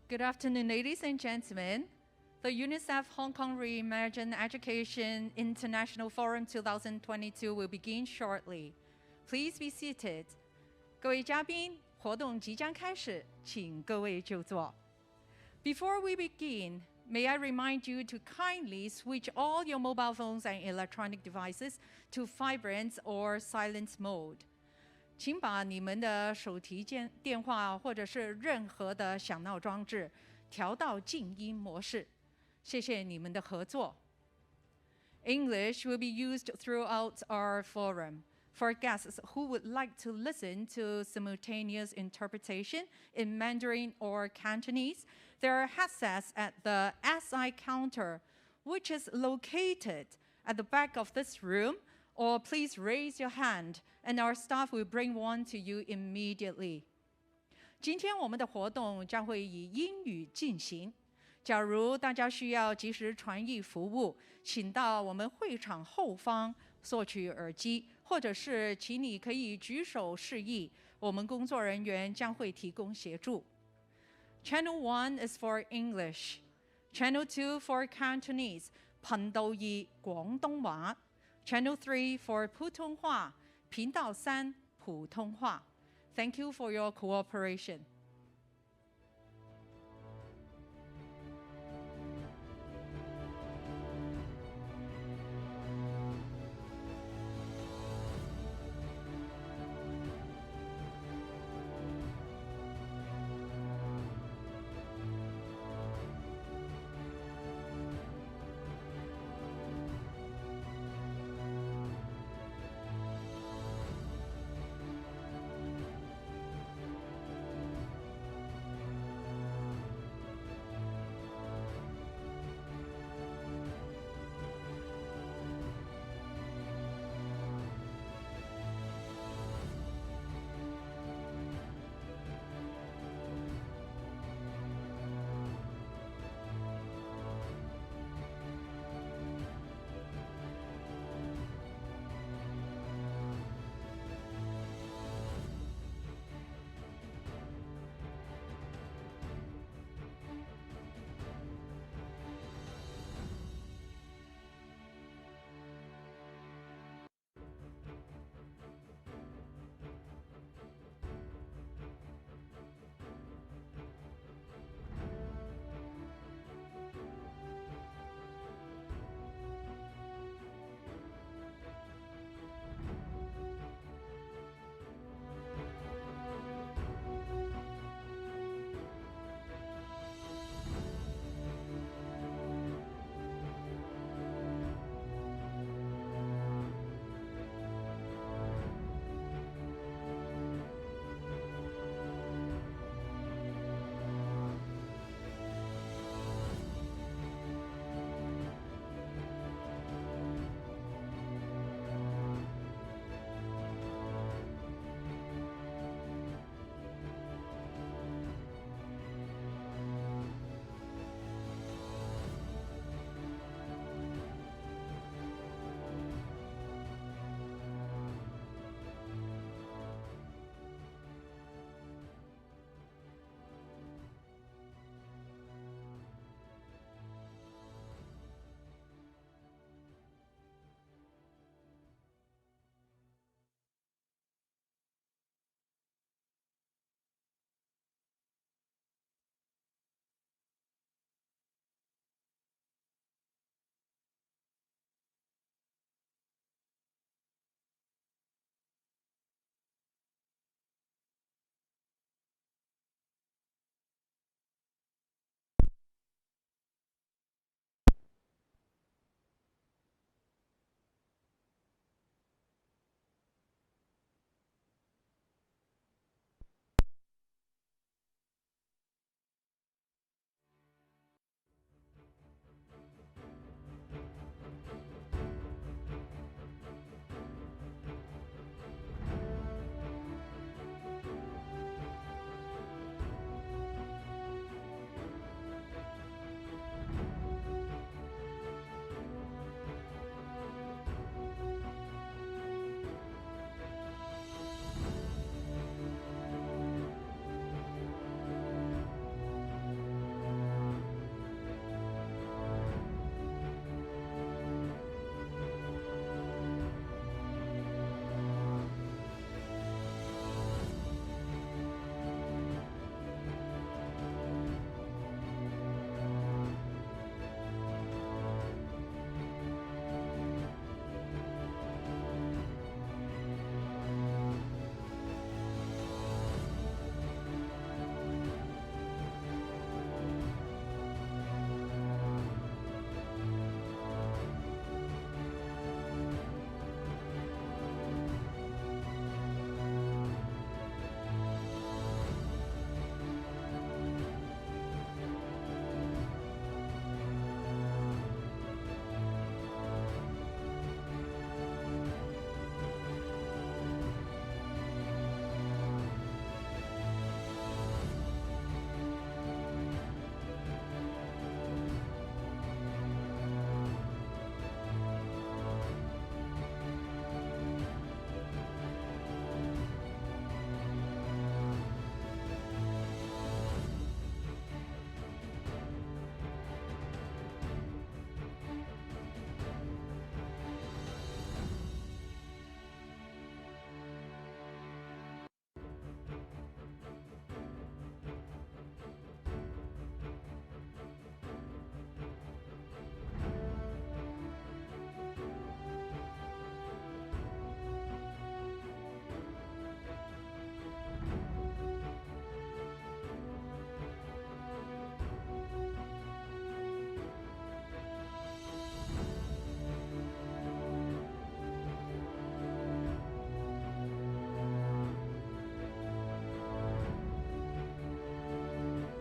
Good afternoon, ladies and gentlemen. The UNICEF Hong Kong Reimagine Education International Forum 2022 will begin shortly. Please be seated. 各位嘉宾，活动即将开始，请各位就座。Before we begin, may I remind you to kindly switch all your mobile phones and electronic devices to vibrant or silent mode. 请把你们的手提电话或者是任何的响闹装置调到静音模式。谢谢你们的合作。English will be used throughout our forum. For guests who would like to listen to simultaneous interpretation in Mandarin or Cantonese, there are headsets at the SI counter, which is located at the back of this room, or please raise your hand, and our staff will bring one to you immediately. 今天我们的活动将会以英语进行。假如大家需要即时传译服务，请到我们会场后方索取耳机，或者是请你可以举手示意，我们工作人员将会提供协助。Channel 1 is for English. Channel 2 for Cantonese. 頻道2廣東話。Channel 3 for 普通話。頻道3普通話。Thank you for your cooperation.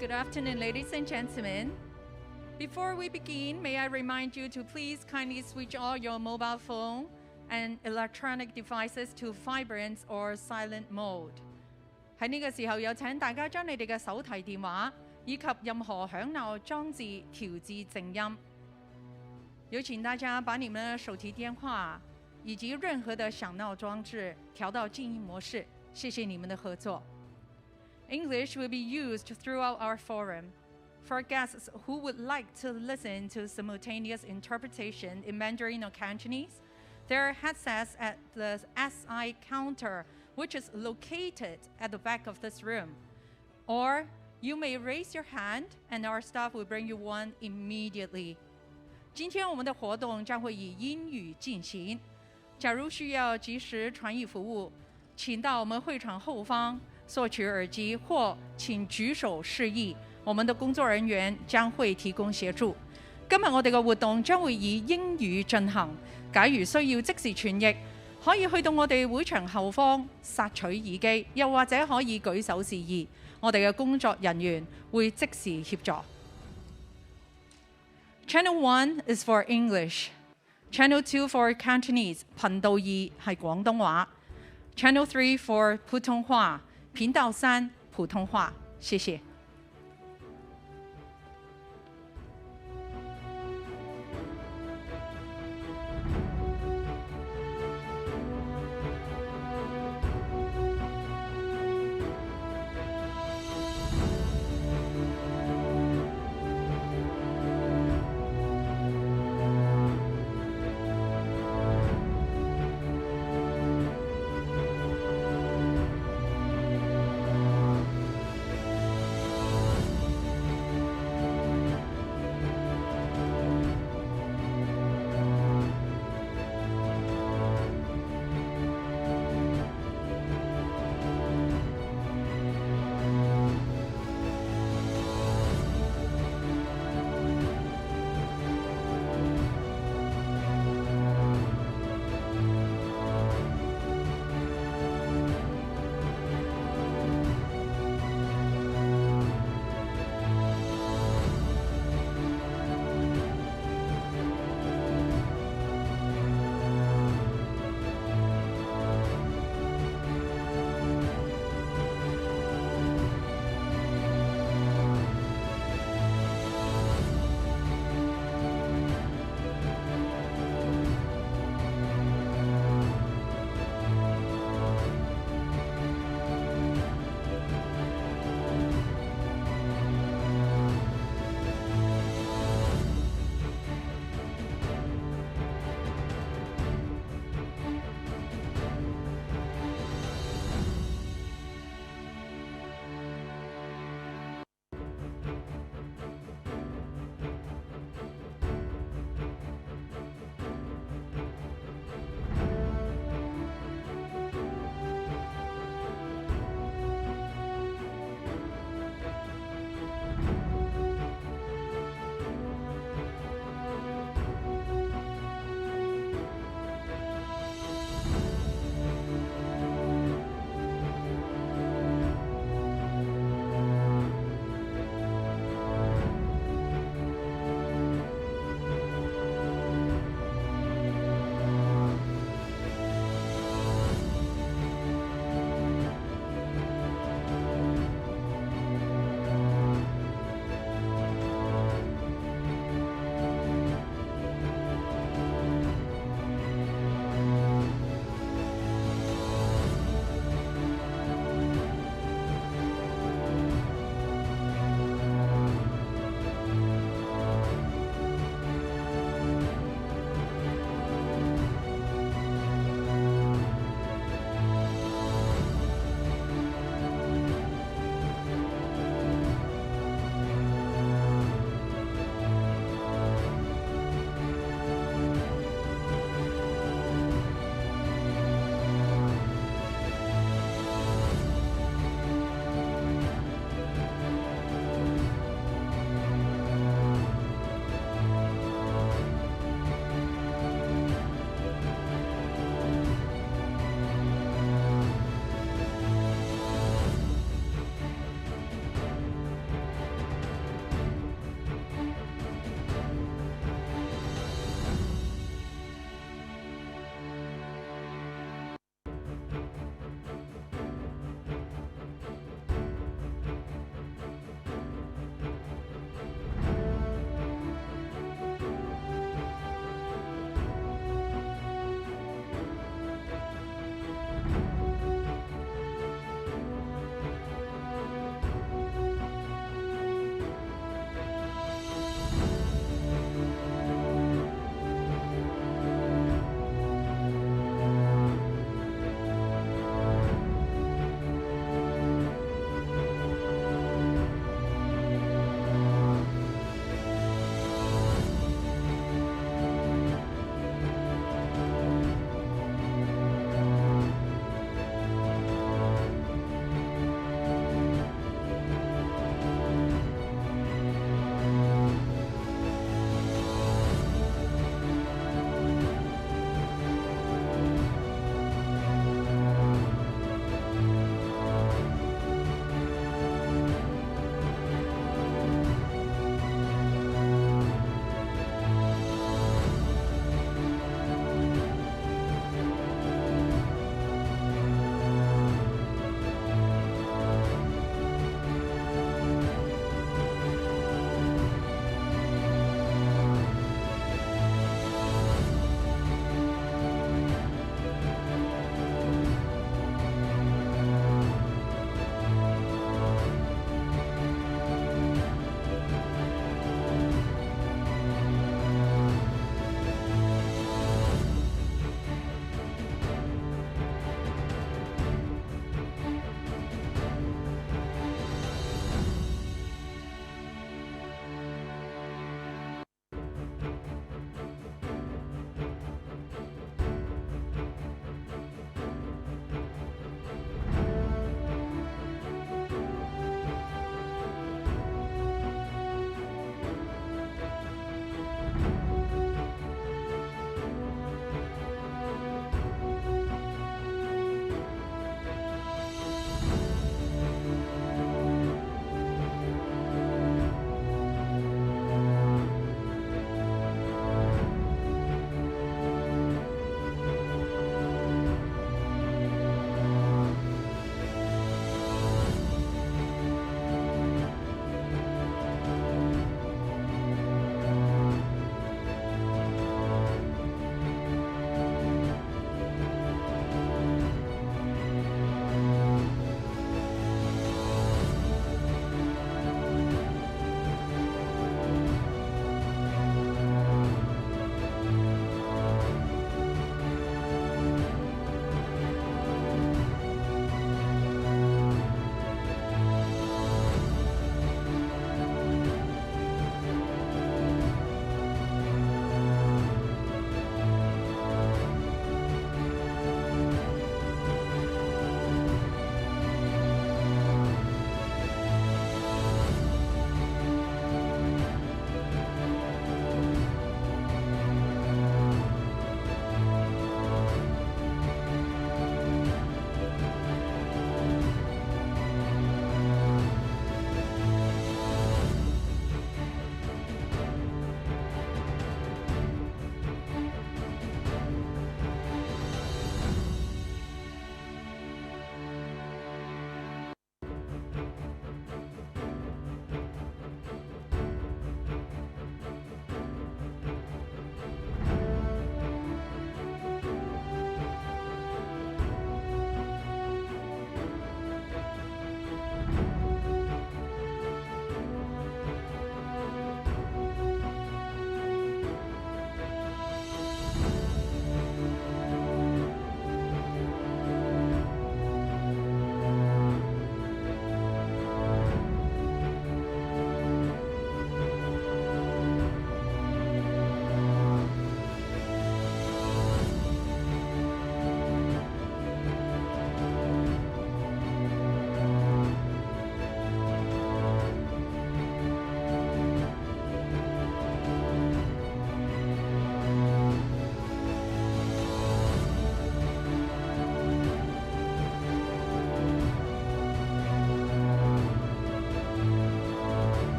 Good afternoon, ladies and gentlemen. Before we begin, may I remind you to please kindly switch all your mobile phone and electronic devices to vibrant or silent mode. 喺呢個時候，有請大家將你哋嘅手提電話以及任何響鬧裝置調至靜音。有請大家把你們的手提電話以及任何的響鬧裝置調到靜音模式。謝謝你們的合作。English will be used throughout our forum. For guests who would like to listen to simultaneous interpretation in Mandarin or Cantonese, there are headsets at the SI counter, which is located at the back of this room. Or you may raise your hand and our staff will bring you one immediately. 今天我们的活动将会以英语进行。假如需要即时传译服務，請到我們會場後方索取耳機或請舉手示意，我們的工作人員將會提供協助。今日我哋嘅活動將會以英語進行，假如需要即時傳譯，可以去到我哋會場後方索取耳機，又或者可以舉手示意，我哋嘅工作人員會即時協助。Channel 1 is for English. Channel 2 for Cantonese. 頻道2係廣東話。Channel 3 for 普通話。頻道3普通話。謝謝。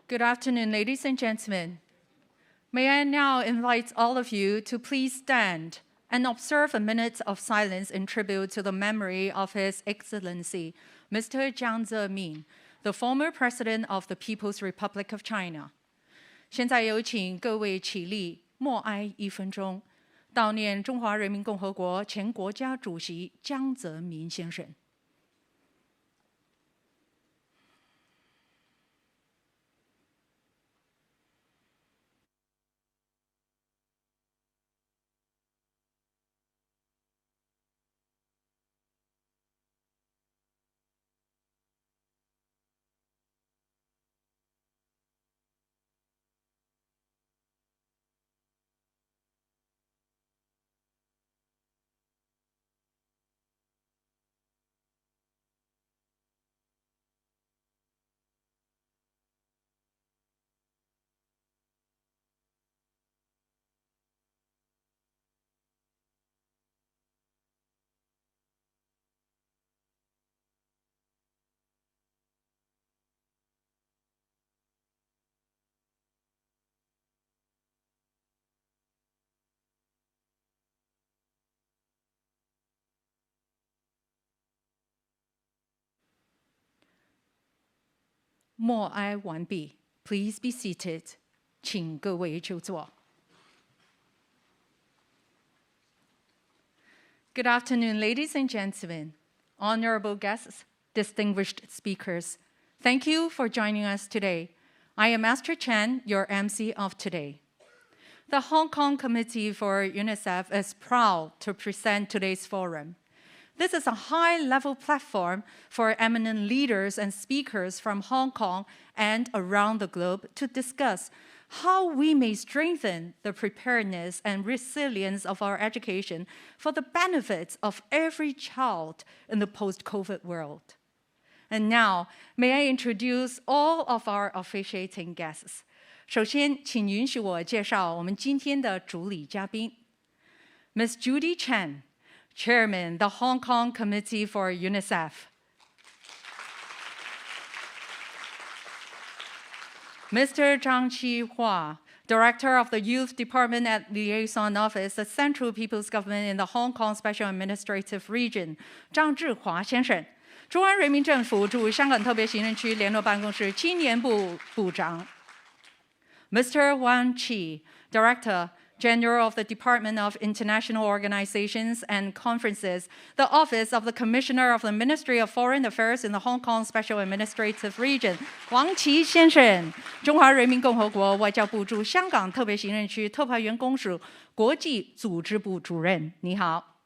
Good afternoon, ladies and gentlemen. May I now invite all of you to please stand and observe a minute of silence in tribute to the memory of His Excellency, Mr. Jiang Zemin, the former President of the People's Republic of China. 现在有请各位起立，默哀1分钟，悼念中华人民共和国前国家主席江泽民先生。默哀完毕 ，Please be seated， 请各位就坐。Good afternoon, ladies and gentlemen, honorable guests, distinguished speakers. Thank you for joining us today. I am Master Chen, your MC of today. The Hong Kong Committee for UNICEF is proud to present today's forum. This is a high-level platform for eminent leaders and speakers from Hong Kong and around the globe to discuss how we may strengthen the preparedness and resilience of our education for the benefits of every child in the post-COVID world. And now, may I introduce all of our officiating guests. 首先，请允许我介绍我们今天的主礼嘉宾 Ms. Judy Chen, Chairman, the Hong Kong Committee for UNICEF. Mr. Zhang Qihua, Director of the Youth Department at Liaison Office, the Central People's Government in the Hong Kong Special Administrative Region. 张志华先生，中央人民政府驻香港特别行政区联络办公室青年部部长。Mr. Wang Qi, Director General of the Department of International Organizations and Conferences, the Office of the Commissioner of the Ministry of Foreign Affairs in the Hong Kong Special Administrative Region. 王琦先生，中华人民共和国外交部驻香港特别行政区特派员公署国际组织部主任，你好。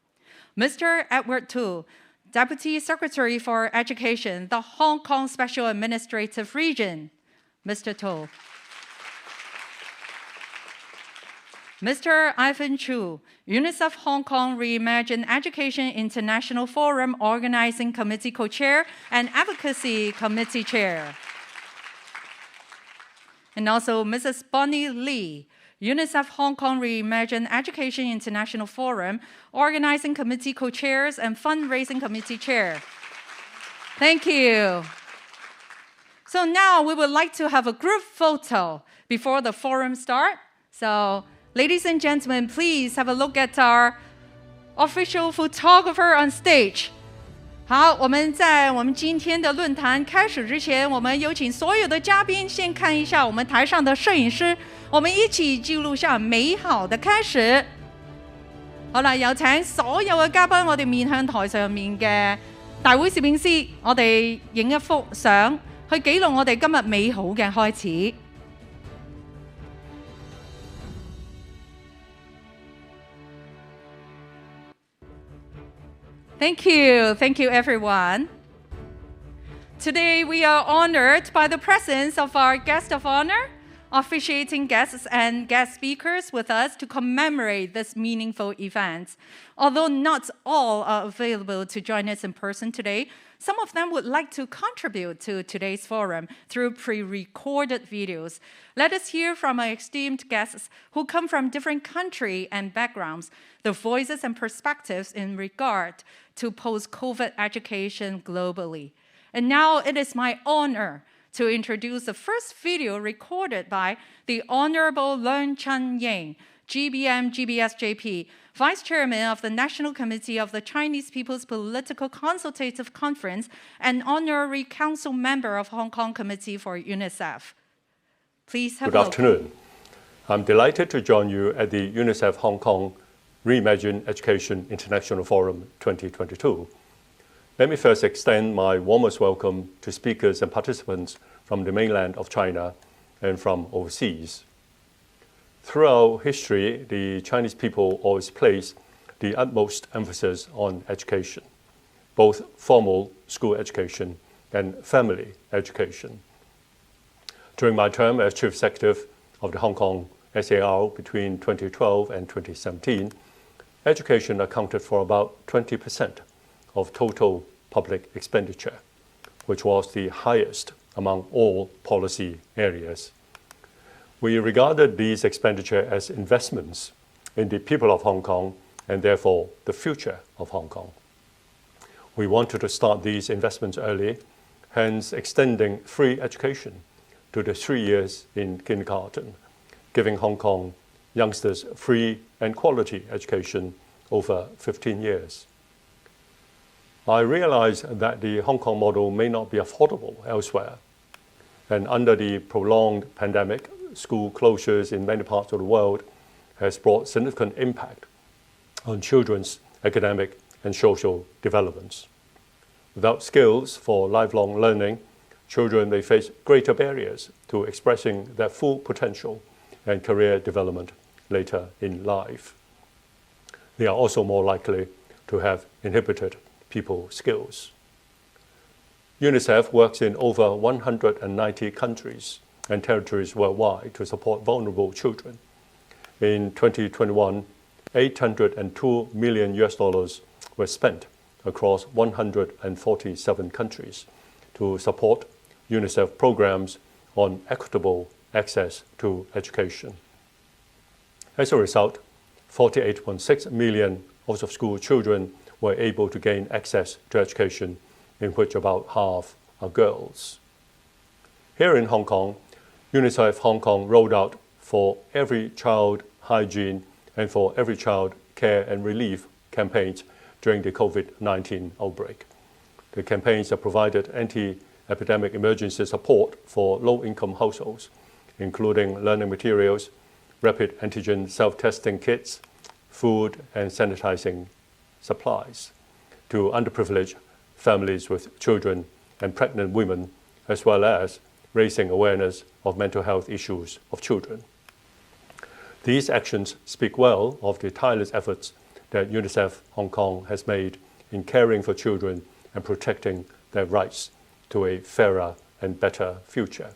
Mr. Edward Tu, Deputy Secretary for Education, the Hong Kong Special Administrative Region. Mr. Tu. Mr. Ivan Chu, UNICEF Hong Kong Reimagine Education International Forum Organizing Committee Co-Chair and Advocacy Committee Chair. And also Mrs. Bonnie Lee, UNICEF Hong Kong Reimagine Education International Forum Organizing Committee Co-Chairs and Fundraising Committee Chair. Thank you. So now we would like to have a group photo before the forum starts. So, ladies and gentlemen, please have a look at our official photographer on stage. 好，我们在我们今天的论坛开始之前，我们有请所有的嘉宾先看一下我们台上的摄影師，我們一起記錄下美好的開始。好啦，有請所有嘅嘉賓，我哋面向台上面嘅大會攝影師，我哋影一幅相，去記錄我哋今日美好嘅開始。Thank you everyone. Today we are honored by the presence of our guest of honor, officiating guests and guest speakers with us to commemorate this meaningful event. Although not all are available to join us in person today, some of them would like to contribute to today's forum through pre-recorded videos. Let us hear from our esteemed guests who come from different countries and backgrounds, the voices and perspectives in regard to post-COVID education globally. And now it is my honor to introduce the first video recorded by the Honorable Leung Chun-ying, GBM GBSJP, Vice Chairman of the National Committee of the Chinese People's Political Consultative Conference and Honorary Council Member of Hong Kong Committee for UNICEF. Please have a look. Good afternoon. I'm delighted to join you at the UNICEF Hong Kong Reimagine Education International Forum 2022. Let me first extend my warmest welcome to speakers and participants from the mainland of China and from overseas. Throughout history, the Chinese people always place the utmost emphasis on education, both formal school education and family education. During my term as Chief Executive of the Hong Kong SAR between 2012 and 2017, education accounted for about 20% of total public expenditure, which was the highest among all policy areas. We regarded these expenditure as investments in the people of Hong Kong and therefore the future of Hong Kong. We wanted to start these investments early, hence extending free education to the 3 years in kindergarten, giving Hong Kong youngsters free and quality education over 15 years. I realize that the Hong Kong model may not be affordable elsewhere, and under the prolonged pandemic, school closures in many parts of the world has brought significant impact on children's academic and social developments. Without skills for lifelong learning, children may face greater barriers to expressing their full potential and career development later in life. They are also more likely to have inhibited people skills. UNICEF works in over 190 countries and territories worldwide to support vulnerable children. In 2021, $802 million were spent across 147 countries to support UNICEF programs on equitable access to education. As a result, 48.6 million out-of-school children were able to gain access to education, in which about half are girls. Here in Hong Kong, UNICEF Hong Kong rolled out For Every Child hygiene and For Every Child care and relief campaigns during the COVID-19 outbreak. The campaigns have provided anti-epidemic emergency support for low-income households, including learning materials, rapid antigen self-testing kits, food and sanitizing supplies, to underprivileged families with children and pregnant women, as well as raising awareness of mental health issues of children. These actions speak well of the tireless efforts that UNICEF Hong Kong has made in caring for children and protecting their rights to a fairer and better future.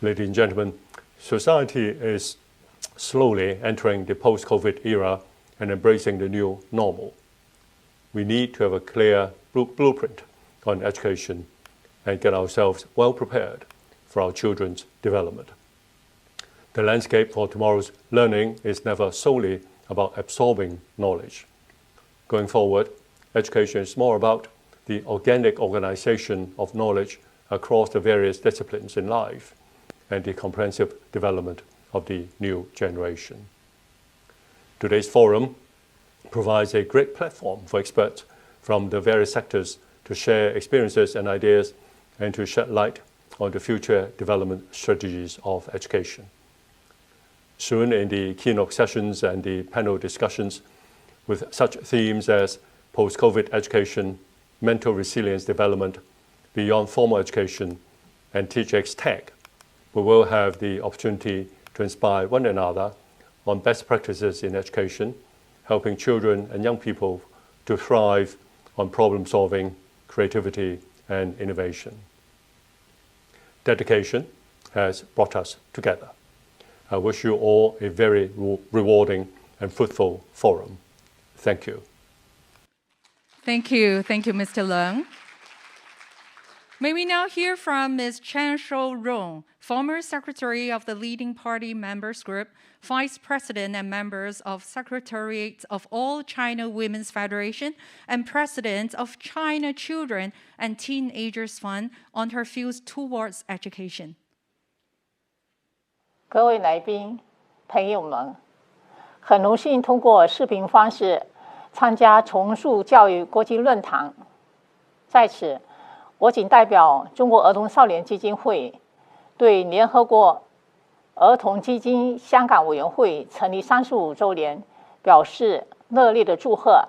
Ladies and gentlemen, society is slowly entering the post-COVID era and embracing the new normal. We need to have a clear blueprint on education and get ourselves well prepared for our children's development. The landscape for tomorrow's learning is never solely about absorbing knowledge. Going forward, education is more about the organic organization of knowledge across the various disciplines in life and the comprehensive development of the new generation. Today's forum provides a great platform for experts from the various sectors to share experiences and ideas and to shed light on the future development strategies of education. Soon in the keynote sessions and the panel discussions with such themes as post-COVID education, mental resilience development, beyond formal education, and THX Tech, we will have the opportunity to inspire one another on best practices in education, helping children and young people to thrive on problem solving, creativity, and innovation. Dedication has brought us together. I wish you all a very rewarding and fruitful forum. Thank you. Thank you, Mr. Leung. May we now hear from Ms. Chen Shou-rong, former Secretary of the leading party members group, Vice President and members of Secretariat of All China Women's Federation, and President of China Children and Teenagers Fund on her views towards education. 各位来宾、朋友们，很荣幸通过视频方式参加重塑教育国际论坛。在此，我谨代表中国儿童少年基金会，对联合国儿童基金香港委员会成立35周年表示热烈的祝贺，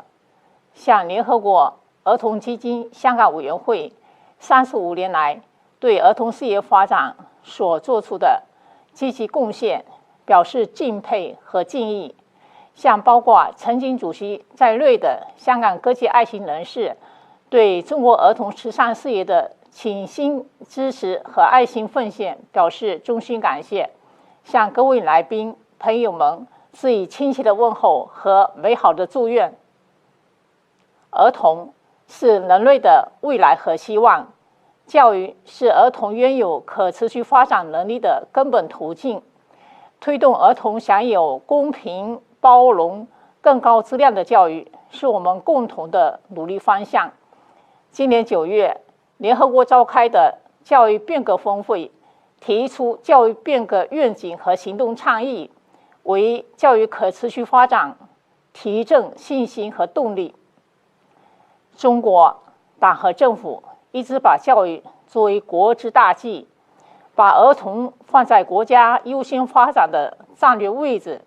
向联合国儿童基金香港委员会35年来对儿童事业发展所做出的积极贡献表示敬佩和敬意，向包括曾经主席在内的香港各界爱心人士对中国儿童慈善事业的倾心支持和爱心奉献表示衷心感谢，向各位来宾朋友们致以亲切的问候和美好的祝愿。儿童是人类的未来和希望，教育是儿童拥有可持续发展能力的根本途径，推动儿童享有公平、包容、更高质量的教育，是我们共同的努力方向。今年9月，联合国召开的教育变革峰会提出教育变革愿景和行动倡议，为教育可持续发展提振信心和动力。中国党和政府一直把教育作为国之大计，把儿童放在国家优先发展的战略位置，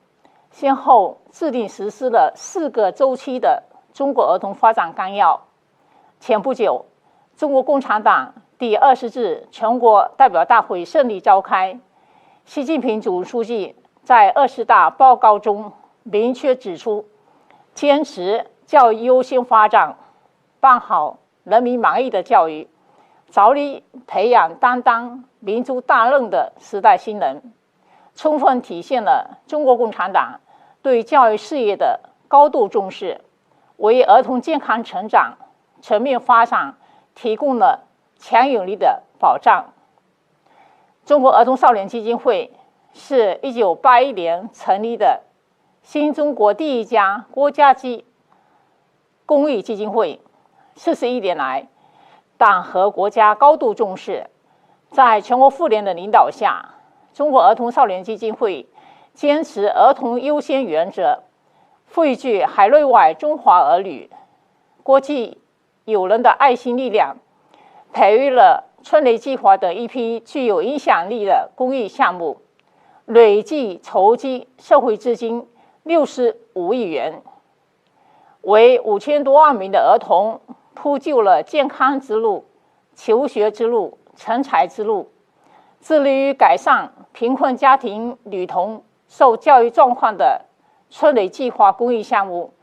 先后制定实施了4个周期的中国儿童发展纲要。前不久，中国共产党第20次全国代表大会顺利召开，习近平总书记在20大报告中明确指出，坚持教育优先发展，办好人民满意的教育，着力培养担当民族大任的时代新人，充分体现了中国共产党对教育事业的高度重视，为儿童健康成长、全面发展提供了强有力的保障。中国儿童少年基金会是1981年成立的新中国第一家国家级公益基金会，41年来，党和国家高度重视，在全国妇联的领导下，中国儿童少年基金会坚持儿童优先原则，汇聚海内外中华儿女、国际友人的爱心力量，培育了春雷计划等一批具有影响力的公益项目，累计筹集社会资金65亿元，为5000多万名的儿童铺就了健康之路、求学之路、成才之路，致力于改善贫困家庭女童受教育状况的春雷计划公益项目，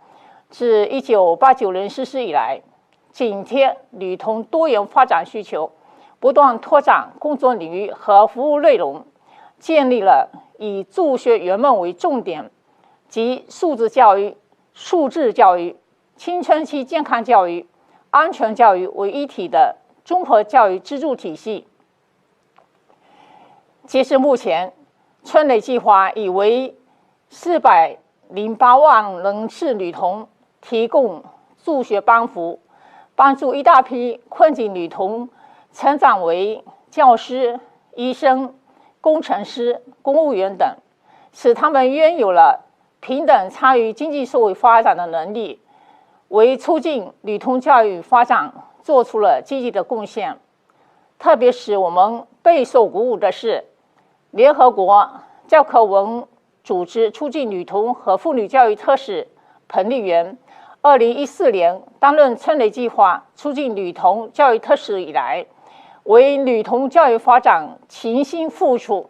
自1989年实施以来，紧贴女童多元发展需求，不断拓展工作领域和服务内容，建立了以助学圆梦为重点及素质教育、素质教育、青春期健康教育、安全教育为一体的综合教育支柱体系。截至目前，春雷计划已为408万人次女童提供助学帮扶，帮助一大批困境女童成长为教师、医生、工程师、公务员等，使他们拥有了平等参与经济社会发展的能力，为促进女童教育发展做出了积极的贡献。特别使我们备受鼓舞的是，联合国教科文组织促进女童和妇女教育特使彭丽媛2014年担任春雷计划促进女童教育特使以来，为女童教育发展倾心付出。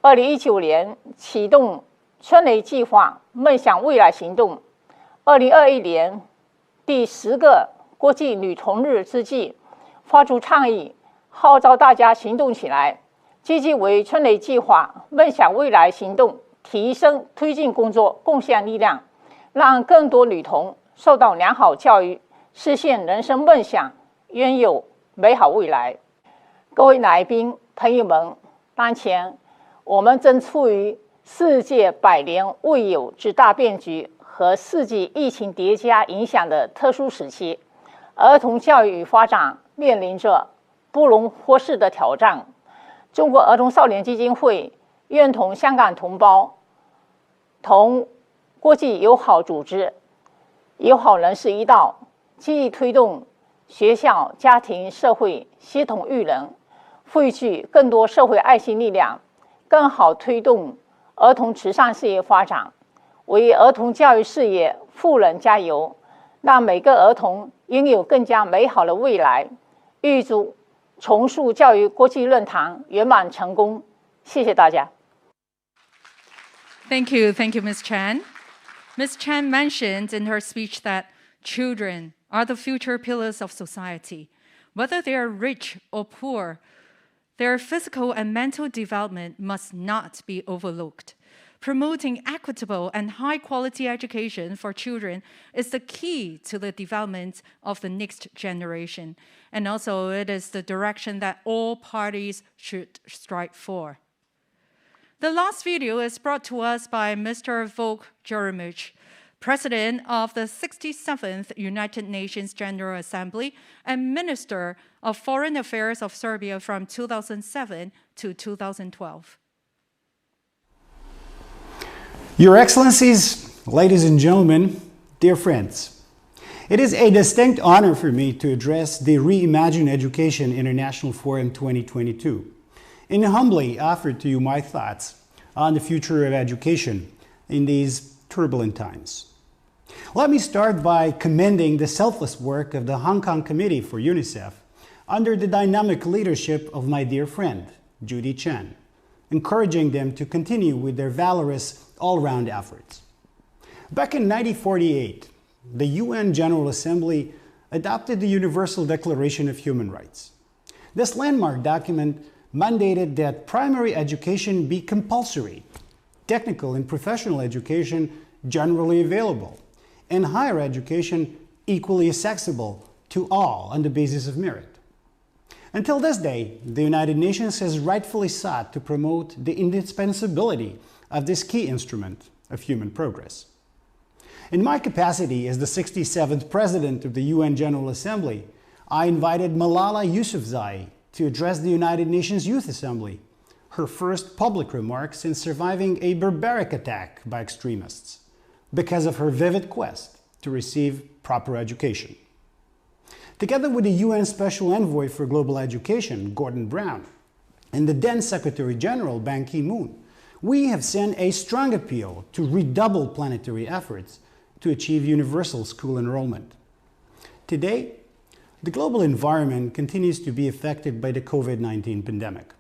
2019年启动春雷计划梦想未来行动，2021年第10个国际女童日之际，发出倡议，号召大家行动起来，积极为春雷计划梦想未来行动提升推进工作贡献力量，让更多女童受到良好教育，实现人生梦想，拥有美好未来。各位来宾、朋友们，当前我们正处于世界100年未有之大变局和世纪疫情叠加影响的特殊时期，儿童教育与发展面临着不容忽视的挑战。中国儿童少年基金会愿同香港同胞、同国际友好组织、友好人士一道，积极推动学校、家庭、社会协同育人，汇聚更多社会爱心力量，更好推动儿童慈善事业发展，为儿童教育事业赴人加油，让每个儿童拥有更加美好的未来。预祝重塑教育国际论坛圆满成功。谢谢大家。Thank you, Ms. Chan. Ms. Chan mentioned in her speech that children are the future pillars of society. Whether they are rich or poor, their physical and mental development must not be overlooked. Promoting equitable and high-quality education for children is the key to the development of the next generation. And also, it is the direction that all parties should strive for. The last video is brought to us by Mr. Volk Jeremic, President of the 67th United Nations General Assembly and Minister of Foreign Affairs of Serbia from 2007 to 2012. Your Excellencies, ladies and gentlemen, dear friends, it is a distinct honor for me to address the Reimagine Education International Forum 2022 and humbly offer to you my thoughts on the future of education in these turbulent times. Let me start by commending the selfless work of the Hong Kong Committee for UNICEF under the dynamic leadership of my dear friend, Judy Chen, encouraging them to continue with their valorous all-round efforts. Back in 1948, the UN General Assembly adopted the Universal Declaration of Human Rights. This landmark document mandated that primary education be compulsory, technical and professional education generally available, and higher education equally accessible to all on the basis of merit. Until this day, the United Nations has rightfully sought to promote the indispensability of this key instrument of human progress. In my capacity as the 67th President of the UN General Assembly, I invited Malala Yousafzai to address the United Nations Youth Assembly, her first public remark since surviving a barbaric attack by extremists, because of her vivid quest to receive proper education. Together with the UN Special Envoy for Global Education, Gordon Brown, and the then Secretary General, Ban Ki-moon, we have sent a strong appeal to redouble planetary efforts to achieve universal school enrollment. Today, the global environment continues to be affected by the COVID-19 pandemic.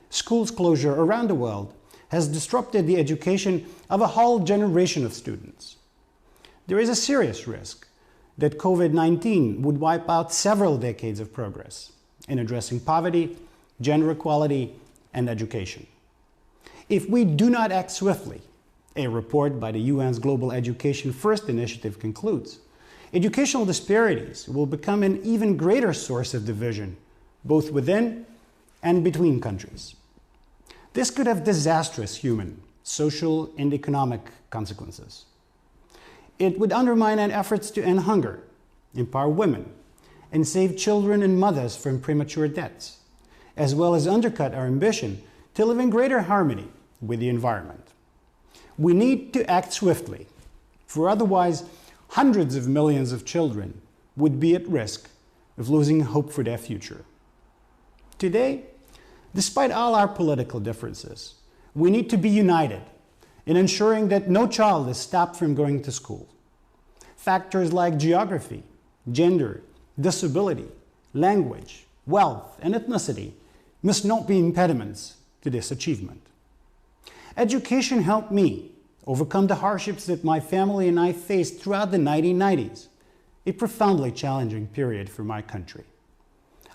Schools closure around the world has disrupted the education of a whole generation of students. There is a serious risk that COVID-19 would wipe out several decades of progress in addressing poverty, gender equality, and education. If we do not act swiftly, a report by the UN's Global Education First initiative concludes, educational disparities will become an even greater source of division, both within and between countries. This could have disastrous human, social, and economic consequences. It would undermine our efforts to end hunger, empower women, and save children and mothers from premature deaths, as well as undercut our ambition to live in greater harmony with the environment. We need to act swiftly, for otherwise hundreds of millions of children would be at risk of losing hope for their future. Today, despite all our political differences, we need to be united in ensuring that no child is stopped from going to school. Factors like geography, gender, disability, language, wealth, and ethnicity must not be impediments to this achievement. Education helped me overcome the hardships that my family and I faced throughout the 1990s, a profoundly challenging period for my country.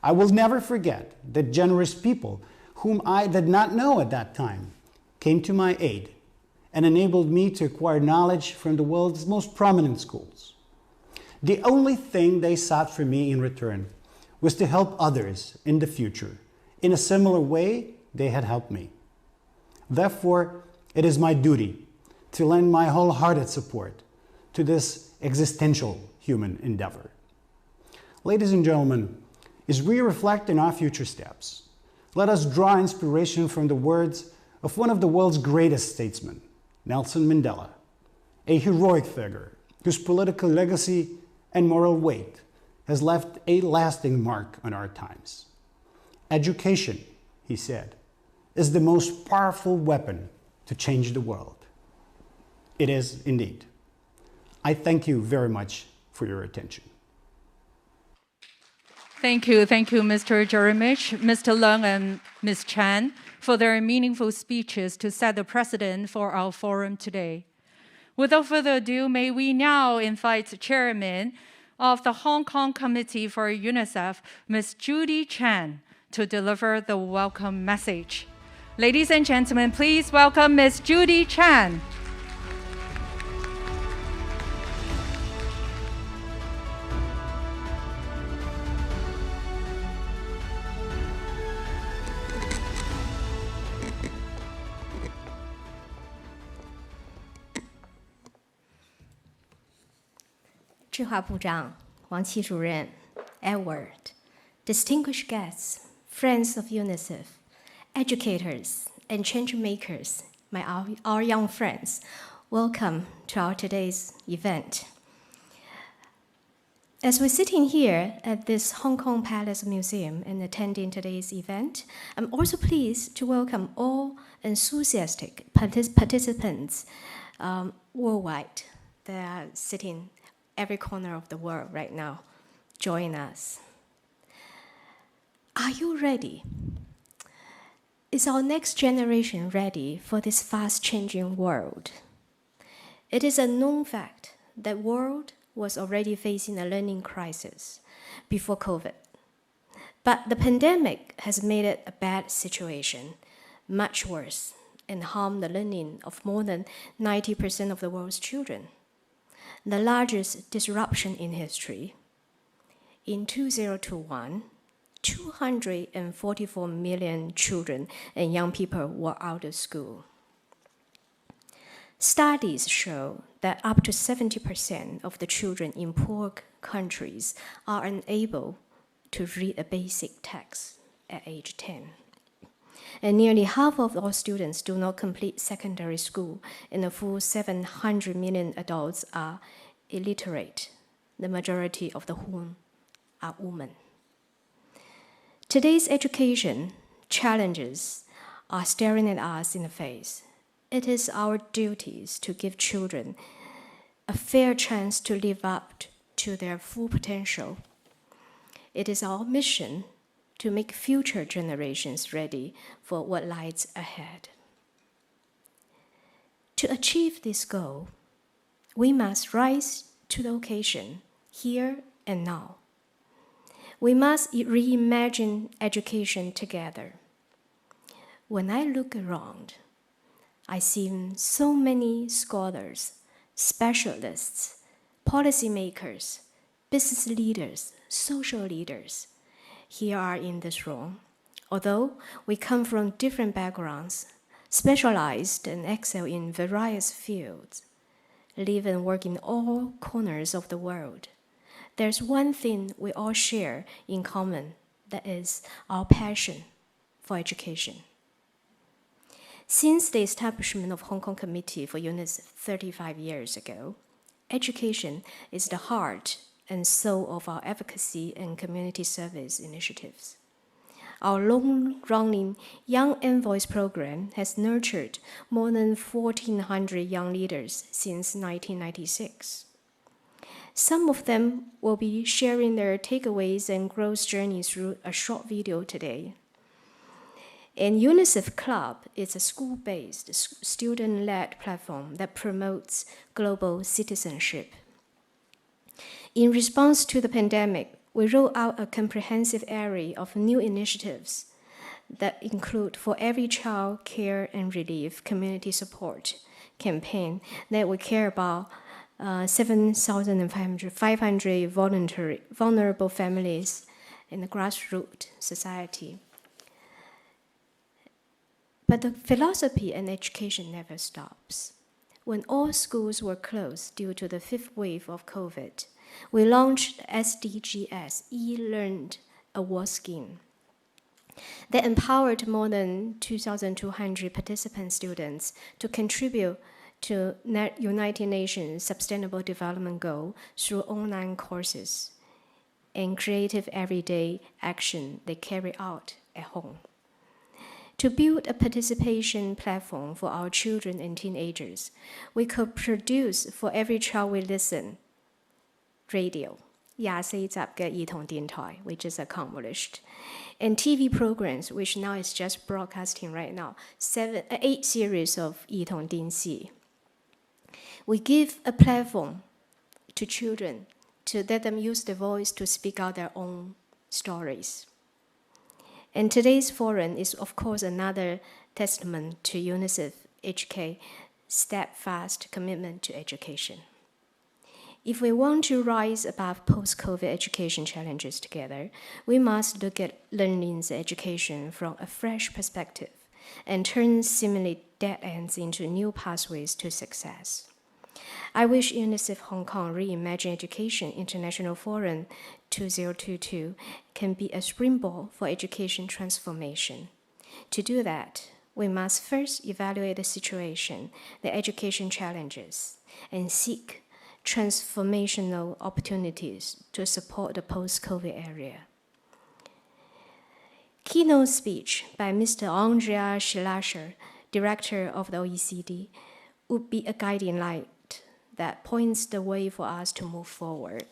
I will never forget that generous people whom I did not know at that time came to my aid and enabled me to acquire knowledge from the world's most prominent schools. The only thing they sought from me in return was to help others in the future In a similar way, they had helped me. Therefore, it is my duty to lend my wholehearted support to this existential human endeavor. Ladies and gentlemen, as we reflect on our future steps, let us draw inspiration from the words of one of the world's greatest statesmen, Nelson Mandela, a heroic figure whose political legacy and moral weight has left a lasting mark on our times. Education, he said, is the most powerful weapon to change the world. It is indeed. I thank you very much for your attention. Thank you, Mr. Jeremich, Mr. Leung, and Ms. Chan for their meaningful speeches to set the precedent for our forum today. Without further ado, may we now invite the Chairman of the Hong Kong Committee for UNICEF, Ms. Judy Chan, to deliver the welcome message. Ladies and gentlemen, please welcome Ms. Judy Chan. Edward, distinguished guests, friends of UNICEF, educators, and change makers, our young friends, welcome to our today's event. As we're sitting here at this Hong Kong Palace Museum and attending today's event, I'm also pleased to welcome all enthusiastic participants worldwide that are sitting every corner of the world right now. Join us. Are you ready? Is our next generation ready for this fast-changing world? It is a known fact that the world was already facing a learning crisis before COVID. But the pandemic has made it a bad situation, much worse, and harmed the learning of more than 90% of the world's children. The largest disruption in history. In 2021, 244 million children and young people were out of school. Studies show that up to 70% of the children in poor countries are unable to read a basic text at age 10. And nearly half of all students do not complete secondary school, and a full 700 million adults are illiterate, the majority of whom are women. Today's education challenges are staring at us in the face. It is our duties to give children a fair chance to live up to their full potential. It is our mission to make future generations ready for what lies ahead. To achieve this goal, we must rise to the occasion here and now. We must reimagine education together. When I look around, I see so many scholars, specialists, policymakers, business leaders, social leaders here are in this room. Although we come from different backgrounds, specialized and excel in various fields, live and work in all corners of the world, there's one thing we all share in common, that is our passion for education. Since the establishment of Hong Kong Committee for UNICEF 35 years ago, education is the heart and soul of our advocacy and community service initiatives. Our long-running Young Envoys program has nurtured more than 1,400 young leaders since 1996. Some of them will be sharing their takeaways and growth journeys through a short video today. And UNICEF Club is a school-based, student-led platform that promotes global citizenship. In response to the pandemic, we rolled out a comprehensive array of new initiatives that include For Every Child Care and Relief community support campaign that we care about 7,500 vulnerable families in the grassroots society. But the philosophy in education never stops. When all schools were closed due to the fifth wave of COVID, we launched SDGs e-Learned Award Scheme that empowered more than 2,200 participant students to contribute to United Nations Sustainable Development Goal through online courses and creative everyday action they carry out at home. To build a participation platform for our children and teenagers, we could produce For Every Child We Listen radio, 24集嘅兒童電台, which is accomplished, and TV programs, which now is just broadcasting right now, 8 series of 兒童電視. We give a platform to children to let them use their voice to speak out their own stories. And today's forum is, of course, another testament to UNICEF HK steadfast commitment to education. If we want to rise above post-COVID education challenges together, we must look at learning education from a fresh perspective and turn seemingly dead ends into new pathways to success. I wish UNICEF Hong Kong Reimagine Education International Forum 2022 can be a springboard for education transformation. To do that, we must first evaluate the situation, the education challenges, and seek transformational opportunities to support the post-COVID area. Keynote speech by Mr. Andrea Schlascher, Director of the OECD, would be a guiding light that points the way for us to move forward.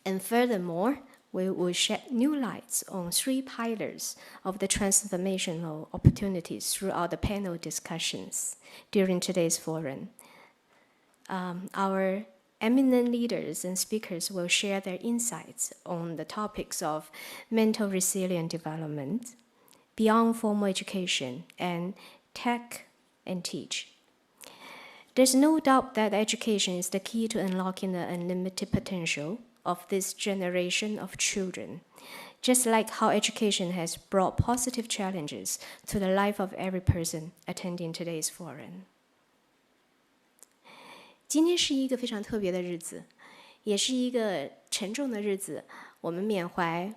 And furthermore, we will shed new lights on 3 pillars of the transformational opportunities throughout the panel discussions during today's forum. Our eminent leaders and speakers will share their insights on the topics of mental resilient development, beyond formal education, and tech and teach. There's no doubt that education is the key to unlocking the unlimited potential of this generation of children, just like how education has brought positive challenges to the life of every person attending today's forum. 今天是一个非常特别的日子，也是一个沉重的日子。我们缅怀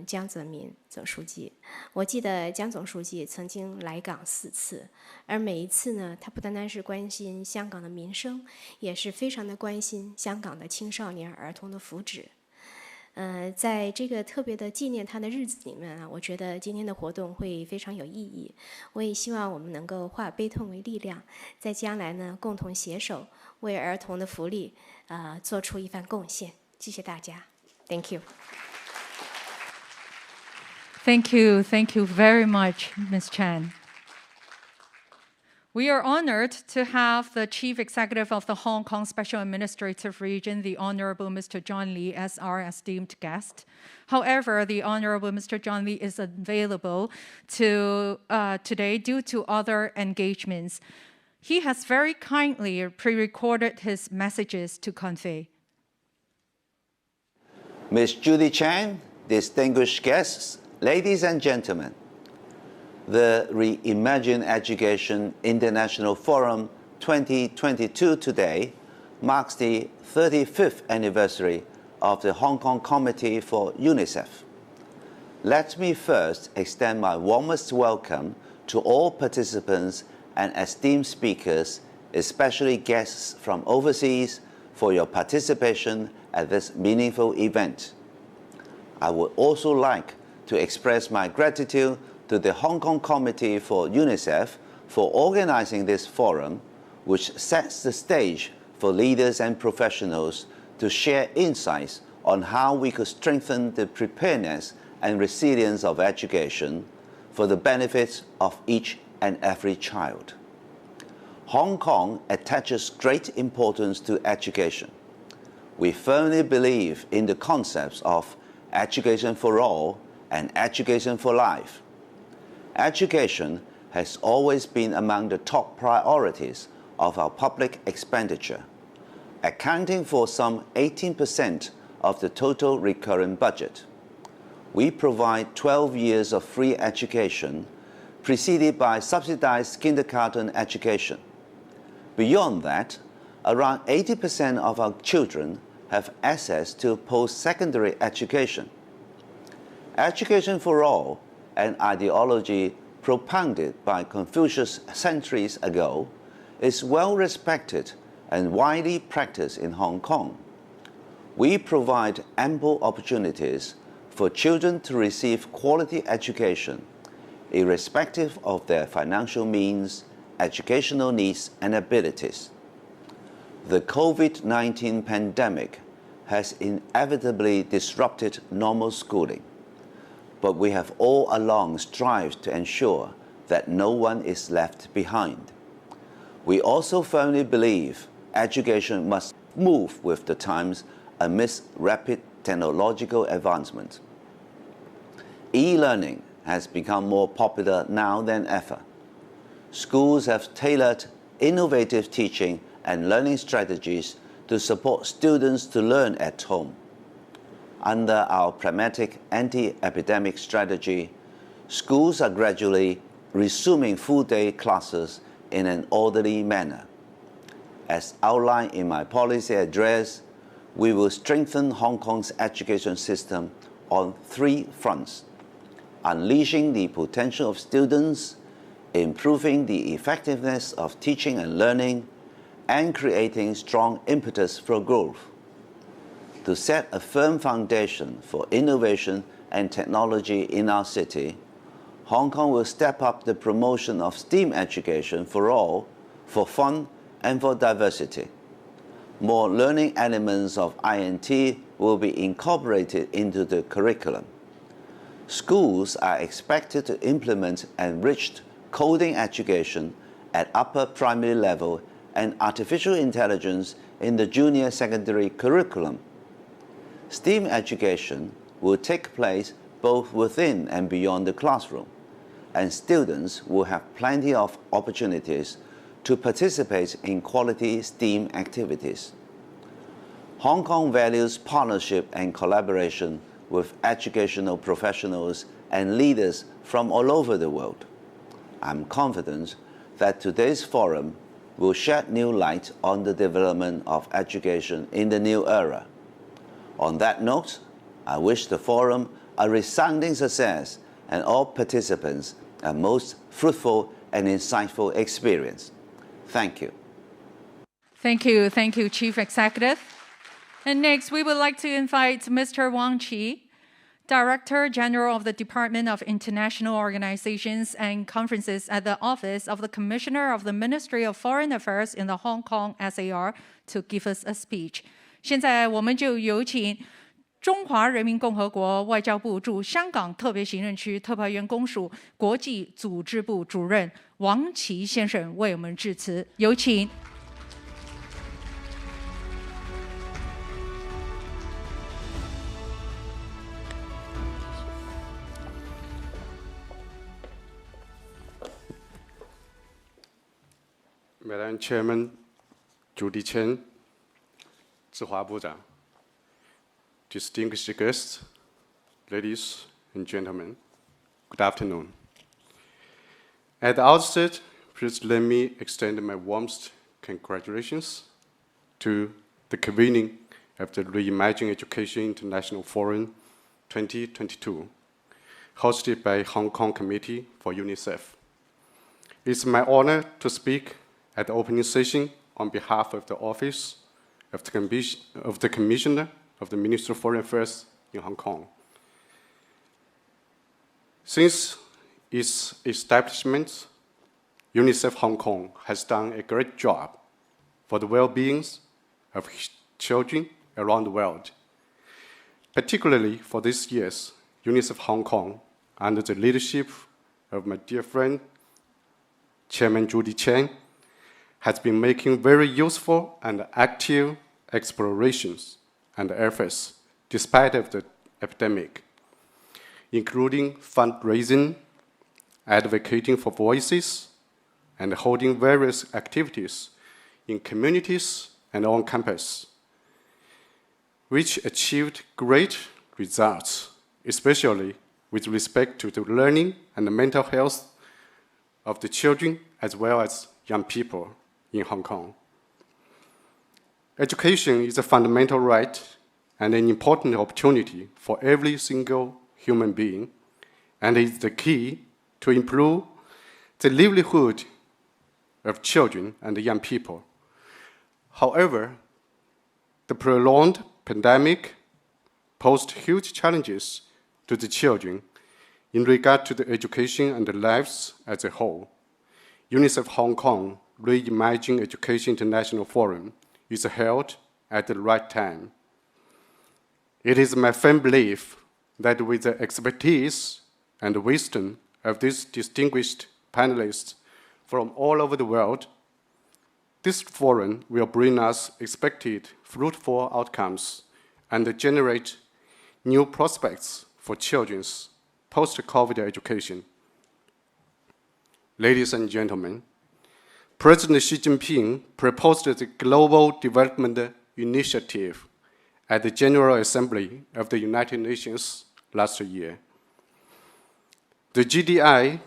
江泽民总书记。我记得江总书记曾经来港4次，而每一次呢，他不单单是关心香港的民生，也是非常的关心香港的青少年儿童的福祉。在这个特别的纪念他的日子里面啊，我觉得今天的活动会非常有意义。我也希望我们能够化悲痛为力量，在将来呢，共同携手为儿童的福利做出一番贡献。谢谢大家 ，Thank you. Thank you very much, Ms. Chan. We are honored to have the Chief Executive of the Hong Kong Special Administrative Region, the Honorable Mr. John Lee, as our esteemed guest. However, the Honorable Mr. John Lee is unavailable today due to other engagements. He has very kindly pre-recorded his messages to convey. Ms. Judy Chan, distinguished guests, ladies and gentlemen, the Reimagine Education International Forum 2022 today marks the 35th anniversary of the Hong Kong Committee for UNICEF. Let me first extend my warmest welcome to all participants and esteemed speakers, especially guests from overseas, for your participation at this meaningful event. I would also like to express my gratitude to the Hong Kong Committee for UNICEF for organizing this forum, which sets the stage for leaders and professionals to share insights on how we could strengthen the preparedness and resilience of education for the benefit of each and every child. Hong Kong attaches great importance to education. We firmly believe in the concepts of education for all and education for life. Education has always been among the top priorities of our public expenditure, accounting for some 18% of the total recurrent budget. We provide 12 years of free education preceded by subsidized kindergarten education. Beyond that, around 80% of our children have access to post-secondary education. Education for all, an ideology propounded by Confucius centuries ago, is well respected and widely practiced in Hong Kong. We provide ample opportunities for children to receive quality education, irrespective of their financial means, educational needs, and abilities. The COVID-19 pandemic has inevitably disrupted normal schooling, but we have all along strived to ensure that no one is left behind. We also firmly believe education must move with the times amidst rapid technological advancement. E-learning has become more popular now than ever. Schools have tailored innovative teaching and learning strategies to support students to learn at home. Under our pragmatic anti-epidemic strategy, schools are gradually resuming full-day classes in an orderly manner. As outlined in my policy address, we will strengthen Hong Kong's education system on 3 fronts: unleashing the potential of students, improving the effectiveness of teaching and learning, and creating strong impetus for growth. To set a firm foundation for innovation and technology in our city, Hong Kong will step up the promotion of STEAM education for all, for fun, and for diversity. More learning elements of INT will be incorporated into the curriculum. Schools are expected to implement enriched coding education at upper primary level and artificial intelligence in the junior secondary curriculum. STEAM education will take place both within and beyond the classroom, and students will have plenty of opportunities to participate in quality STEAM activities. Hong Kong values partnership and collaboration with educational professionals and leaders from all over the world. I'm confident that today's forum will shed new light on the development of education in the new era. On that note, I wish the forum a resounding success and all participants a most fruitful and insightful experience. Thank you. Thank you, Chief Executive. And next, we would like to invite Mr. Wang Qi, Director General of the Department of International Organizations and Conferences at the Office of the Commissioner of the Ministry of Foreign Affairs in the Hong Kong SAR, to give us a speech. 现在我们就有请中华人民共和国外交部驻香港特别行政区特派员公署国际组织部主任王琦先生为我们致辞，有请。Madam Chairman, Judy Chen, 志华部长, distinguished guests, ladies and gentlemen, good afternoon. At the outset, please let me extend my warmest congratulations to the convening of the Reimagine Education International Forum 2022, hosted by Hong Kong Committee for UNICEF. It's my honor to speak at the opening session on behalf of the Office of the Commissioner of the Ministry of Foreign Affairs in Hong Kong. Since its establishment, UNICEF Hong Kong has done a great job for the well-being of children around the world. Particularly for this year's UNICEF Hong Kong, under the leadership of my dear friend, Chairman Judy Chen, has been making very useful and active explorations and efforts despite of the epidemic, including fundraising, advocating for voices, and holding various activities in communities and on campus, which achieved great results, especially with respect to the learning and the mental health of the children as well as young people in Hong Kong. Education is a fundamental right and an important opportunity for every single human being, and is the key to improve the livelihood of children and young people. However, the prolonged pandemic posed huge challenges to the children in regard to the education and the lives as a whole. UNICEF Hong Kong Reimagine Education International Forum is held at the right time. It is my firm belief that with the expertise and wisdom of these distinguished panelists from all over the world, this forum will bring us expected fruitful outcomes and generate new prospects for children's post-COVID education. Ladies and gentlemen, President Xi Jinping proposed the Global Development Initiative at the General Assembly of the United Nations last year. The GDI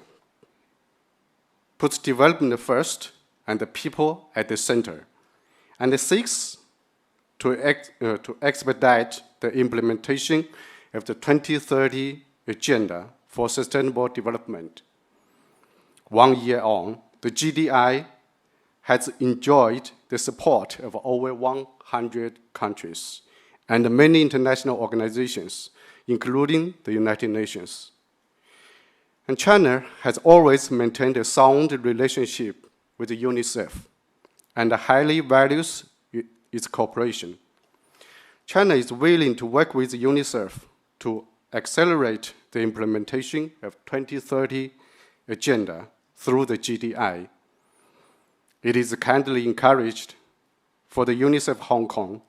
puts development first and the people at the center, and it seeks to expedite the implementation of the 2030 Agenda for Sustainable Development. 1 year on, the GDI has enjoyed the support of over 100 countries and many international organizations, including the United Nations. And China has always maintained a sound relationship with UNICEF and highly values its cooperation. China is willing to work with UNICEF to accelerate the implementation of 2030 Agenda through the GDI. It is kindly encouraged for the UNICEF Hong Kong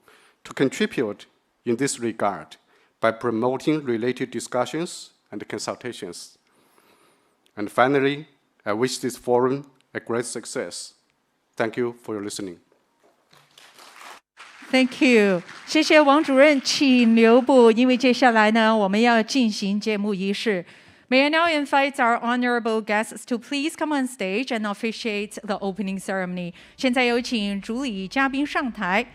to contribute in this regard by promoting related discussions and consultations. And finally, I wish this forum a great success. Thank you for your listening. Thank you， 谢谢王主任，请留步，因为接下来呢，我们要进行节目仪式。May I now invite our honorable guests to please come on stage and officiate the opening ceremony. 现在有请主礼嘉宾上台。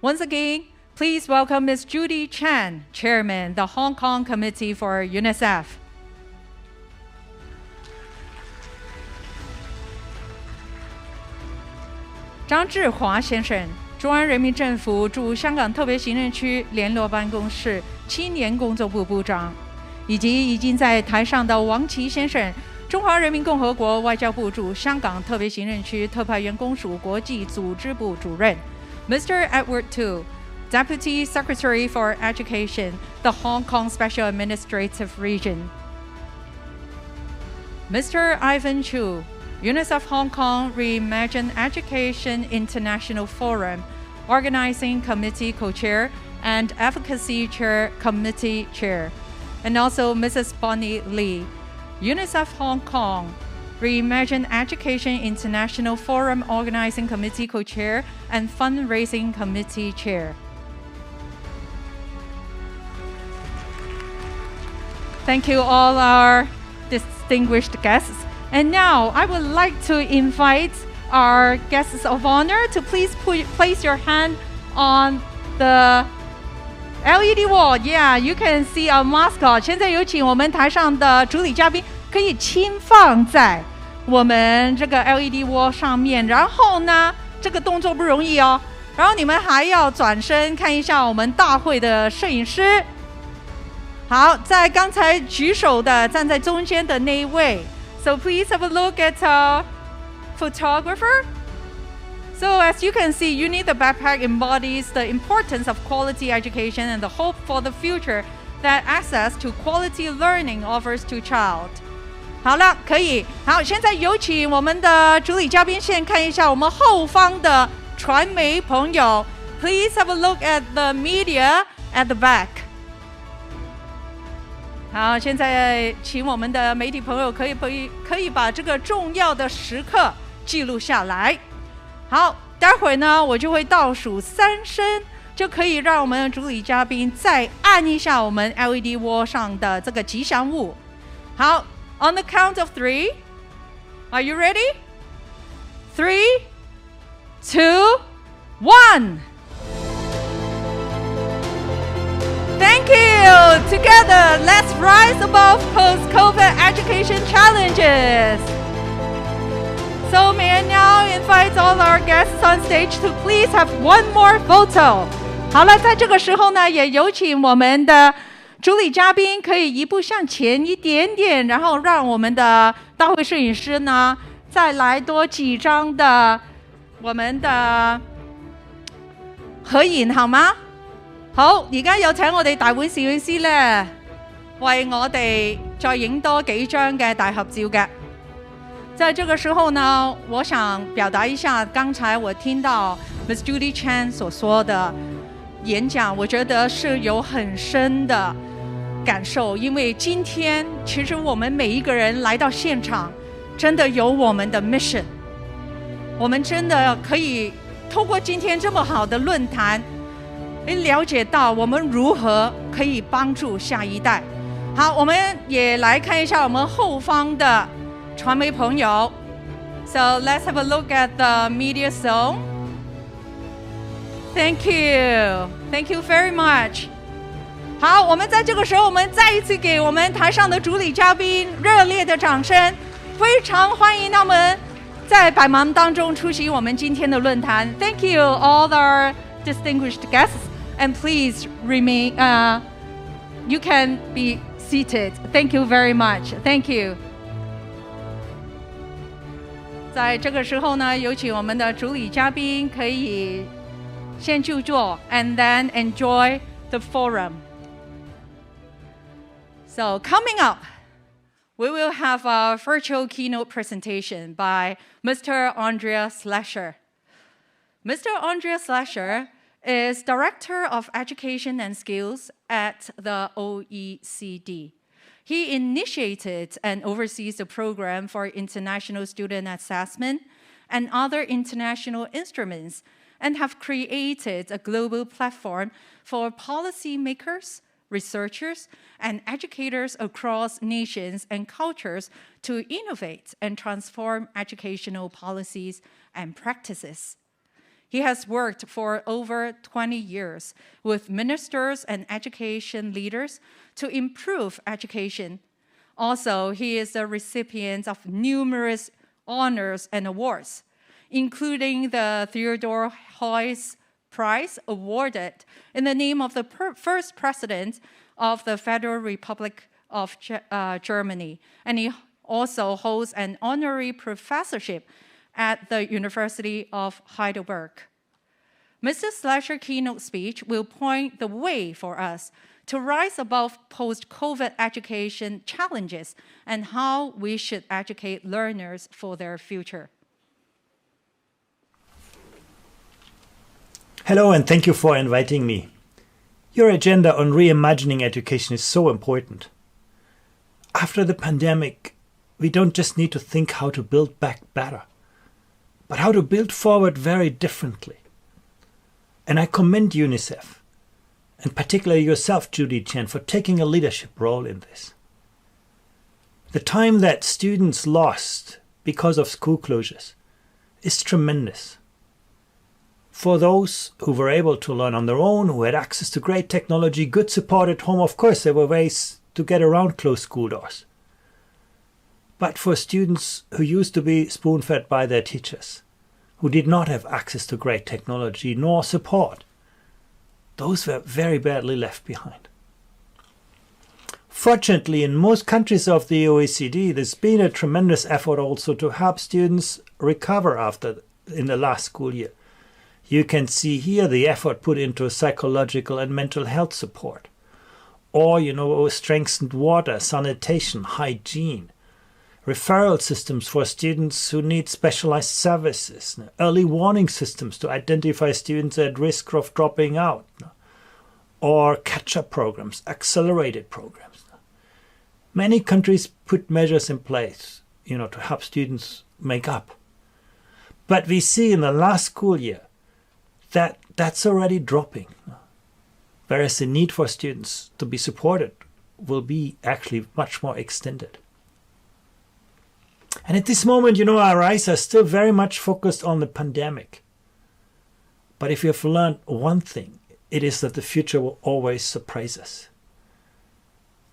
Once again, please welcome Ms. Judy Chan, Chairman, the Hong Kong Committee for UNICEF. 张志华先生，中央人民政府驻香港特别行政区联络办公室青年工作部部长，以及已经在台上的王琦先生，中华人民共和国外交部驻香港特别行政区特派员公署国际组织部主任 ，Mr. Edward Tu, Deputy Secretary for Education, the Hong Kong Special Administrative Region, Mr. Ivan Chu, UNICEF Hong Kong Reimagine Education International Forum, Organizing Committee Co-Chair and Advocacy Chair Committee Chair, and also Mrs. Bonnie Lee, UNICEF Hong Kong Reimagine Education International Forum Organizing Committee Co-Chair and Fundraising Committee Chair. Thank you all our distinguished guests. And now I would like to invite our guests of honor to please place your hand on the LED wall. Yeah, you can see our mascot. 现在有请我们台上的主礼嘉宾可以轻放在我们这个 LED wall 上面。然后呢，这个动作不容易哦。然后你们还要转身看一下我们大会的摄影师。好，在刚才举手的站在中间的那一位。So please have a look at our photographer. So as you can see, You Need the Backpack embodies the importance of quality education and the hope for the future that access to quality learning offers to child. 好了，可以。好，现在有请我们的主礼嘉宾先看一下我们后方的传媒朋友。Please have a look at the media at the back. 好，现在请我们的媒体朋友可以把这个重要的时刻记录下来。好，待会儿呢我就会倒数3声，就可以让我们的主礼嘉宾再按一下我们 LED wall 上的这个吉祥物。好 ，on the count of 3, Are you ready? 3, 2, 1. Thank you. Together, let's rise above post-COVID education challenges. So may I now invite all our guests on stage to please have one more photo. 好了，在这个时候呢，也有请我们的主礼嘉宾可以移步向前一点点，然后让我们的大会摄影师呢再来多几張的我們的合影，好嗎？好，而家有請我哋大會攝影師咧，為我哋再影多幾張嘅大合照嘅。在這個時候呢，我想表達一下剛才我聽到 Miss Judy Chan 所說的演講，我覺得是有很深的感受，因為今天其實我們每一個人來到現場真的有我們的 mission， 我們真的可以透過今天這麼好的論壇了解到我們如何可以幫助下一代。好，我們也來看一下我們後方的傳媒朋友。So let's have a look at the media zone. Thank you. Thank you very much. 好，我們在這個時候，我們再一次給我們台上的主禮嘉賓熱烈的掌聲，非常歡迎他們在百忙當中出席我們今天的論壇。Thank you, all our distinguished guests, and please remain. You can be seated. Thank you very much. Thank you. 在這個時候呢，有請我們的主禮嘉賓可以先就坐 and then enjoy the forum. So coming up, we will have a virtual keynote presentation by Mr. Andreas Lescher. Mr. Andreas Lescher is Director of Education and Skills at the OECD. He initiated and oversees the program for international student assessment and other international instruments, and have created a global platform for policymakers, researchers, and educators across nations and cultures to innovate and transform educational policies and practices. He has worked for over 20 years with ministers and education leaders to improve education. Also, he is a recipient of numerous honors and awards, including the Theodore Heuss Prize awarded in the name of the first president of the Federal Republic of Germany. And he also holds an honorary professorship at the University of Heidelberg. Mr. Lescher's keynote speech will point the way for us to rise above post-COVID education challenges and how we should educate learners for their future. Hello, and thank you for inviting me. Your agenda on reimagining education is so important. After the pandemic, we don't just need to think how to build back better, but how to build forward very differently. And I commend UNICEF, and particularly yourself, Judy Chen, for taking a leadership role in this. The time that students lost because of school closures is tremendous. For those who were able to learn on their own, who had access to great technology, good support at home, of course, there were ways to get around closed school doors. But for students who used to be spoon-fed by their teachers, who did not have access to great technology nor support, those were very badly left behind. Fortunately, in most countries of the OECD, there's been a tremendous effort also to help students recover in the last school year. You can see here the effort put into psychological and mental health support, or, strengthened water, sanitation, hygiene, referral systems for students who need specialized services, early warning systems to identify students at risk of dropping out, or catch-up programs, accelerated programs. Many countries put measures in place, to help students make up. But we see in the last school year that's already dropping, whereas the need for students to be supported will be actually much more extended. And at this moment, our eyes are still very much focused on the pandemic. But if you have learned one thing, it is that the future will always surprise us.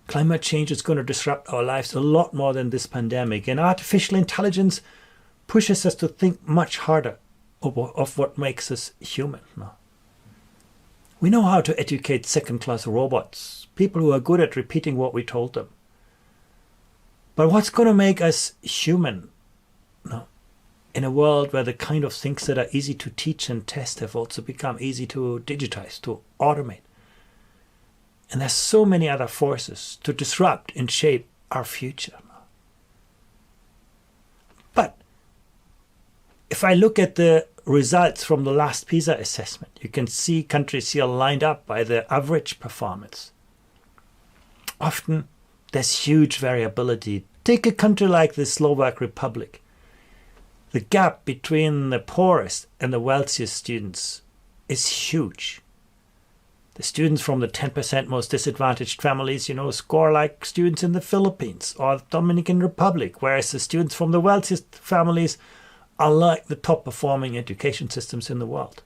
Climate change is going to disrupt our lives a lot more than this pandemic. And artificial intelligence pushes us to think much harder of what makes us human. We know how to educate second-class robots, people who are good at repeating what we told them. But what's going to make us human in a world where the kind of things that are easy to teach and test have also become easy to digitize, to automate? And there's so many other forces to disrupt and shape our future. But if I look at the results from the last PISA assessment, you can see countries here lined up by their average performance. Often there's huge variability. Take a country like the Slovak Republic. The gap between the poorest and the wealthiest students is huge. The students from the 10% most disadvantaged families, score like students in the Philippines or the Dominican Republic, whereas the students from the wealthiest families are like the top performing education systems in the world.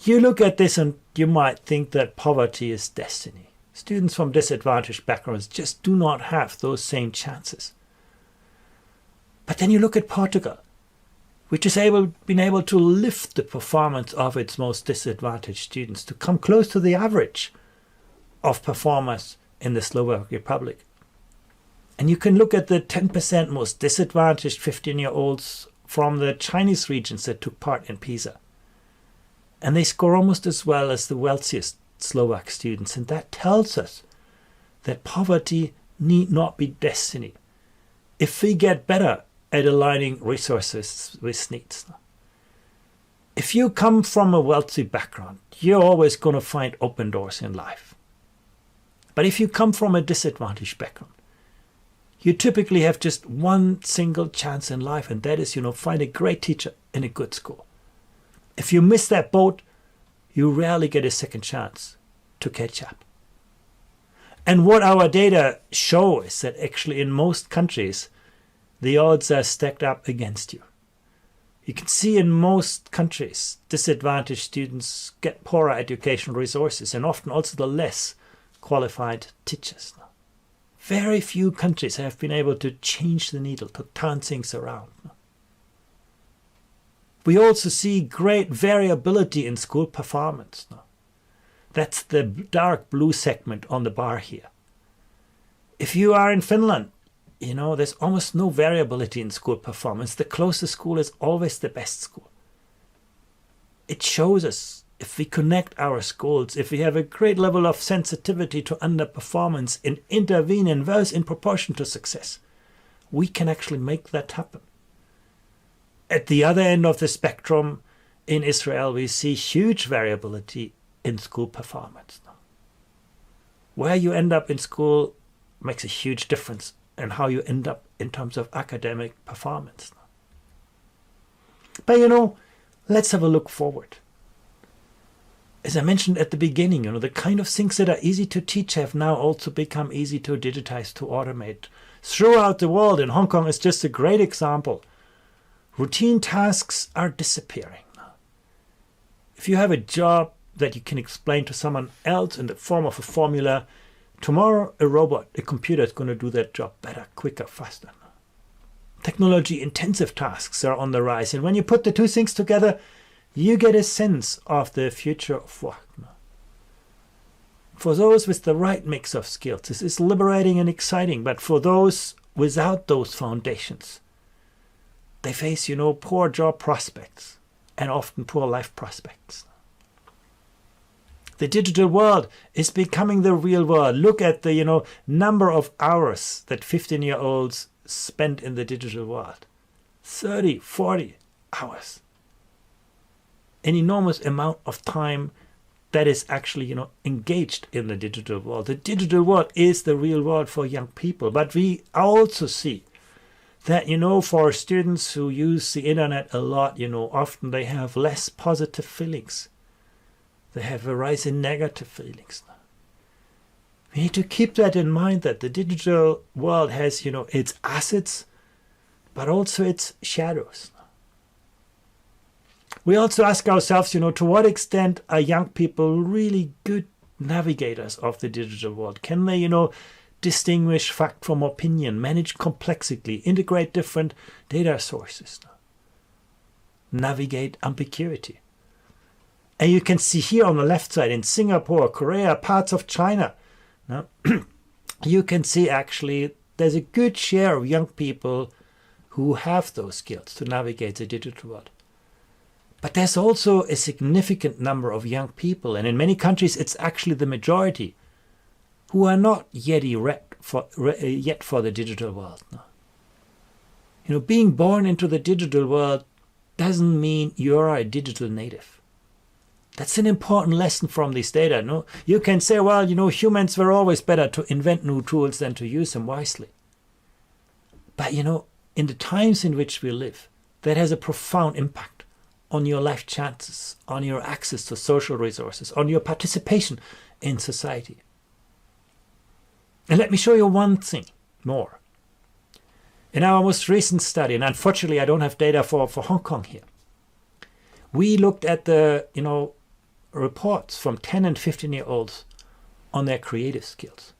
You look at this and you might think that poverty is destiny. Students from disadvantaged backgrounds just do not have those same chances. But then you look at Portugal, which has been able to lift the performance of its most disadvantaged students to come close to the average of performers in the Slovak Republic. And you can look at the 10% most disadvantaged 15-year-olds from the Chinese regions that took part in PISA. And they score almost as well as the wealthiest Slovak students. And that tells us that poverty need not be destiny if we get better at aligning resources with needs. If you come from a wealthy background, you're always going to find open doors in life. But if you come from a disadvantaged background, you typically have just one single chance in life, and that is, find a great teacher in a good school. If you miss that boat, you rarely get a second chance to catch up. And what our data show is that actually in most countries, the odds are stacked up against you. You can see in most countries, disadvantaged students get poorer educational resources and often also the less qualified teachers. Very few countries have been able to change the needle, to turn things around. We also see great variability in school performance. That's the dark blue segment on the bar here. If you are in Finland, there's almost no variability in school performance. The closest school is always the best school. It shows us if we connect our schools, if we have a great level of sensitivity to underperformance and intervene in ways in proportion to success, we can actually make that happen. At the other end of the spectrum, in Israel, we see huge variability in school performance. Where you end up in school makes a huge difference in how you end up in terms of academic performance. But let's have a look forward. As I mentioned at the beginning, the kind of things that are easy to teach have now also become easy to digitize, to automate. Throughout the world, and Hong Kong is just a great example, routine tasks are disappearing. If you have a job that you can explain to someone else in the form of a formula, tomorrow a robot, a computer is going to do that job better, quicker, faster. Technology-intensive tasks are on the rise, and when you put the two things together, you get a sense of the future of work. For those with the right mix of skills, this is liberating and exciting, but for those without those foundations, they face, poor job prospects and often poor life prospects. The digital world is becoming the real world. Look at the, number of hours that 15-year-olds spend in the digital world. 30, 40 hours. An enormous amount of time that is actually, engaged in the digital world. The digital world is the real world for young people. But we also see that, for students who use the internet a lot, often they have less positive feelings. They have a rise in negative feelings. We need to keep that in mind, that the digital world has, its assets, but also its shadows. We also ask ourselves, to what extent are young people really good navigators of the digital world? Can they, distinguish fact from opinion, manage complexity, integrate different data sources, navigate ambiguity? And you can see here on the left side in Singapore, Korea, parts of China, you can see actually there's a good share of young people who have those skills to navigate the digital world. But there's also a significant number of young people, and in many countries it's actually the majority, who are not yet for the digital world. Being born into the digital world doesn't mean you're a digital native. That's an important lesson from this data. No, you can say, well, humans were always better to invent new tools than to use them wisely. But in the times in which we live, that has a profound impact on your life chances, on your access to social resources, on your participation in society. And let me show you one thing more. In our most recent study, and unfortunately I don't have data for Hong Kong here, we looked at the reports from 10 and 15-year-olds on their creative skills.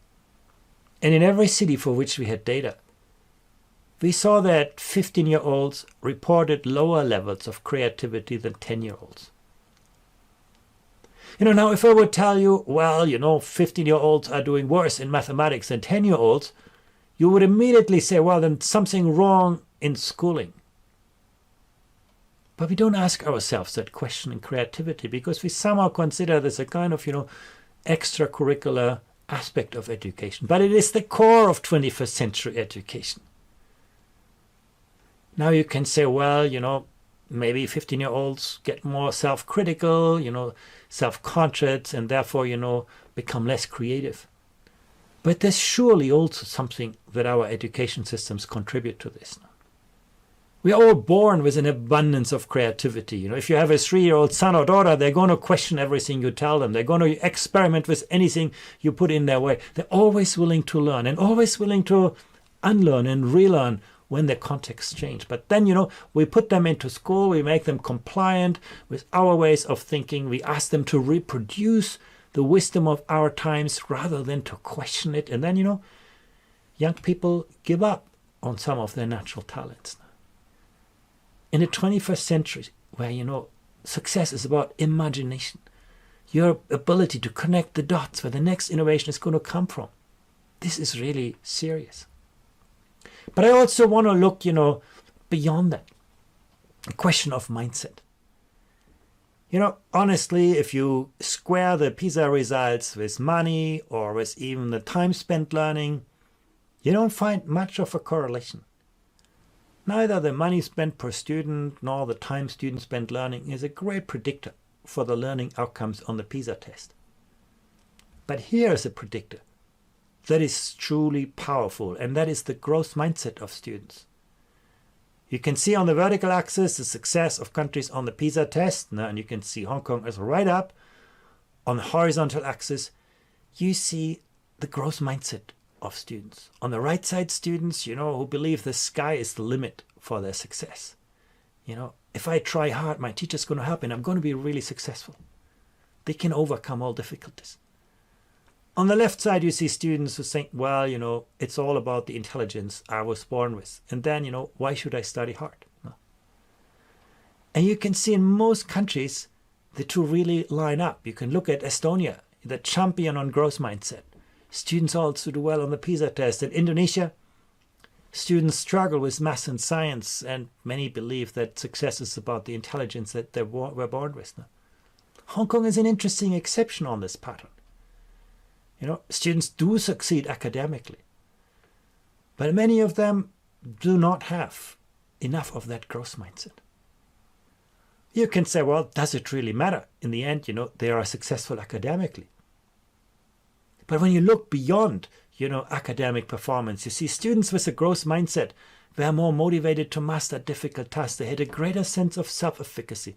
And in every city for which we had data, we saw that 15-year-olds reported lower levels of creativity than 10-year-olds. Now if I would tell you, well, 15-year-olds are doing worse in mathematics than 10-year-olds, you would immediately say, well, then something wrong in schooling. But we don't ask ourselves that question in creativity because we somehow consider this a kind of, extracurricular aspect of education. But it is the core of 21st century education. Now you can say, well, maybe 15-year-olds get more self-critical, self-conscious, and therefore, become less creative. But there's surely also something that our education systems contribute to this. We are all born with an abundance of creativity. If you have a 3-year-old son or daughter, they're going to question everything you tell them. They're going to experiment with anything you put in their way. They're always willing to learn and always willing to unlearn and relearn when the context change. But then, we put them into school, we make them compliant with our ways of thinking. We ask them to reproduce the wisdom of our times rather than to question it. And then, young people give up on some of their natural talents. In the 21st century, where, success is about imagination, your ability to connect the dots where the next innovation is going to come from, this is really serious. But I also want to look, beyond that, a question of mindset. Honestly, if you square the PISA results with money or with even the time spent learning, you don't find much of a correlation. Neither the money spent per student nor the time students spent learning is a great predictor for the learning outcomes on the PISA test. But here is a predictor that is truly powerful, and that is the growth mindset of students. You can see on the vertical axis the success of countries on the PISA test, and you can see Hong Kong is right up. On the horizontal axis, you see the growth mindset of students. On the right side, students, who believe the sky is the limit for their success. If I try hard, my teacher's going to help me and I'm going to be really successful. They can overcome all difficulties. On the left side, you see students who think, well, it's all about the intelligence I was born with. And then, why should I study hard? No. And you can see in most countries, the two really line up. You can look at Estonia, the champion on growth mindset. Students also do well on the PISA test. In Indonesia, students struggle with math and science, and many believe that success is about the intelligence that they were born with. No. Hong Kong is an interesting exception on this pattern. Students do succeed academically, but many of them do not have enough of that growth mindset. You can say, well, does it really matter? In the end, they are successful academically. But when you look beyond, academic performance, you see students with a growth mindset were more motivated to master difficult tasks. They had a greater sense of self-efficacy,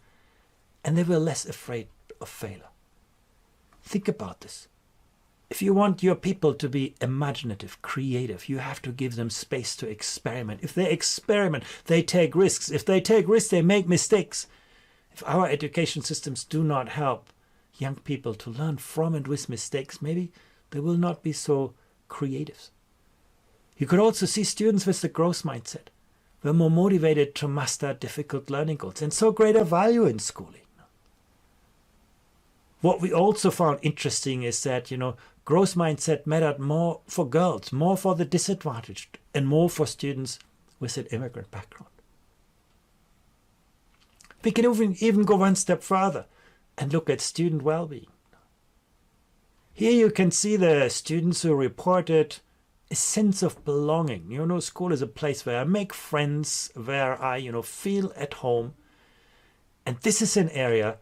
and they were less afraid of failure. Think about this. If you want your people to be imaginative, creative, you have to give them space to experiment. If they experiment, they take risks. If they take risks, they make mistakes. If our education systems do not help young people to learn from and with mistakes, maybe they will not be so creative. You could also see students with the growth mindset were more motivated to master difficult learning goals and saw greater value in schooling. What we also found interesting is that, growth mindset mattered more for girls, more for the disadvantaged, and more for students with an immigrant background. We can even go one step further and look at student well-being. Here you can see the students who reported a sense of belonging. School is a place where I make friends, where I, feel at home. And this is an area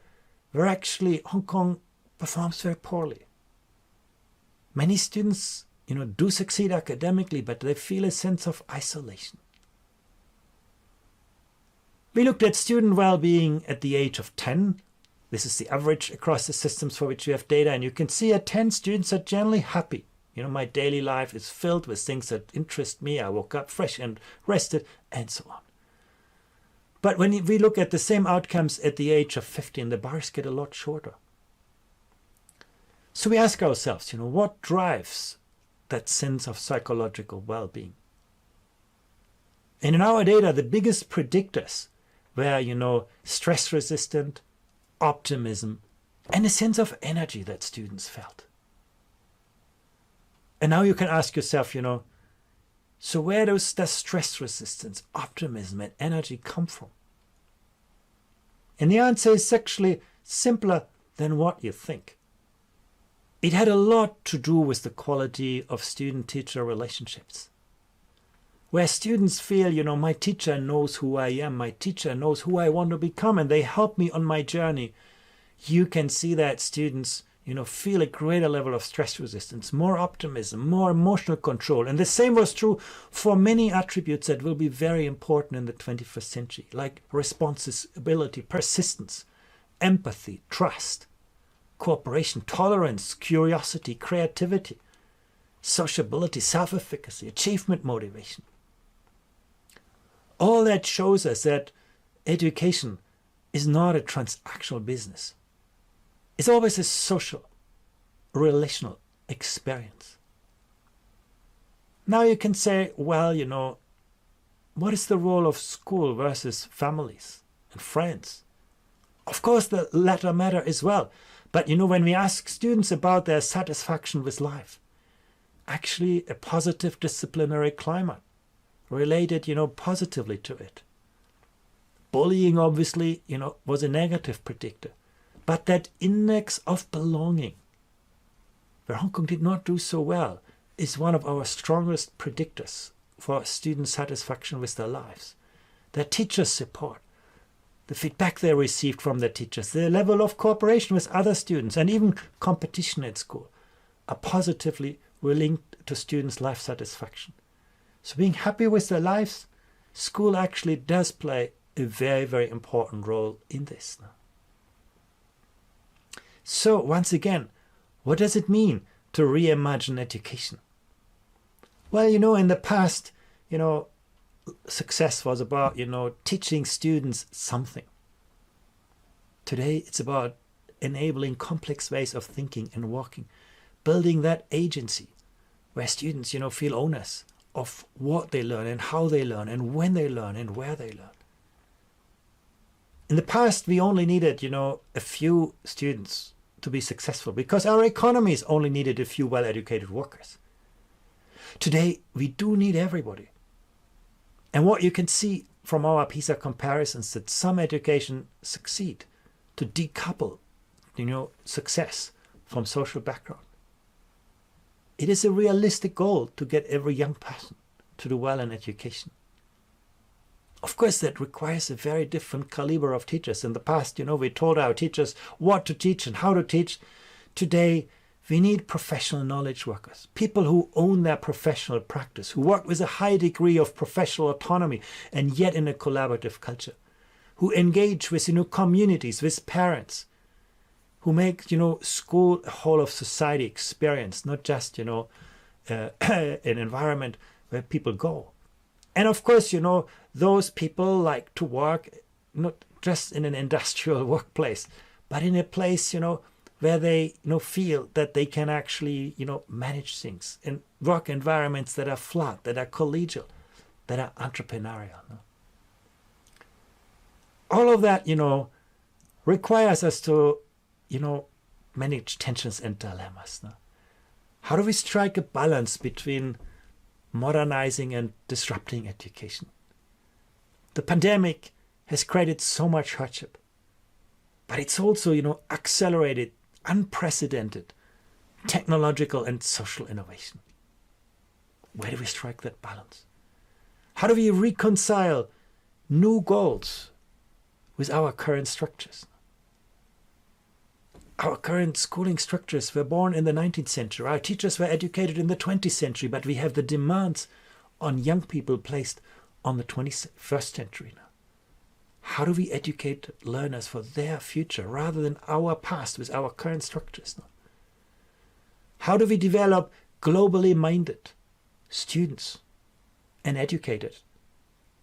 where actually Hong Kong performs very poorly. Many students, do succeed academically, but they feel a sense of isolation. We looked at student well-being at the age of 10. This is the average across the systems for which we have data. And you can see at 10, students are generally happy. My daily life is filled with things that interest me. I woke up fresh and rested, and so on. But when we look at the same outcomes at the age of 15, the bars get a lot shorter. So we ask ourselves, what drives that sense of psychological well-being? And in our data, the biggest predictors were, stress-resistant, optimism, and a sense of energy that students felt. And now you can ask yourself, so where does stress resistance, optimism, and energy come from? And the answer is actually simpler than what you think. It had a lot to do with the quality of student-teacher relationships. Where students feel, my teacher knows who I am, my teacher knows who I want to become, and they help me on my journey. You can see that students feel a greater level of stress resistance, more optimism, more emotional control. And the same was true for many attributes that will be very important in the 21st century, like responsibility, persistence, empathy, trust, cooperation, tolerance, curiosity, creativity, sociability, self-efficacy, achievement motivation. All that shows us that education is not a transactional business. It's always a social, relational experience. Now you can say, well, what is the role of school versus families and friends? Of course, the latter matter as well. But, when we ask students about their satisfaction with life, actually a positive disciplinary climate related, positively to it. Bullying, obviously, was a negative predictor. But that index of belonging, where Hong Kong did not do so well, is one of our strongest predictors for student satisfaction with their lives. Their teachers' support, the feedback they received from their teachers, the level of cooperation with other students, and even competition at school are positively linked to students' life satisfaction. So being happy with their lives, school actually does play a very, very important role in this. So once again, what does it mean to reimagine education? Well, in the past, success was about, teaching students something. Today, it's about enabling complex ways of thinking and working, building that agency where students, feel owners of what they learn and how they learn and when they learn and where they learn. In the past, we only needed, a few students to be successful because our economies only needed a few well-educated workers. Today, we do need everybody. And what you can see from our PISA comparisons that some education succeed to decouple, success from social background. It is a realistic goal to get every young person to do well in education. Of course, that requires a very different caliber of teachers. In the past, we told our teachers what to teach and how to teach. Today, we need professional knowledge workers, people who own their professional practice, who work with a high degree of professional autonomy and yet in a collaborative culture, who engage with communities, with parents, who make, school a whole of society experience, not just, an environment where people go. And of course, those people like to work not just in an industrial workplace, but in a place, where they, feel that they can actually, manage things in work environments that are flat, that are collegial, that are entrepreneurial. All of that, requires us to, manage tensions and dilemmas. How do we strike a balance between modernizing and disrupting education? The pandemic has created so much hardship, but it's also, accelerated unprecedented technological and social innovation. Where do we strike that balance? How do we reconcile new goals with our current structures? Our current schooling structures were born in the 19th century. Our teachers were educated in the 20th century, but we have the demands on young people placed on the 21st century now. How do we educate learners for their future rather than our past with our current structures now? How do we develop globally minded students and educators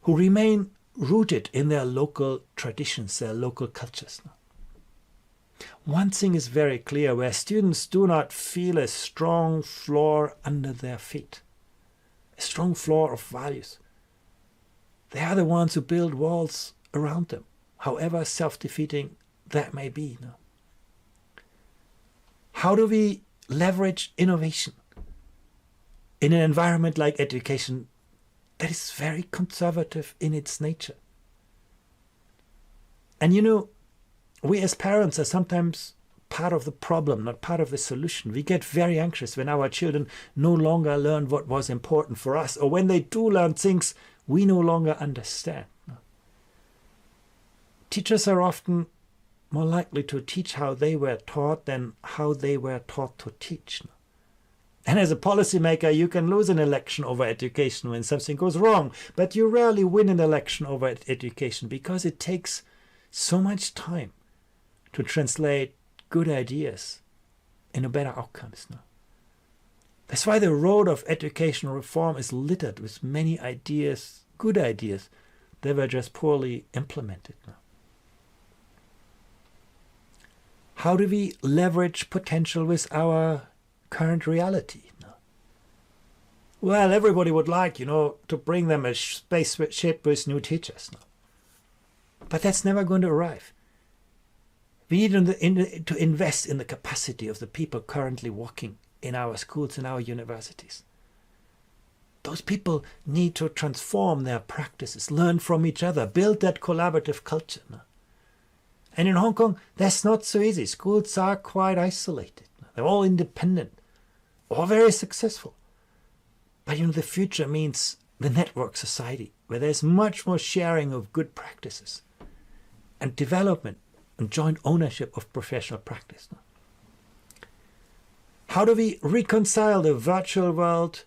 who remain rooted in their local traditions, their local cultures now? One thing is very clear: where students do not feel a strong floor under their feet, a strong floor of values, they are the ones who build walls around them, however self-defeating that may be. No? How do we leverage innovation in an environment like education that is very conservative in its nature? And we as parents are sometimes part of the problem, not part of the solution. We get very anxious when our children no longer learn what was important for us, or when they do learn things we no longer understand. Teachers are often more likely to teach how they were taught than how they were taught to teach. And as a policymaker, you can lose an election over education when something goes wrong, but you rarely win an election over education because it takes so much time to translate good ideas into better outcomes. That's why the road of educational reform is littered with many ideas, good ideas, that were just poorly implemented. How do we leverage potential with our current reality? Well, everybody would like, to bring them a spaceship with new teachers. But that's never going to arrive. We need to invest in the capacity of the people currently working in our schools and our universities. Those people need to transform their practices, learn from each other, build that collaborative culture. And in Hong Kong, that's not so easy. Schools are quite isolated. They're all independent, all very successful. But the future means the network society, where there's much more sharing of good practices and development and joint ownership of professional practice. How do we reconcile the virtual world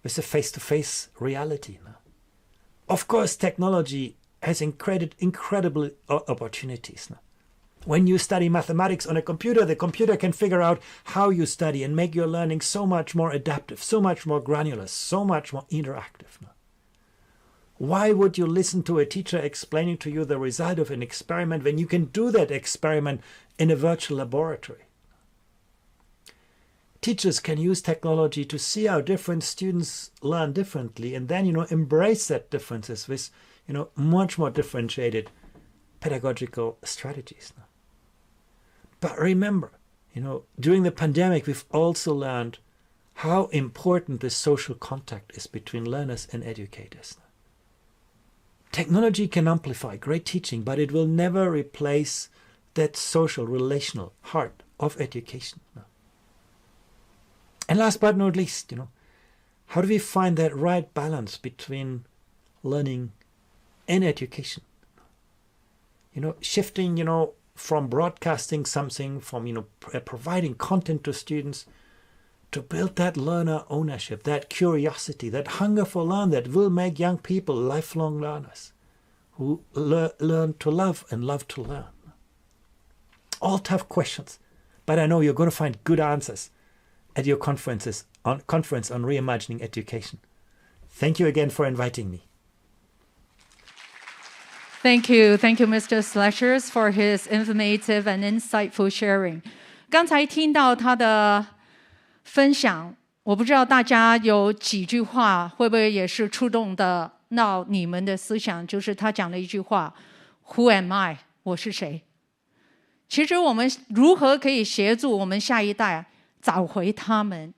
with the face-to-face reality? Of course, technology has incredible opportunities. When you study mathematics on a computer, the computer can figure out how you study and make your learning so much more adaptive, so much more granular, so much more interactive. Why would you listen to a teacher explaining to you the result of an experiment when you can do that experiment in a virtual laboratory? Teachers can use technology to see how different students learn differently and then, embrace that differences with, much more differentiated pedagogical strategies. But remember, during the pandemic, we've also learned how important the social contact is between learners and educators. Technology can amplify great teaching, but it will never replace that social, relational heart of education. And last but not least, how do we find that right balance between learning and education? Shifting, from broadcasting something, from, providing content to students, to build that learner ownership, that curiosity, that hunger for learn that will make young people lifelong learners who learn to love and love to learn. All tough questions, but I know you're going to find good answers at your conference on Reimagining Education. Thank you again for inviting me. Thank you, Mr. Slashers, for his informative and insightful sharing. 刚才听到他的分享，我不知道大家有几句话会不会也是触动到你们的思想，就是他讲了一句话 ：“Who am I？ 我是谁？”其实我们如何可以协助我们下一代找回他们，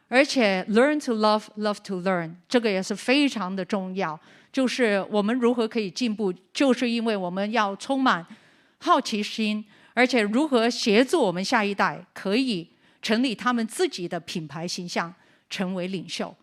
而且 learn to love, love to learn， 这个也是非常的重要。就是我们如何可以进步，就是因为我们要充满好奇心，而且如何协助我们下一代可以成立他们自己的品牌形象，成为领袖。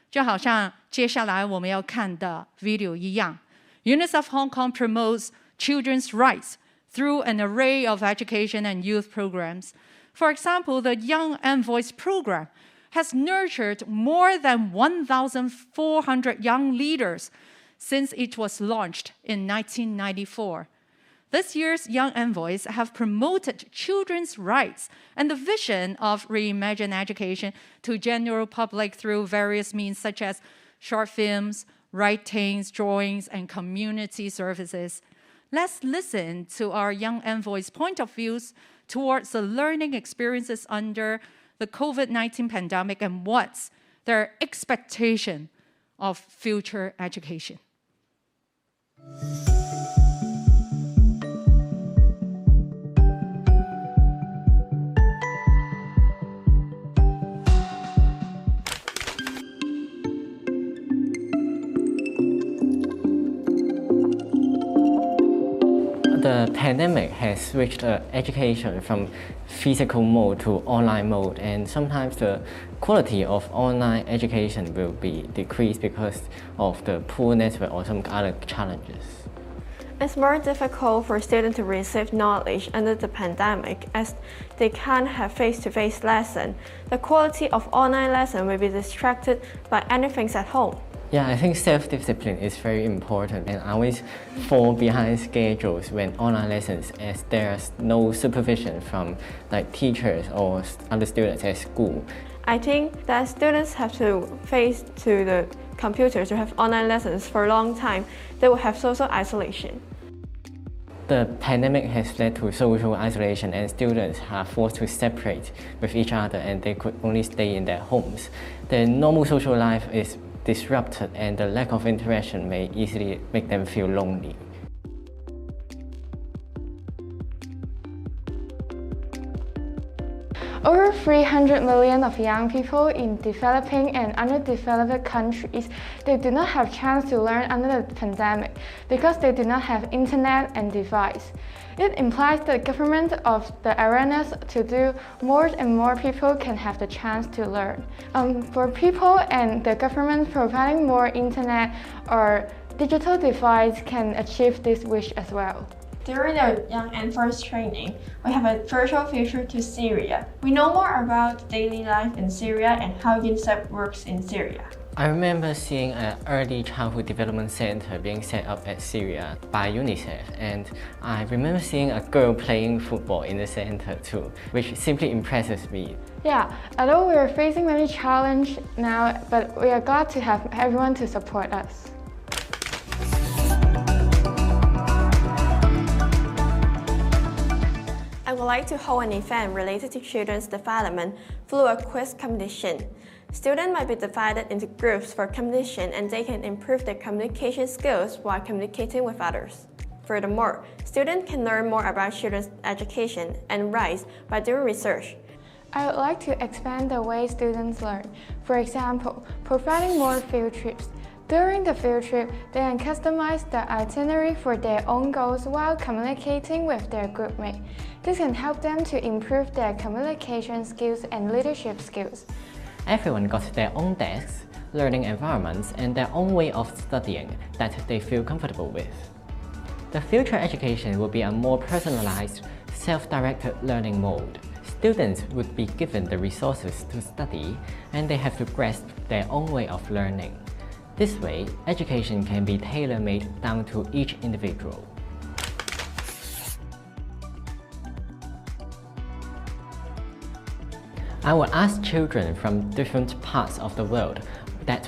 就好像接下来我们要看的 video 一样 ，UNICEF Hong Kong promotes children's rights through an array of education and youth programs. For example, the Young Envoys program has nurtured more than 1,400 young leaders since it was launched in 1994. This year's Young Envoys have promoted children's rights and the vision of Reimagine Education to general public through various means such as short films, writings, drawings, and community services. Let's listen to our Young Envoys' point of views towards the learning experiences under the COVID-19 pandemic and what's their expectation of future education. The pandemic has switched education from physical mode to online mode, and sometimes the quality of online education will be decreased because of the poor network or some other challenges. It's more difficult for students to receive knowledge under the pandemic as they can't have face-to-face lessons. The quality of online lesson will be distracted by anything at home. Yeah, I think self-discipline is very important, and I always fall behind schedules when online lessons as there's no supervision from like teachers or other students at school. I think that students have to face to the computers to have online lessons for a long time. They will have social isolation. The pandemic has led to social isolation, and students are forced to separate with each other, and they could only stay in their homes. Their normal social life is disrupted, and the lack of interaction may easily make them feel lonely. Over 300 million of young people in developing and underdeveloped countries, they do not have chance to learn under the pandemic because they do not have internet and device. It implies the government of the awareness to do more and more people can have the chance to learn. For people and the government providing more internet or digital device can achieve this wish as well. During the Young Envoys training, we have a virtual visit to Syria. We know more about daily life in Syria and how UNICEF works in Syria. I remember seeing an early childhood development center being set up at Syria by UNICEF, and I remember seeing a girl playing football in the center too, which simply impresses me. Yeah, although we are facing many challenges now, but we are glad to have everyone to support us. I would like to hold an event related to children's development through a quiz competition. Students might be divided into groups for competition, and they can improve their communication skills while communicating with others. Furthermore, students can learn more about children's education and rights by doing research. I would like to expand the way students learn. For example, providing more field trips. During the field trip, they can customize the itinerary for their own goals while communicating with their groupmates. This can help them to improve their communication skills and leadership skills. Everyone got their own desks, learning environments, and their own way of studying that they feel comfortable with. The future education will be a more personalized, self-directed learning mode. Students would be given the resources to study, and they have to grasp their own way of learning. This way, education can be tailor-made down to each individual. I will ask children from different parts of the world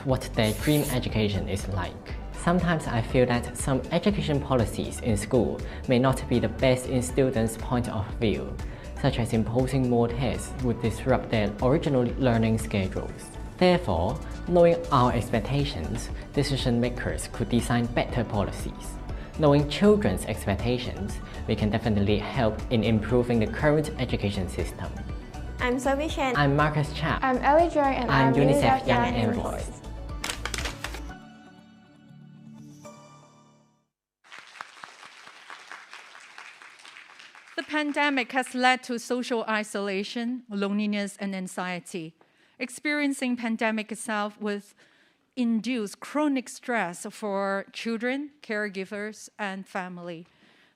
what their dream education is like. Sometimes I feel that some education policies in school may not be the best in students' point of view, such as imposing more tests would disrupt their original learning schedules. Therefore, knowing our expectations, decision makers could design better policies. Knowing children's expectations, we can definitely help in improving the current education system. I'm Sophie Chen. I'm Marcus Cha. I'm Ellie Joy and I'm UNICEF UNICEF Young Young Envoys. The pandemic has led to social isolation, loneliness, and anxiety. Experiencing pandemic itself will induce chronic stress for children, caregivers, and family.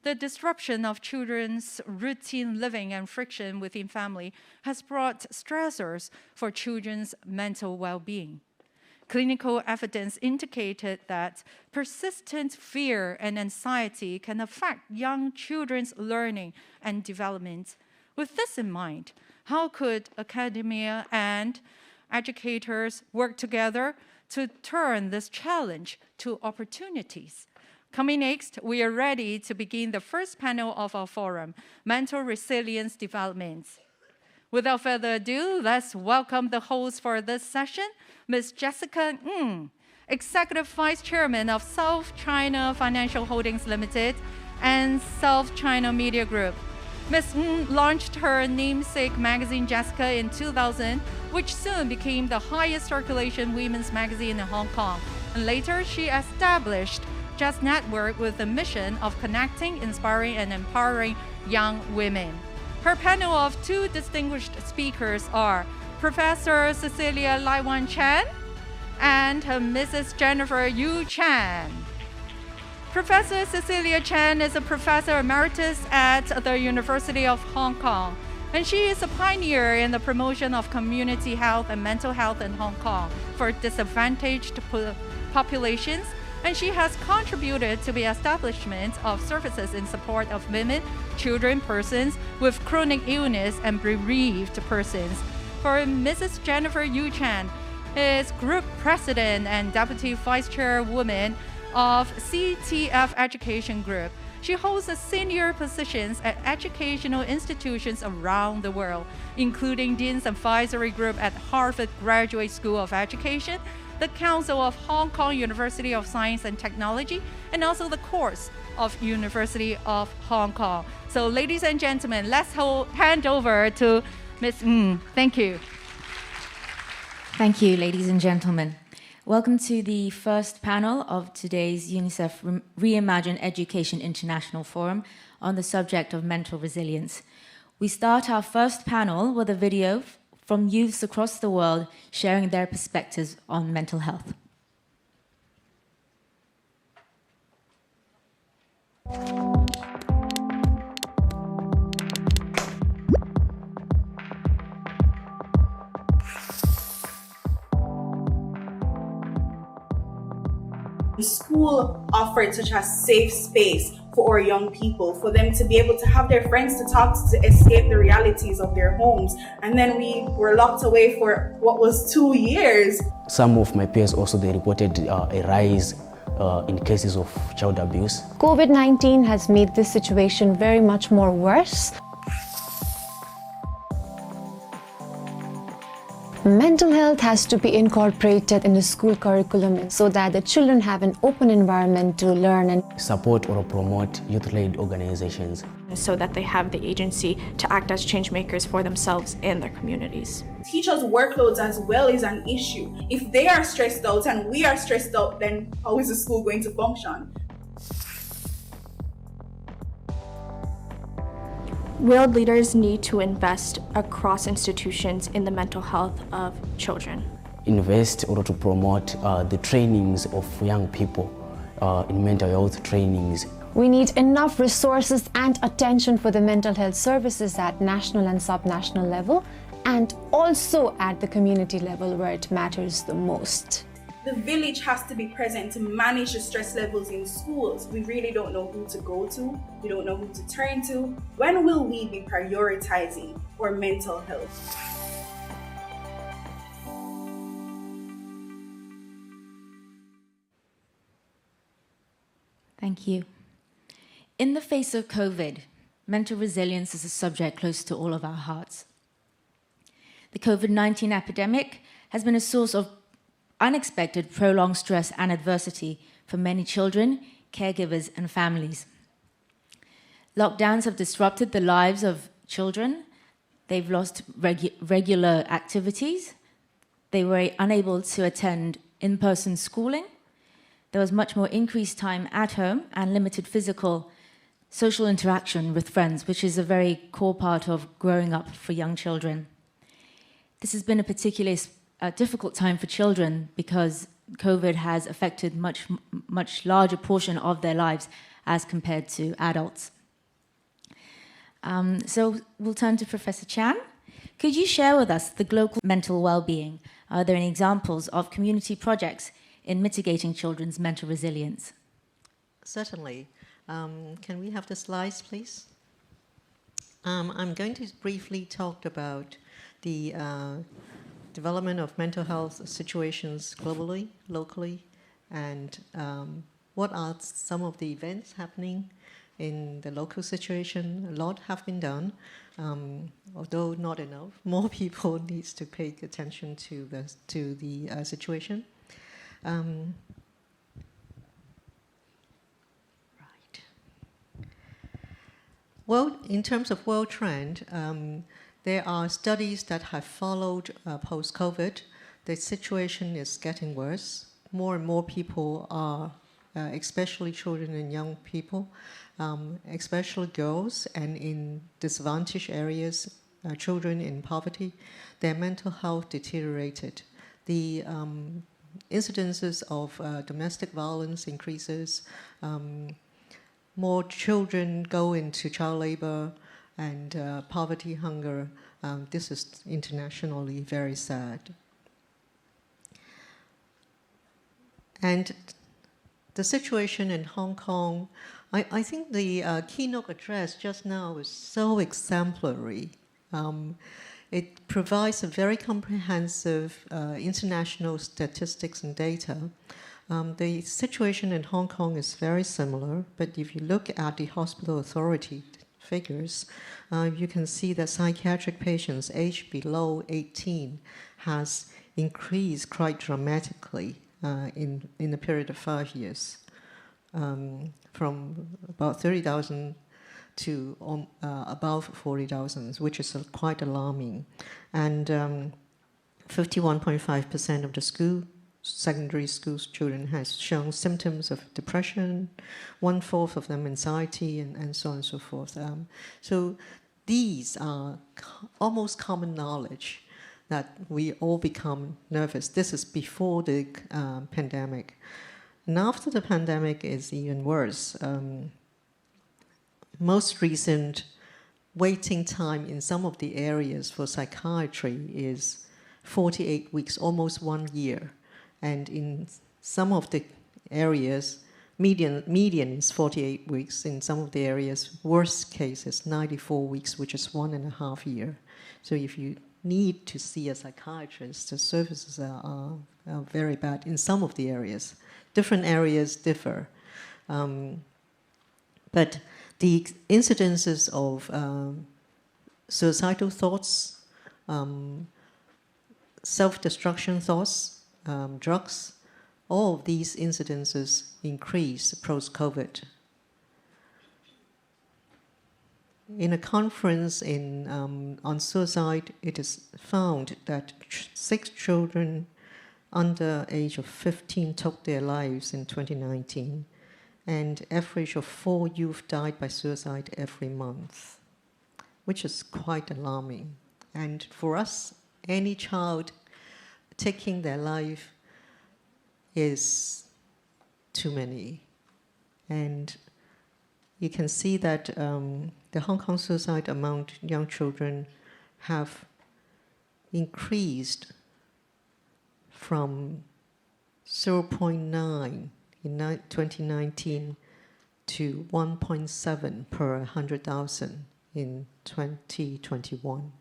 The disruption of children's routine living and friction within family has brought stressors for children's mental well-being. Clinical evidence indicated that persistent fear and anxiety can affect young children's learning and development. With this in mind, how could academia and educators work together to turn this challenge to opportunities? Coming next, we are ready to begin the first panel of our forum, Mental Resilience Development. Without further ado, let's welcome the host for this session, Ms. Jessica Ng, Executive Vice Chairman of South China Financial Holdings Limited and South China Media Group. Ms. Ng launched her namesake magazine Jessica in 2000, which soon became the highest circulation women's magazine in Hong Kong. And later, she established Just Network with the mission of connecting, inspiring, and empowering young women. Her panel of two distinguished speakers are Professor Cecilia Lai Wan Chan and Mrs. Jennifer Yu Chan. Professor Cecilia Chan is a professor emeritus at the University of Hong Kong, and she is a pioneer in the promotion of community health and mental health in Hong Kong for disadvantaged populations, and she has contributed to the establishment of services in support of women, children, persons with chronic illness, and bereaved persons. For Mrs. Jennifer Yu Chan is Group President and Deputy Vice Chairwoman of CTF Education Group. She holds senior positions at educational institutions around the world, including Dean's Advisory Group at Harvard Graduate School of Education, the Council of Hong Kong University of Science and Technology, and also the course of University of Hong Kong. So ladies and gentlemen, let's hand over to Ms. Ng. Thank you. Thank you, ladies and gentlemen. Welcome to the first panel of today's UNICEF Reimagine Education International Forum on the subject of mental resilience. We start our first panel with a video from youths across the world sharing their perspectives on mental health. The school offered such a safe space for our young people, for them to be able to have their friends to talk to escape the realities of their homes. And then we were locked away for what was 2 years. Some of my peers also, they reported a rise in cases of child abuse. COVID-19 has made this situation very much more worse. Mental health has to be incorporated in the school curriculum so that the children have an open environment to learn and support or promote youth-led organizations, so that they have the agency to act as change makers for themselves and their communities. Teachers' workloads as well is an issue. If they are stressed out and we are stressed out, then how is the school going to function? World leaders need to invest across institutions in the mental health of children. Invest or to promote the trainings of young people in mental health trainings. we need enough resources and attention for the mental health services at national and subnational level, and also at the community level where it matters the most. The village has to be present to manage the stress levels in schools. We really don't know who to go to. We don't know who to turn to. When will we be prioritizing our mental health? Thank you. In the face of COVID, mental resilience is a subject close to all of our hearts. The COVID-19 epidemic has been a source of unexpected, prolonged stress and adversity for many children, caregivers, and families. Lockdowns have disrupted the lives of children. They've lost regular activities. They were unable to attend in-person schooling. There was much more increased time at home and limited physical social interaction with friends, which is a very core part of growing up for young children. This has been a particularly difficult time for children because COVID has affected much larger portion of their lives as compared to adults. So we'll turn to Professor Chan. Could you share with us the global mental well-being? Are there any examples of community projects in mitigating children's mental resilience? Certainly. Can we have the slides, please? I'm going to briefly talk about the development of mental health situations globally, locally, and what are some of the events happening in the local situation. A lot have been done, although not enough. More people need to pay attention to the situation. Well, in terms of world trend, there are studies that have followed post-COVID. The situation is getting worse. More and more people are, especially children and young people, especially girls, and in disadvantaged areas, children in poverty, their mental health deteriorated. The incidences of domestic violence increases. More children go into child labor and poverty, hunger. This is internationally very sad. And the situation in Hong Kong, I think the keynote address just now is so exemplary. It provides a very comprehensive international statistics and data. The situation in Hong Kong is very similar, but if you look at the hospital authority figures, you can see that psychiatric patients aged below 18 has increased quite dramatically in a period of 5 years, from about 30,000 to above 40,000, which is quite alarming. And 51.5% of the secondary school children has shown symptoms of depression, 1/4 of them anxiety, and so on and so forth. So these are almost common knowledge that we all become nervous. This is before the pandemic. And after the pandemic is even worse. Most recent waiting time in some of the areas for psychiatry is 48 weeks, almost 1 year. And in some of the areas, median is 48 weeks. In some of the areas, worst case is 94 weeks, which is 1.5 years. So if you need to see a psychiatrist, the services are very bad in some of the areas. Different areas differ. But the incidences of suicidal thoughts, self-destruction thoughts, drugs, all of these incidences increase post-COVID. In a conference on suicide, it is found that 6 children under the age of 15 took their lives in 2019, and average of 4 youth died by suicide every month, which is quite alarming. And for us, any child taking their life is too many. And you can see that the Hong Kong suicide among young children have increased from 0.9 in 2019 to 1.7 per 100,000 in 2021.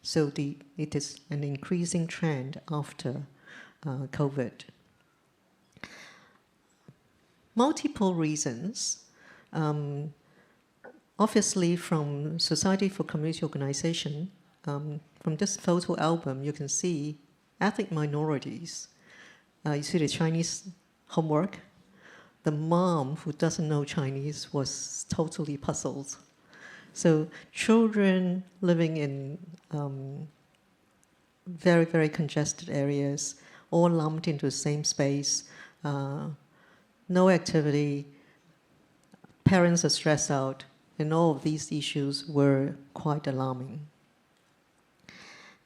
So it is an increasing trend after COVID. multiple reasons. Obviously, from Society for Community Organization, from this photo album, you can see ethnic minorities. You see the Chinese homework. The mom who doesn't know Chinese was totally puzzled. So children living in very, very congested areas, all lumped into the same space, no activity, parents are stressed out, and all of these issues were quite alarming.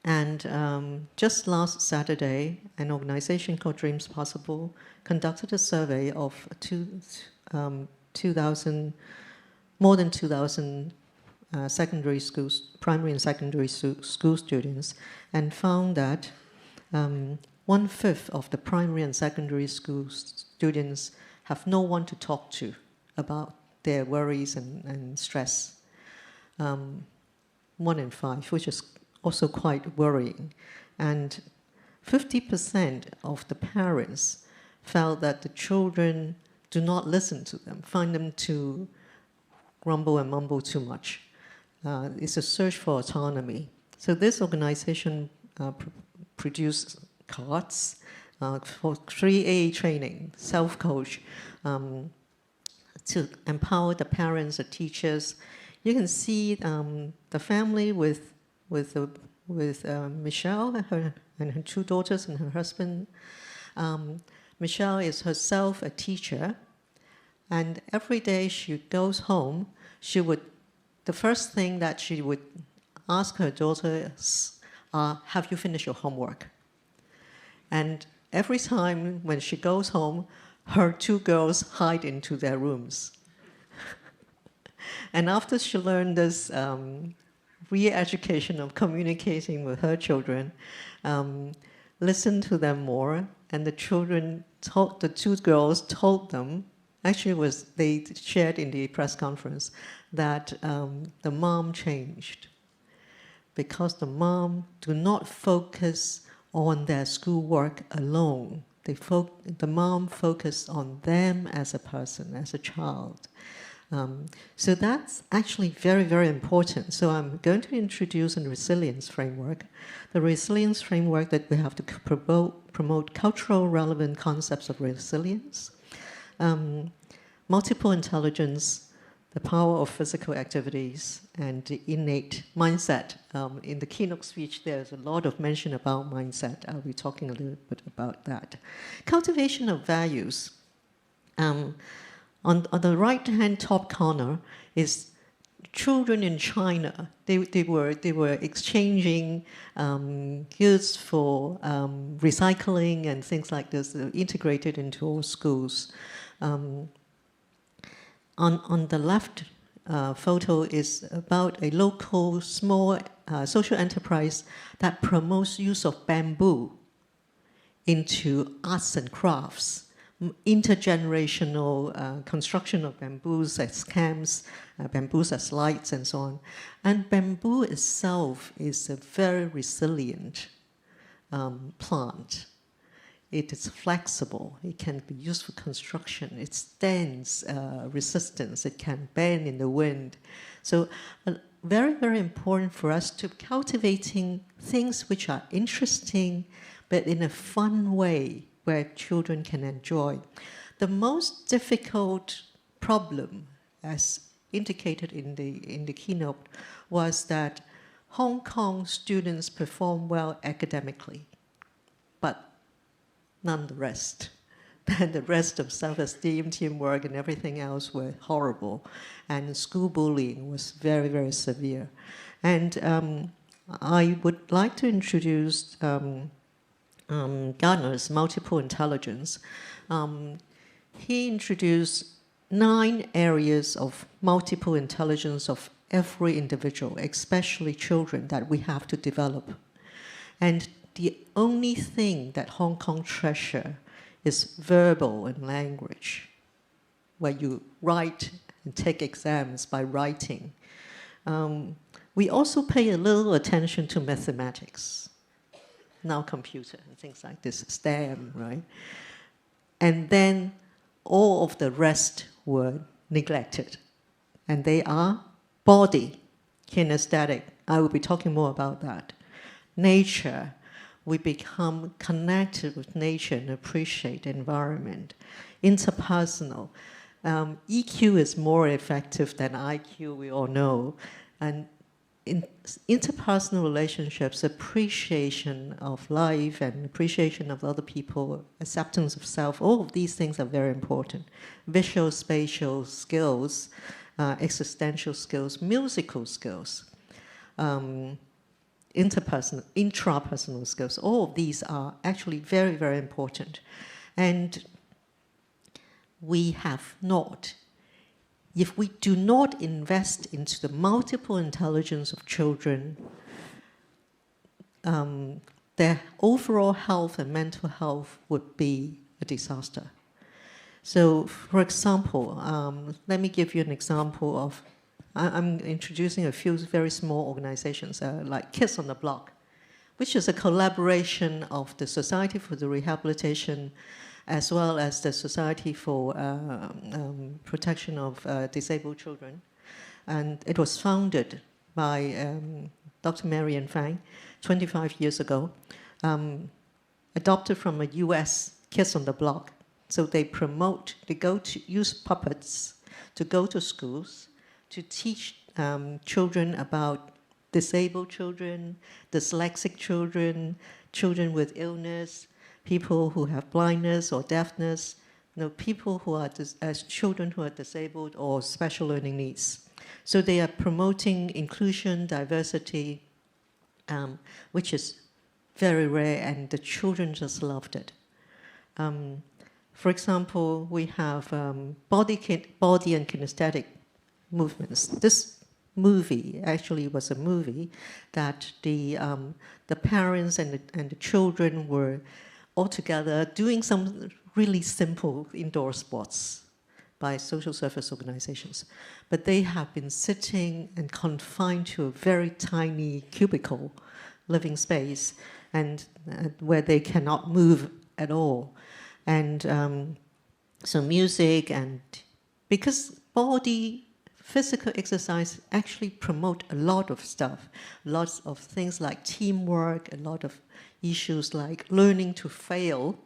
And just last Saturday, an organization called Dreams Possible conducted a survey of more than 2,000 secondary schools, primary and secondary school students, and found that 1/5 of the primary and secondary school students have no one to talk to about their worries and stress. 1 in 5, which is also quite worrying. And 50% of the parents felt that the children do not listen to them, find them to grumble and mumble too much. It's a search for autonomy. So this organization produced cards for 3A training, self-coach, to empower the parents, the teachers. You can see the family with Michelle and her 2 daughters and her husband. Michelle is herself a teacher, and every day she goes home, the first thing that she would ask her daughters are, have you finished your homework? And every time when she goes home, her 2 girls hide into their rooms. And after she learned this re-education of communicating with her children, listened to them more, and the 2 girls told them, actually they shared in the press conference, that the mom changed. Because the mom do not focus on their schoolwork alone. The mom focused on them as a person, as a child. So that's actually very, very important. So I'm going to introduce a resilience framework. The resilience framework that we have to promote cultural relevant concepts of resilience, multiple intelligence, the power of physical activities, and the innate mindset. In the keynote speech, there's a lot of mention about mindset. I'll be talking a little bit about that. Cultivation of values. On the right-hand top corner is children in China. They were exchanging goods for recycling and things like this, integrated into all schools. On the left photo is about a local small social enterprise that promotes use of bamboo into arts and crafts, intergenerational construction of bamboos as camps, bamboos as lights, and so on. And bamboo itself is a very resilient plant. It is flexible. It can be used for construction. It stands resistance. It can bend in the wind. So very, very important for us to cultivating things which are interesting, but in a fun way where children can enjoy. The most difficult problem, as indicated in the keynote, was that Hong Kong students perform well academically, but none the rest. Then the rest of self-esteem, teamwork, and everything else were horrible. And school bullying was very, very severe. And I would like to introduce Gardner's multiple intelligence. He introduced 9 areas of multiple intelligence of every individual, especially children, that we have to develop. And the only thing that Hong Kong treasure is verbal and language, where you write and take exams by writing. We also pay a little attention to mathematics, now computer and things like this, STEM, right? And then all of the rest were neglected. And they are body, kinesthetic. I will be talking more about that. Nature, we become connected with nature and appreciate the environment. Interpersonal. EQ is more effective than IQ, we all know. And in interpersonal relationships, appreciation of life and appreciation of other people, acceptance of self, all of these things are very important. Visual, spatial skills, existential skills, musical skills, intrapersonal skills, all of these are actually very, very important. And we have not, if we do not invest into the multiple intelligence of children, their overall health and mental health would be a disaster. So, for example, let me give you an example of, I'm introducing a few very small organizations, like Kids on the Block, which is a collaboration of the Society for the Rehabilitation as well as the Society for Protection of Disabled Children. And it was founded by Dr. Marian Fang 25 years ago, adopted from a US Kids on the Block. So they promote, they go to use puppets to go to schools to teach children about disabled children, dyslexic children, children with illness, people who have blindness or deafness, people who are children who are disabled or special learning needs. So they are promoting inclusion, diversity, which is very rare, and the children just loved it. For example, we have body and kinesthetic movements. This movie actually was a movie that the parents and the children were all together doing some really simple indoor sports by social service organizations. But they have been sitting and confined to a very tiny cubicle living space, and where they cannot move at all. And so music, and because physical exercise actually promote a lot of stuff, lots of things like teamwork, a lot of issues like learning to fail,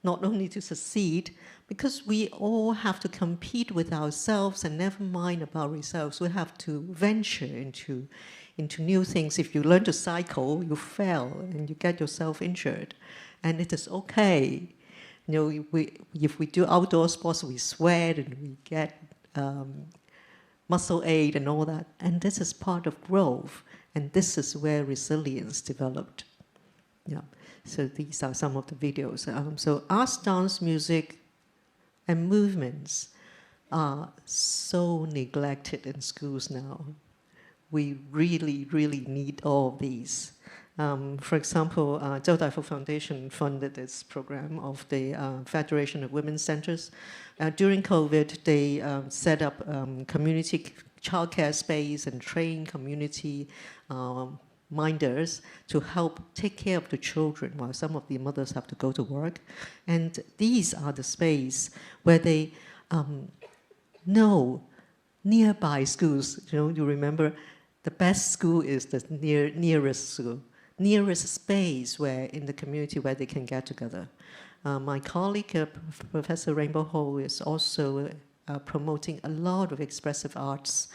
not only to succeed, because we all have to compete with ourselves and never mind about results. We have to venture into new things. If you learn to cycle, you fail and you get yourself injured, and it is okay. If we do outdoor sports, we sweat and we get muscle ache and all that. And this is part of growth, and this is where resilience developed. Yeah. So these are some of the videos. So arts, dance, music, and movements are so neglected in schools now. We really, really need all of these. For example, Zhou Daifeng Foundation funded this program of the Federation of Women's Centers. During COVID, they set up community childcare space and train community minders to help take care of the children while some of the mothers have to go to work. And these are the space where they know nearby schools. You remember the best school is the nearest school. Nearest space where in the community where they can get together. My colleague, Professor Rainbow Ho, is also promoting a lot of expressive arts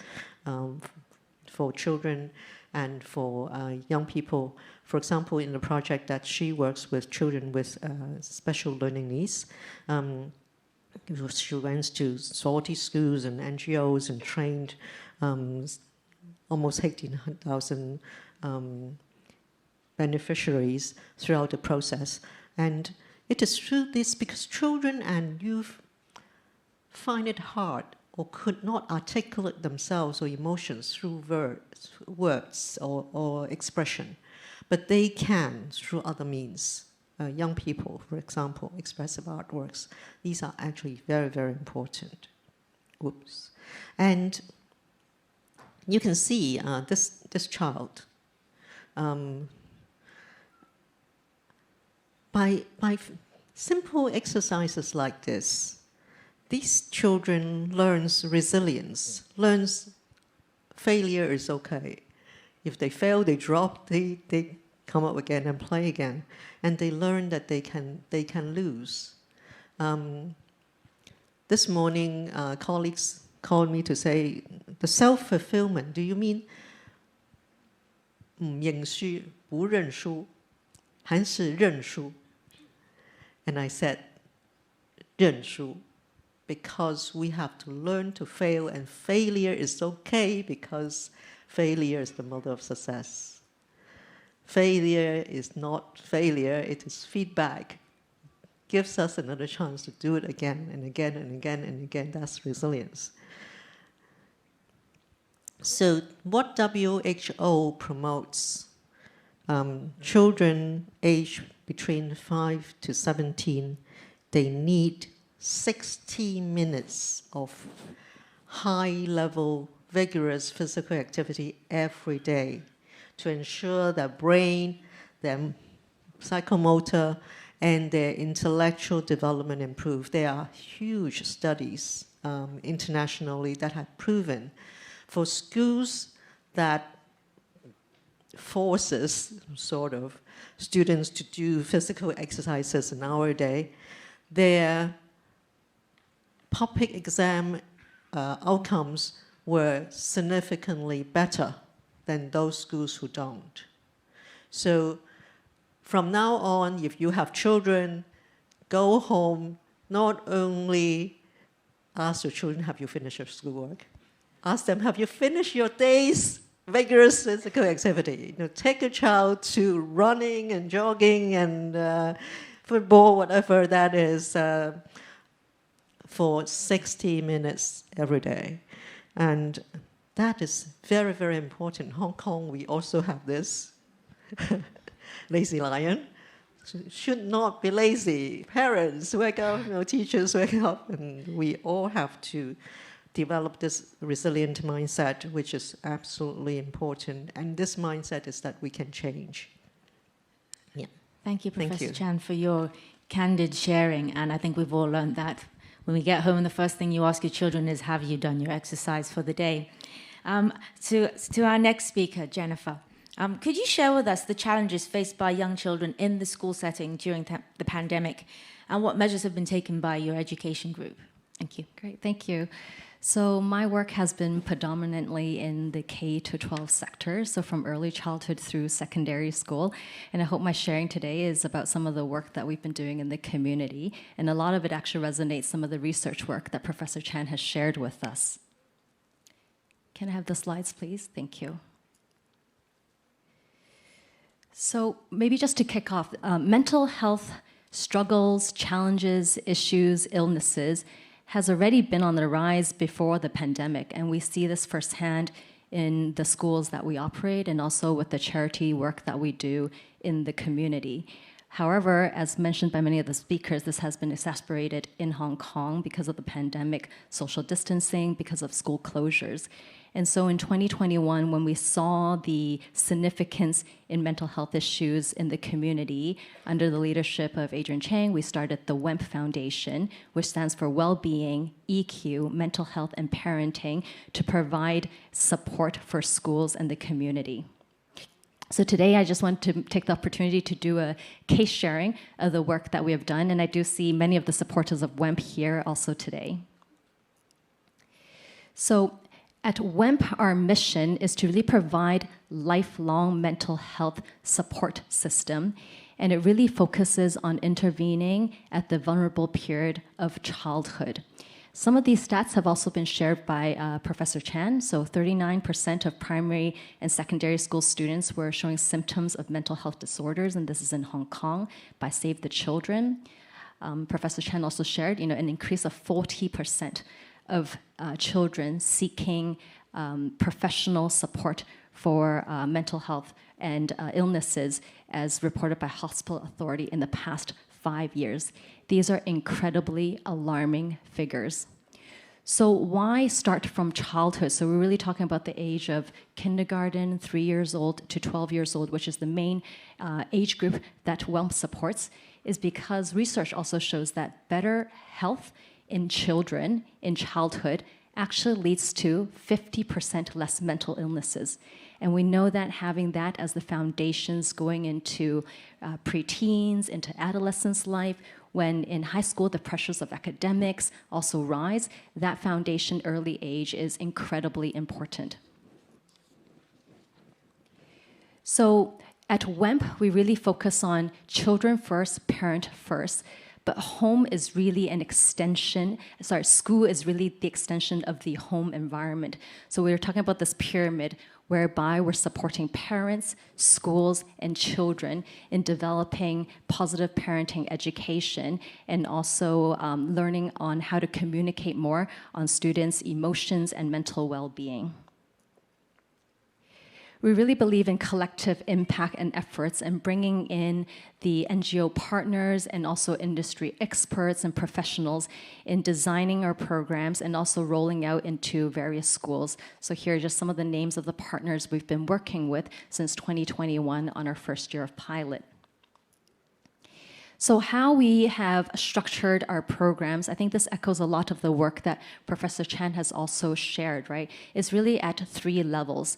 for children and for young people. For example, in the project that she works with children with special learning needs, she went to 40 schools and NGOs and trained almost 18,000 beneficiaries throughout the process. And it is through this, because children and youth find it hard or could not articulate themselves or emotions through words or expression, but they can through other means. Young people, for example, expressive artworks. These are actually very, very important. Oops. And you can see this child. By simple exercises like this, these children learns resilience, learns failure is okay. If they fail, they drop, they come up again and play again. And they learn that they can lose. This morning, colleagues called me to say, the self-fulfillment, do you mean 唔认输,不认输,还是认输? And I said, 认输, because we have to learn to fail, and failure is okay because failure is the mother of success. Failure is not failure, it is feedback. Gives us another chance to do it again and again and again and again. That's resilience. So what WHO promotes, children aged between 5 to 17, they need 60 minutes of high-level, vigorous physical activity every day to ensure their brain, their psychomotor, and their intellectual development improve. There are huge studies internationally that have proven for schools that forces, sort of, students to do physical exercises an hour a day, their public exam outcomes were significantly better than those schools who don't. So from now on, if you have children, go home, not only ask your children, have you finished your schoolwork? Ask them, have you finished your day's vigorous physical activity? You know, take a child to running and jogging and football, whatever that is, for 60 minutes every day. And that is very, very important. In Hong Kong, we also have this. Lazy lion should not be lazy. Parents wake up, you know, teachers wake up, and we all have to develop this resilient mindset, which is absolutely important. And this mindset is that we can change. Yeah. Thank you, Professor Chan, for your candid sharing. And I think we've all learned that when we get home, and the first thing you ask your children is, have you done your exercise for the day? To our next speaker, Jennifer. Could you share with us the challenges faced by young children in the school setting during the pandemic, and what measures have been taken by your education group? Thank you. Great, thank you. So my work has been predominantly in the K-12 sector, so from early childhood through secondary school. And I hope my sharing today is about some of the work that we've been doing in the community. And a lot of it actually resonates some of the research work that Professor Chan has shared with us. Can I have the slides, please? Thank you. So maybe just to kick off, mental health struggles, challenges, issues, illnesses has already been on the rise before the pandemic, and we see this firsthand in the schools that we operate and also with the charity work that we do in the community. However, as mentioned by many of the speakers, this has been exacerbated in Hong Kong because of the pandemic, social distancing, because of school closures. And so in 2021, when we saw the significance in mental health issues in the community, under the leadership of Adrian Chang, we started the WEMP Foundation, which stands for Wellbeing, EQ, Mental Health, and Parenting, to provide support for schools and the community. So today, I just want to take the opportunity to do a case sharing of the work that we have done, and I do see many of the supporters of WEMP here also today. So at WEMP, our mission is to really provide lifelong mental health support system, and it really focuses on intervening at the vulnerable period of childhood. Some of these stats have also been shared by Professor Chan. So 39% of primary and secondary school students were showing symptoms of mental health disorders, and this is in Hong Kong by Save the Children. Professor Chan also shared, an increase of 40% of children seeking professional support for mental health and illnesses, as reported by Hospital Authority in the past 5 years. These are incredibly alarming figures. So why start from childhood? So we're really talking about the age of kindergarten, 3 years old to 12 years old, which is the main age group that WELM supports, is because research also shows that better health in children in childhood actually leads to 50% less mental illnesses. And we know that having that as the foundations going into preteens, into adolescence life, when in high school the pressures of academics also rise, that foundation early age is incredibly important. So at WEMP, we really focus on children first, parent first. But home is really an extension, school is really the extension of the home environment. So we were talking about this pyramid whereby we're supporting parents, schools, and children in developing positive parenting education and also learning on how to communicate more on students' emotions and mental well-being. We really believe in collective impact and efforts and bringing in the NGO partners and also industry experts and professionals in designing our programs and also rolling out into various schools. So here are just some of the names of the partners we've been working with since 2021 on our first year of pilot. So how we have structured our programs, I think this echoes a lot of the work that Professor Chan has also shared, right? Is really at 3 levels.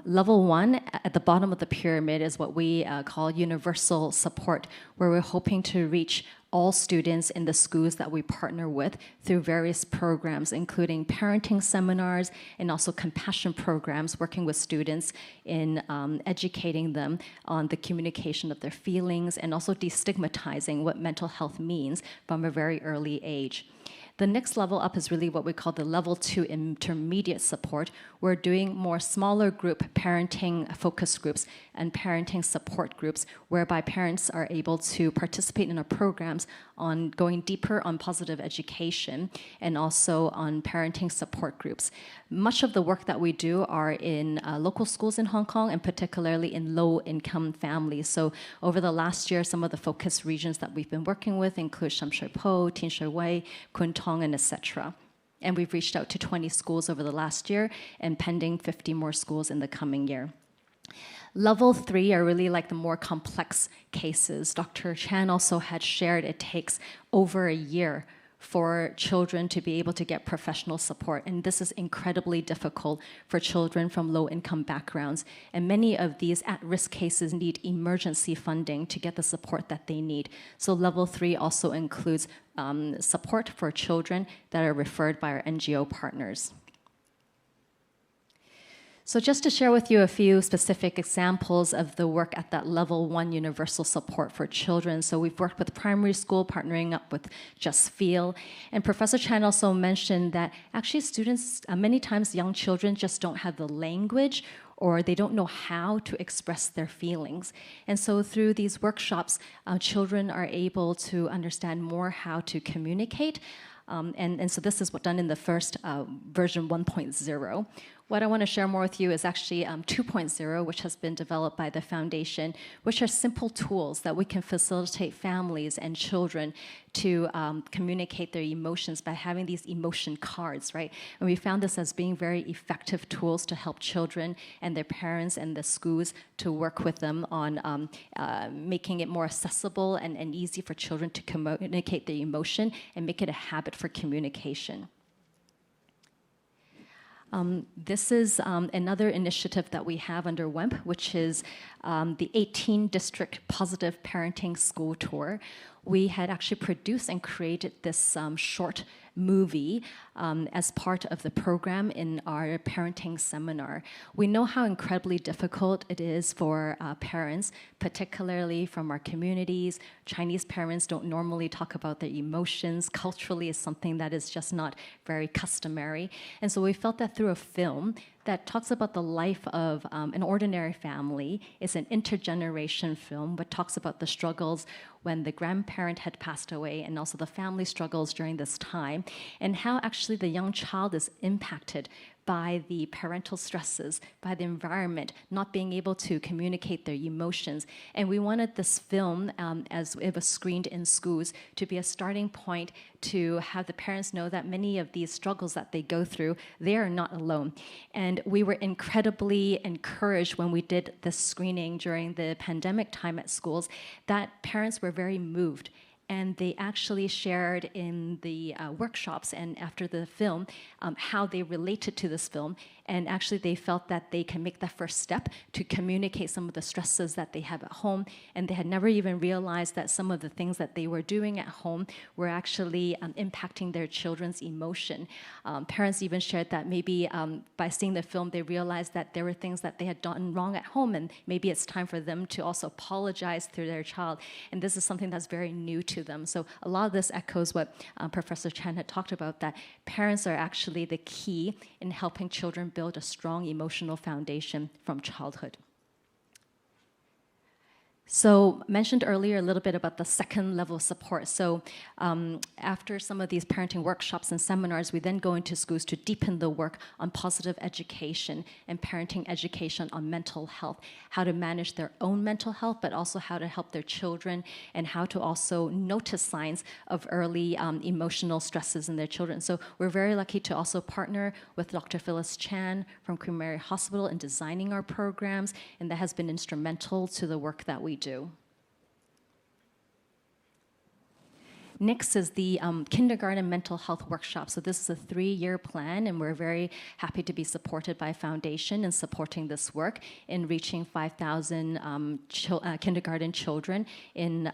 Level 1, at the bottom of the pyramid, is what we call universal support, where we're hoping to reach all students in the schools that we partner with through various programs, including parenting seminars and also compassion programs, working with students in educating them on the communication of their feelings and also destigmatizing what mental health means from a very early age. The next level up is really what we call the level 2 intermediate support. We're doing more smaller group parenting focus groups and parenting support groups whereby parents are able to participate in our programs on going deeper on positive education and also on parenting support groups. Much of the work that we do are in local schools in Hong Kong and particularly in low-income families. So over the last year, some of the focus regions that we've been working with include Sham Shui Po, Tin Shui Wei, Kwun Tong, and etc. And we've reached out to 20 schools over the last year and pending 50 more schools in the coming year. Level 3 are really like the more complex cases. Dr. Chan also had shared it takes over a year for children to be able to get professional support. And this is incredibly difficult for children from low-income backgrounds. And many of these at-risk cases need emergency funding to get the support that they need. So level 3 also includes support for children that are referred by our NGO partners. So just to share with you a few specific examples of the work at that level 1 universal support for children. So we've worked with primary school, partnering up with Just Feel. And Professor Chan also mentioned that actually students, many times young children just don't have the language or they don't know how to express their feelings. And so through these workshops, children are able to understand more how to communicate. And so this is what's done in the first version 1.0. What I want to share more with you is actually 2.0, which has been developed by the foundation, which are simple tools that we can facilitate families and children to communicate their emotions by having these emotion cards, right? And we found this as being very effective tools to help children and their parents and the schools to work with them on making it more accessible and easy for children to communicate their emotion and make it a habit for communication. This is another initiative that we have under WEMP, which is the 18 District Positive Parenting School Tour. We had actually produced and created this short movie as part of the program in our parenting seminar. We know how incredibly difficult it is for parents, particularly from our communities. Chinese parents don't normally talk about their emotions. Culturally, it's something that is just not very customary. And so we felt that through a film that talks about the life of an ordinary family. It's an intergeneration film, but talks about the struggles when the grandparent had passed away and also the family struggles during this time, and how actually the young child is impacted by the parental stresses, by the environment, not being able to communicate their emotions. And we wanted this film, as it was screened in schools, to be a starting point to have the parents know that many of these struggles that they go through, they are not alone. And we were incredibly encouraged when we did this screening during the pandemic time at schools that parents were very moved and they actually shared in the workshops and after the film how they related to this film. And actually they felt that they can make that first step to communicate some of the stresses that they have at home. And they had never even realized that some of the things that they were doing at home were actually impacting their children's emotion. Parents even shared that maybe by seeing the film, they realized that there were things that they had done wrong at home, and maybe it's time for them to also apologize to their child. And this is something that's very new to them. So a lot of this echoes what Professor Chan had talked about, that parents are actually the key in helping children build a strong emotional foundation from childhood. So mentioned earlier a little bit about the second level of support. So after some of these parenting workshops and seminars, we then go into schools to deepen the work on positive education and parenting education on mental health, how to manage their own mental health, but also how to help their children, and how to also notice signs of early emotional stresses in their children. So we're very lucky to also partner with Dr. Phyllis Chan from Queen Mary Hospital in designing our programs, and that has been instrumental to the work that we do. Next is the kindergarten mental health workshop. So this is a 3-year plan, and we're very happy to be supported by Foundation in supporting this work in reaching 5,000 kindergarten children in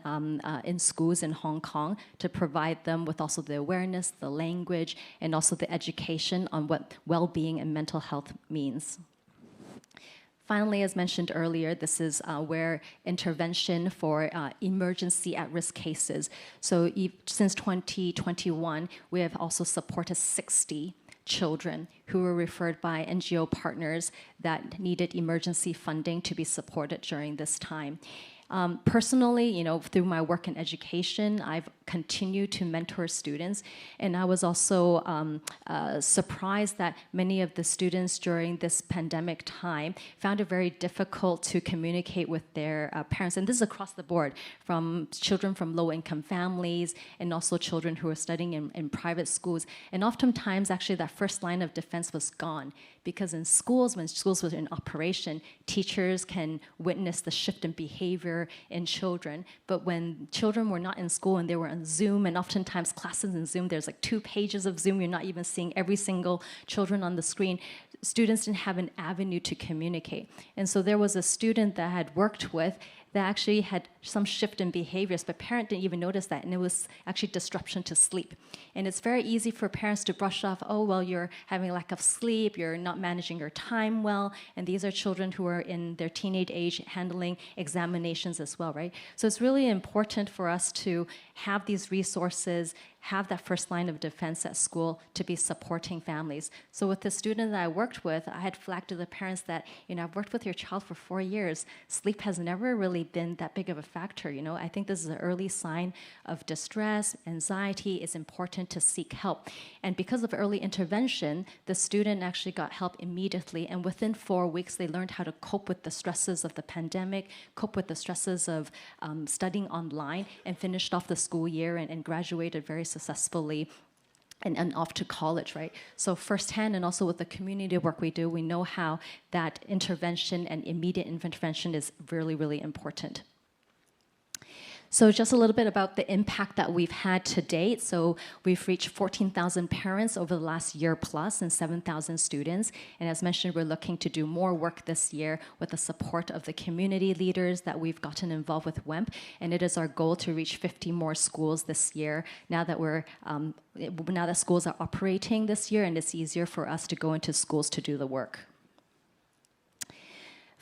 schools in Hong Kong, to provide them with also the awareness, the language, and also the education on what well-being and mental health means. Finally, as mentioned earlier, this is where intervention for emergency at-risk cases. So since 2021, we have also supported 60 children who were referred by NGO partners that needed emergency funding to be supported during this time. Personally, through my work in education, I've continued to mentor students, and I was also surprised that many of the students during this pandemic time found it very difficult to communicate with their parents, and this is across the board, from children from low-income families and also children who are studying in private schools. And oftentimes, actually, that first line of defense was gone, because in schools, when schools were in operation, teachers can witness the shift in behavior in children. But when children were not in school and they were on Zoom, and oftentimes classes in Zoom, there's like 2 pages of Zoom, you're not even seeing every single children on the screen, students didn't have an avenue to communicate. And so there was a student that I had worked with that actually had some shift in behaviors, but parent didn't even notice that, and it was actually disruption to sleep. And it's very easy for parents to brush off, oh, well, you're having lack of sleep, you're not managing your time well, and these are children who are in their teenage age handling examinations as well, right? So it's really important for us to have these resources, have that first line of defense at school to be supporting families. So with the student that I worked with, I had flagged to the parents that, I've worked with your child for 4 years. Sleep has never really been that big of a factor. I think this is an early sign of distress, anxiety. It's important to seek help. And because of early intervention, the student actually got help immediately. And within 4 weeks, they learned how to cope with the stresses of the pandemic, cope with the stresses of studying online, and finished off the school year and graduated very successfully and off to college, right? So firsthand, and also with the community work we do, we know how that intervention and immediate intervention is really, really important. So just a little bit about the impact that we've had to date. So we've reached 14,000 parents over the last year plus and 7,000 students. And as mentioned, we're looking to do more work this year with the support of the community leaders that we've gotten involved with WEMP. And it is our goal to reach 50 more schools this year, now that schools are operating this year, and it's easier for us to go into schools to do the work.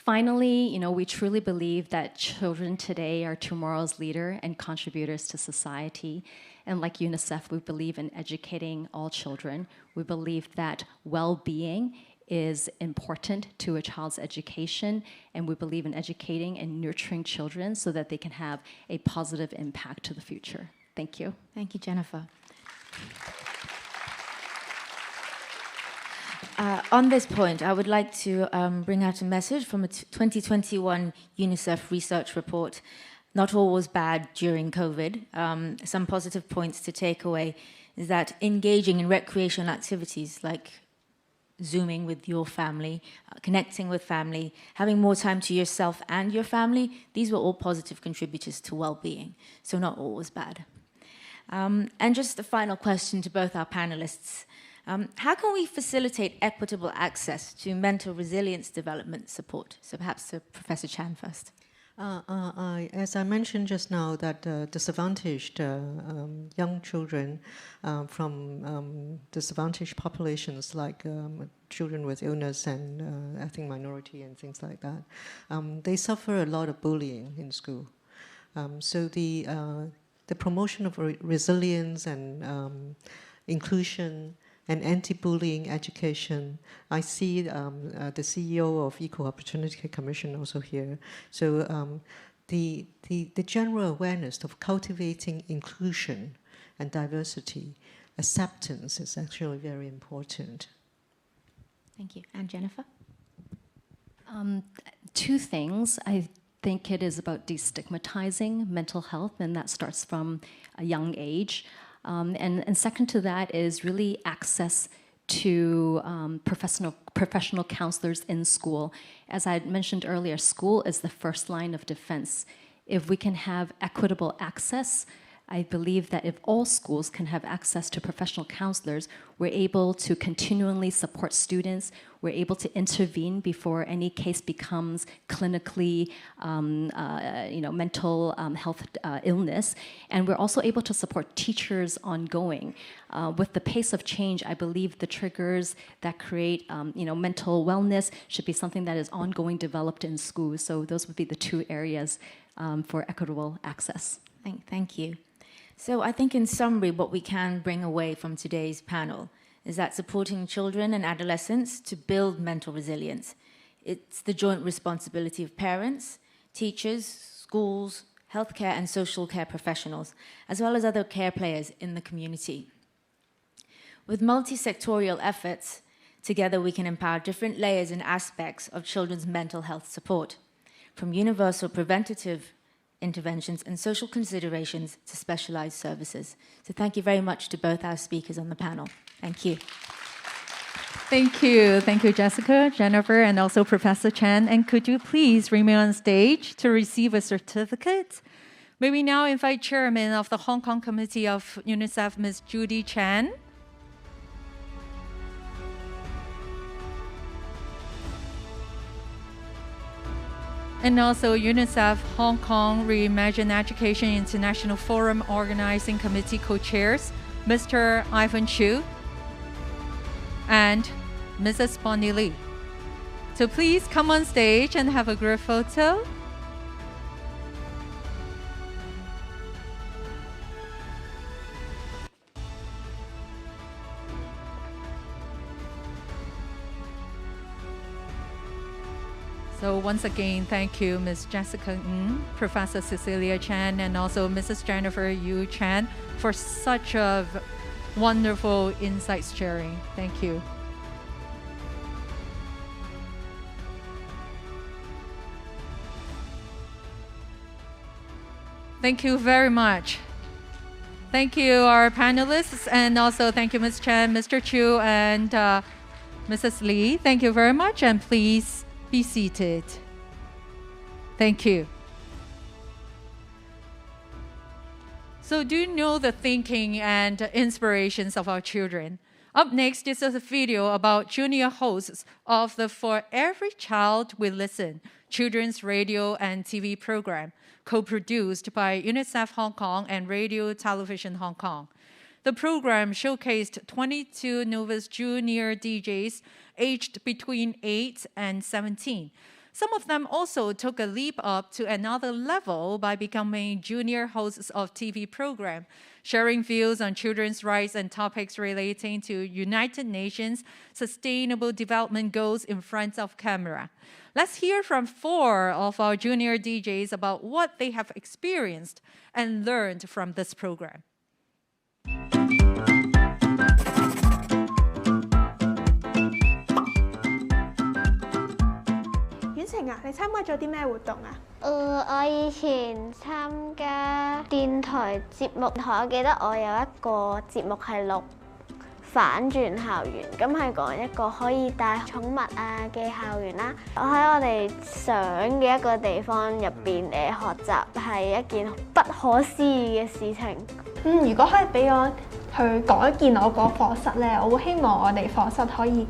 Finally, we truly believe that children today are tomorrow's leader and contributors to society. And like UNICEF, we believe in educating all children. We believe that well-being is important to a child's education, and we believe in educating and nurturing children so that they can have a positive impact to the future. Thank you. Thank you, Jennifer. On this point, I would like to bring out a message from a 2021 UNICEF research report. Not all was bad during COVID. Some positive points to take away is that engaging in recreational activities like Zooming with your family, connecting with family, having more time to yourself and your family, these were all positive contributors to well-being. So not all was bad. And just a final question to both our panelists. How can we facilitate equitable access to mental resilience development support? So perhaps Professor Chan first. As I mentioned just now, that disadvantaged young children from disadvantaged populations like children with illness and ethnic minority and things like that, they suffer a lot of bullying in school. So the promotion of resilience and inclusion and anti-bullying education. I see the CEO of Equal Opportunity Commission also here. So the general awareness of cultivating inclusion and diversity, acceptance is actually very important. Thank you. And Jennifer? Two things. I think it is about destigmatizing mental health, and that starts from a young age. And second to that is really access to professional counselors in school. As I mentioned earlier, school is the first line of defense. If we can have equitable access, I believe that if all schools can have access to professional counselors, we're able to continually support students, we're able to intervene before any case becomes clinically, mental health illness, and we're also able to support teachers ongoing. With the pace of change, I believe the triggers that create, mental wellness should be something that is ongoing, developed in schools. So those would be the two areas for equitable access. Thank you. So I think in summary, what we can bring away from today's panel is that supporting children and adolescents to build mental resilience, it's the joint responsibility of parents, teachers, schools, healthcare and social care professionals, as well as other care players in the community. With multi-sectorial efforts, together we can empower different layers and aspects of children's mental health support, from universal preventative interventions and social considerations to specialized services. So thank you very much to both our speakers on the panel. Thank you. Thank you. Thank you, Jessica, Jennifer, and also Professor Chan. And could you please remain on stage to receive a certificate? May we now invite Chairman of the Hong Kong Committee of UNICEF, Ms. Judy Chan. And also UNICEF Hong Kong Reimagine Education International Forum Organizing Committee co-chairs, Mr. Ivan Chu and Mrs. Bonnie Lee. So please come on stage and have a group photo. So once again, thank you, Ms. Jessica Ng, Professor Cecilia Chan, and also Mrs. Jennifer Yu Chan for such a wonderful insights sharing. Thank you. Thank you very much. Thank you, our panelists, and also thank you, Ms. Chan, Mr. Chu, and Mrs. Lee. Thank you very much, and please be seated. Thank you. So do you know the thinking and inspirations of our children? Up next is a video about junior hosts of the For Every Child We Listen children's radio and TV program, co-produced by UNICEF Hong Kong and Radio Television Hong Kong. The program showcased 22 novice junior DJs aged between 8 and 17. Some of them also took a leap up to another level by becoming junior hosts of TV program, sharing views on children's rights and topics relating to United Nations Sustainable Development Goals in front of camera. Let's hear from 4 of our junior DJs about what they have experienced and learned from this program. 婉晴啊，你參加咗啲咩活動啊？我以前參加電台節目，我記得我有一個節目係錄反轉校園，咁係講一個可以帶寵物嘅校園啦。我喺我哋想嘅一個地方入邊學習係一件不可思議嘅事情。如果可以俾我去改建我個課室咧，我會希望我哋課室可以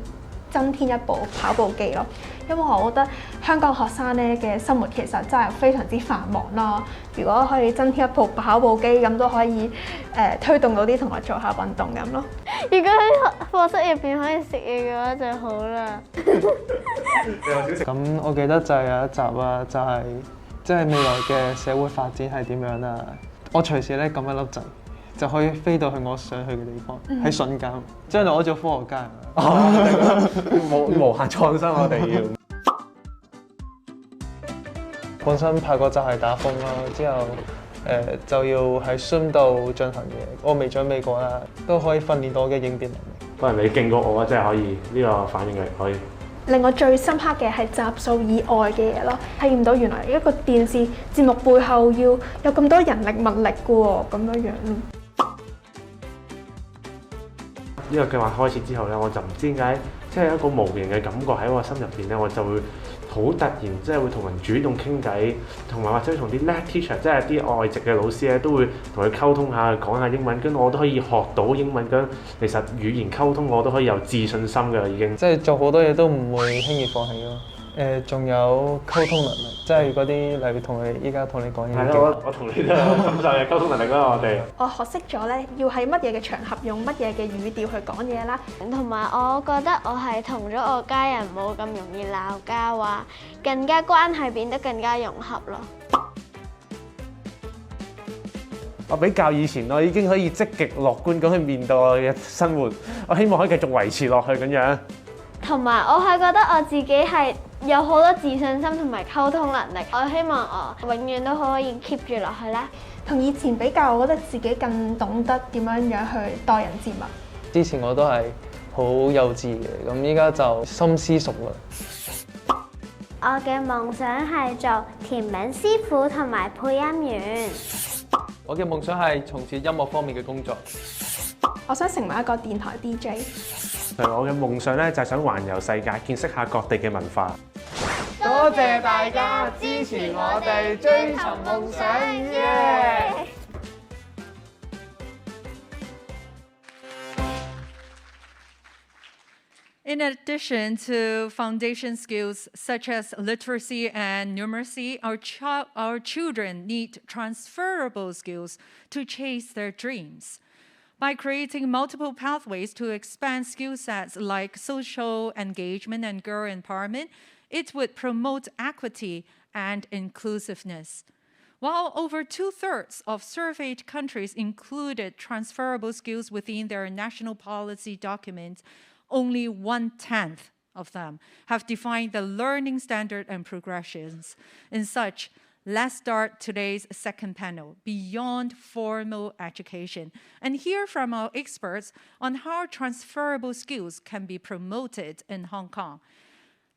增添一部跑步機咯，因為我覺得香港學生咧嘅生活其實真係非常之繁忙啦。如果可以增添一部跑步機，咁都可以推動到啲同學做下運動咁咯。如果喺課室入邊可以食嘢嘅話就好啦。咁我記得就係有一集啊，就係即係未來嘅社會發展係點樣啦。我隨時咧撳一粒掣，就可以飛到去我想去嘅地方，喺瞬間。將來我做科學家，無限創新我哋要。本身拍嗰集係打風啦，之後就要喺 Zoom 度進行嘅，我未準備過啦，都可以訓練到我嘅應變能力。可能你勁過我啊，真係可以呢個反應力可以。令我最深刻嘅係集數以外嘅嘢咯，體驗到原來一個電視節目背後要有咁多人力物力嘅喎，咁樣樣。呢個計劃開始之後咧，我就唔知點解，即係一個無形嘅感覺喺我心入邊咧，我就會好突然，即係會同人主動傾偈，同埋或者同啲叻 teacher， 即係啲外籍嘅老師咧，都會同佢溝通下，講下英文，跟住我都可以學到英文。咁其實語言溝通我都可以有自信心㗎，已經。即係做好多嘢都唔會輕易放棄咯。仲有溝通能力，即係嗰啲例如同你依家同你講嘢。係咯，我同你都有咁上嘅溝通能力啦，我哋。我學識咗咧，要喺乜嘢嘅場合用乜嘢嘅語調去講嘢啦。同埋我覺得我係同咗我家人冇咁容易鬧交啊，更加關係變得更加融合咯。我比較以前，我已經可以積極樂觀咁去面對我嘅生活。我希望可以繼續維持落去咁樣。同埋我係覺得我自己係有好多自信心同埋溝通能力，我希望我永遠都可以 keep 住落去啦。同以前比較，我覺得自己更懂得點樣去待人接物。之前我都係好幼稚嘅，咁依家就深思熟慮。我嘅夢想係做甜品師傅同埋配音員。我嘅夢想係從事音樂方面嘅工作。我想成為一個電台 DJ。我嘅夢想咧就係想環遊世界，見識下各地嘅文化。多謝大家支持我哋追尋夢想耶！ In addition to foundation skills such as literacy and numeracy, our children need transferable skills to chase their dreams. By creating multiple pathways to expand skill sets like social engagement and girl empowerment, it would promote equity and inclusiveness. While over 2/3 of surveyed countries included transferable skills within their national policy documents, only 1/10 of them have defined the learning standard and progressions. In such, let's start today's second panel, Beyond Formal Education, and hear from our experts on how transferable skills can be promoted in Hong Kong.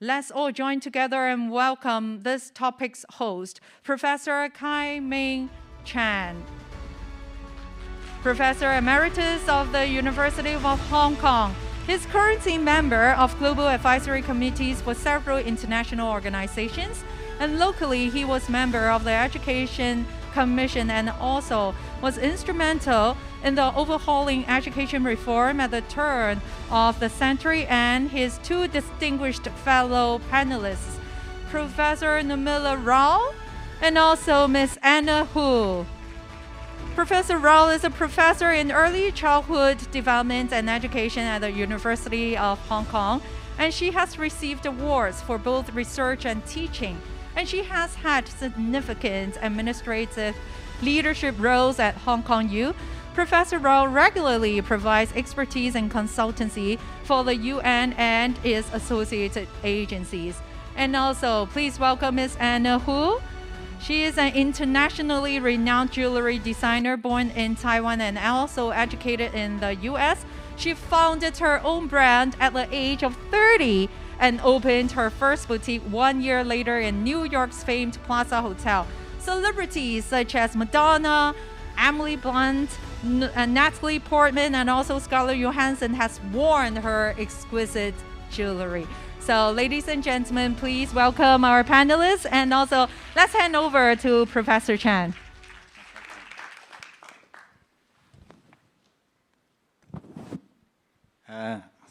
Let's all join together and welcome this topic's host, Professor Kai Ming Chan, Professor Emeritus of the University of Hong Kong. He's currently member of global advisory committees for several international organizations, and locally he was member of the Education Commission and also was instrumental in the overhauling education reform at the turn of the century, and his two distinguished fellow panelists, Professor Namila Rao and also Ms. Anna Hu. Professor Rao is a professor in early childhood development and education at the University of Hong Kong, and she has received awards for both research and teaching, and she has had significant administrative leadership roles at Hong Kong U. Professor Rao regularly provides expertise and consultancy for the UN and its associated agencies. And also, please welcome Ms. Anna Hu. She is an internationally renowned jewelry designer born in Taiwan and also educated in the US. She founded her own brand at the age of 30 and opened her first boutique 1 year later in New York's famed Plaza Hotel. Celebrities such as Madonna, Emily Blunt, Natalie Portman and also Scarlett Johansson has worn her exquisite jewelry. So ladies and gentlemen, please welcome our panelists, and also let's hand over to Professor Chan.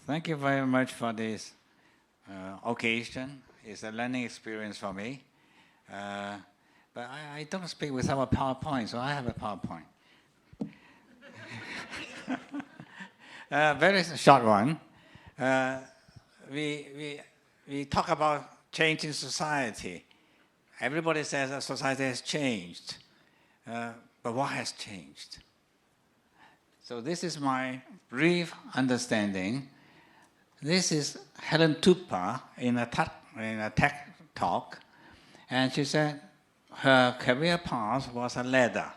Thank you very much for this occasion. It's a learning experience for me. But I don't speak without a PowerPoint, so I have a PowerPoint. Very short one. We talk about changing society. Everybody says that society has changed. But what has changed? So this is my brief understanding. This is Helen Tupper in a tech talk, and she said her career path was a ladder,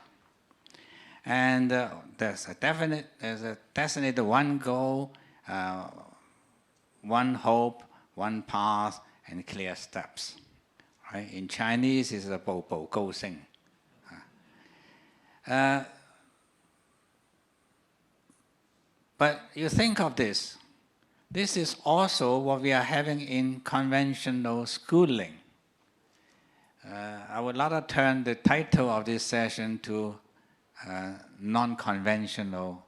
and there's a designated one goal, one hope, one path, and clear steps. Right? In Chinese, it's a bo bo go sing. But you think of this. This is also what we are having in conventional schooling. I would rather turn the title of this session to non-conventional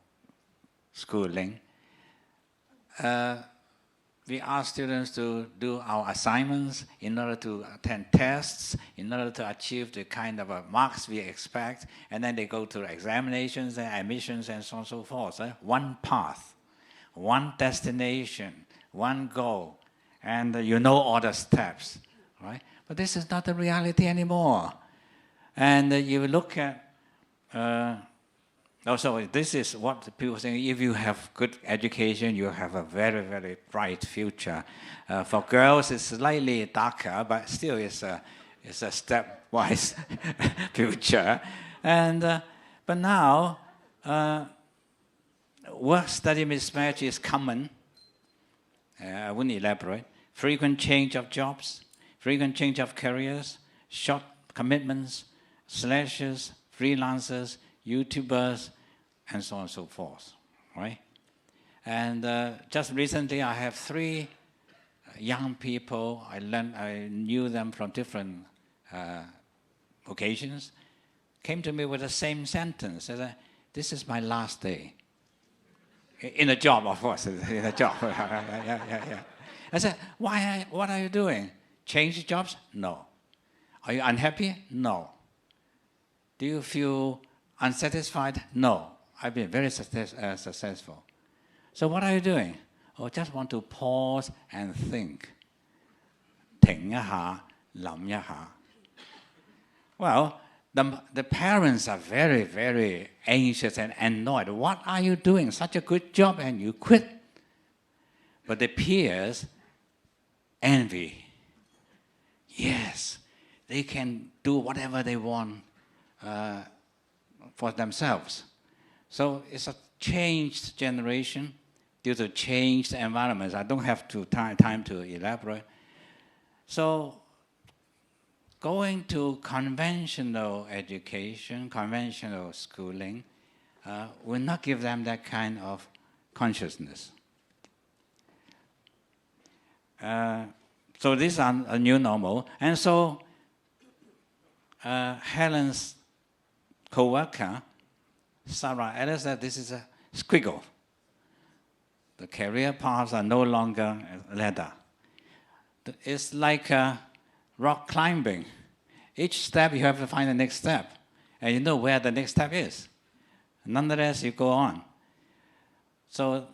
schooling. We ask students to do our assignments in order to attend tests, in order to achieve the kind of marks we expect, and then they go to examinations and admissions and so on and so forth. One path, one destination, one goal, and you know all the steps, right? But this is not the reality anymore. And you look at, also this is what people think, if you have good education, you have a very, very bright future. For girls, it's slightly darker, but still it's a stepwise future. And, but now, work-study mismatch is common. I wouldn't elaborate. Frequent change of jobs, frequent change of careers, short commitments, slashes, freelancers, YouTubers, and so on and so forth, right? And just recently, I have 3 young people. I knew them from different occasions. Came to me with the same sentence. Said, "This is my last day." In a job, of course, in a job. Yeah. I said, "Why? What are you doing? Change jobs? No. Are you unhappy? No. Do you feel unsatisfied? No. I've been very successful. So what are you doing? Oh, just want to pause and think. 停一下，諗一下. Well, the parents are very, very anxious and annoyed. What are you doing? Such a good job and you quit. But the peers envy. Yes, they can do whatever they want for themselves. So it's a changed generation due to changed environments. I don't have time to elaborate. So going to conventional education, conventional schooling, will not give them that kind of consciousness. So this is a new normal. And so Helen's co-worker, Sarah Ellis, said this is a squiggle. The career paths are no longer a ladder. It's like rock climbing. Each step you have to find the next step, and you know where the next step is. Nonetheless, you go on. So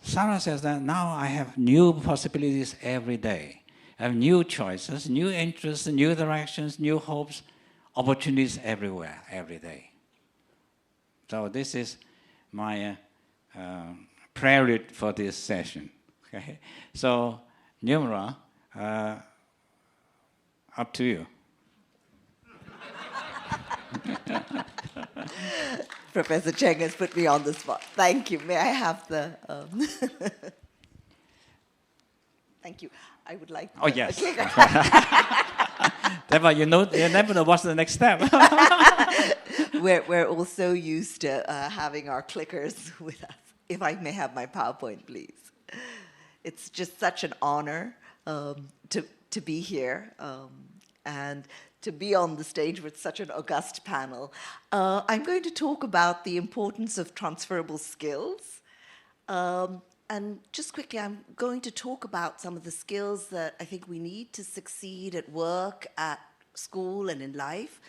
Sarah says that now I have new possibilities every day. I have new choices, new interests, new directions, new hopes, opportunities everywhere, every day. So this is my prelude for this session. Okay? So, Numera, up to you. Professor Cheng has put me on the spot. Thank you. May I have the... Thank you. I would like to... Oh, yes. Okay. Therefore, you never know what's the next step. we're also used to having our clickers with us. If I may have my PowerPoint, please. It's just such an honor to be here and to be on the stage with such an august panel. I'm going to talk about the importance of transferable skills. And just quickly, I'm going to talk about some of the skills that I think we need to succeed at work, at school, and in life.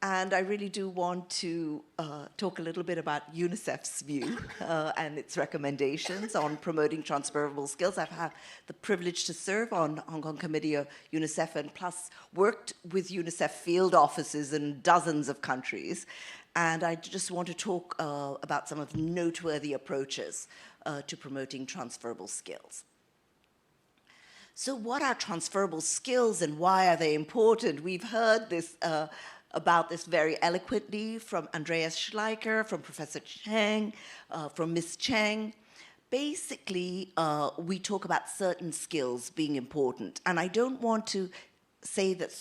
And I really do want to talk a little bit about UNICEF's view and its recommendations on promoting transferable skills. I've had the privilege to serve on Hong Kong Committee of UNICEF and plus worked with UNICEF field offices in dozens of countries. And I just want to talk about some of the noteworthy approaches to promoting transferable skills. So what are transferable skills and why are they important? We've heard this about this very eloquently from Andreas Schleicher, from Professor Cheng, from Ms. Cheng. Basically, we talk about certain skills being important. And I don't want to say that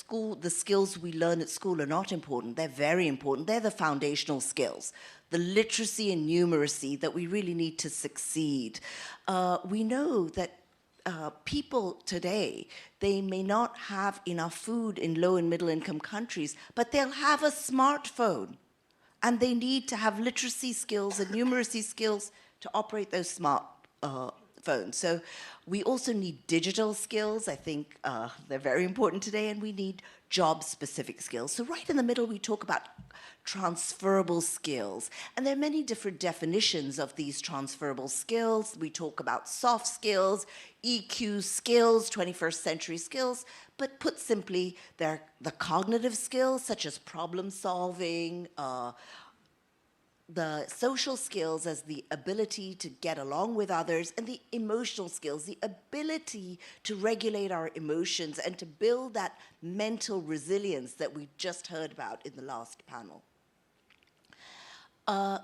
the skills we learn at school are not important. They're very important. They're the foundational skills, the literacy and numeracy that we really need to succeed. We know that people today, they may not have enough food in low and middle income countries, but they'll have a smartphone. And they need to have literacy skills and numeracy skills to operate those smartphones. So we also need digital skills. I think they're very important today, and we need job-specific skills. So right in the middle, we talk about transferable skills. And there are many different definitions of these transferable skills. We talk about soft skills, EQ skills, 21st century skills, but put simply, they're the cognitive skills, such as problem solving, the social skills as the ability to get along with others, and the emotional skills, the ability to regulate our emotions and to build that mental resilience that we just heard about in the last panel.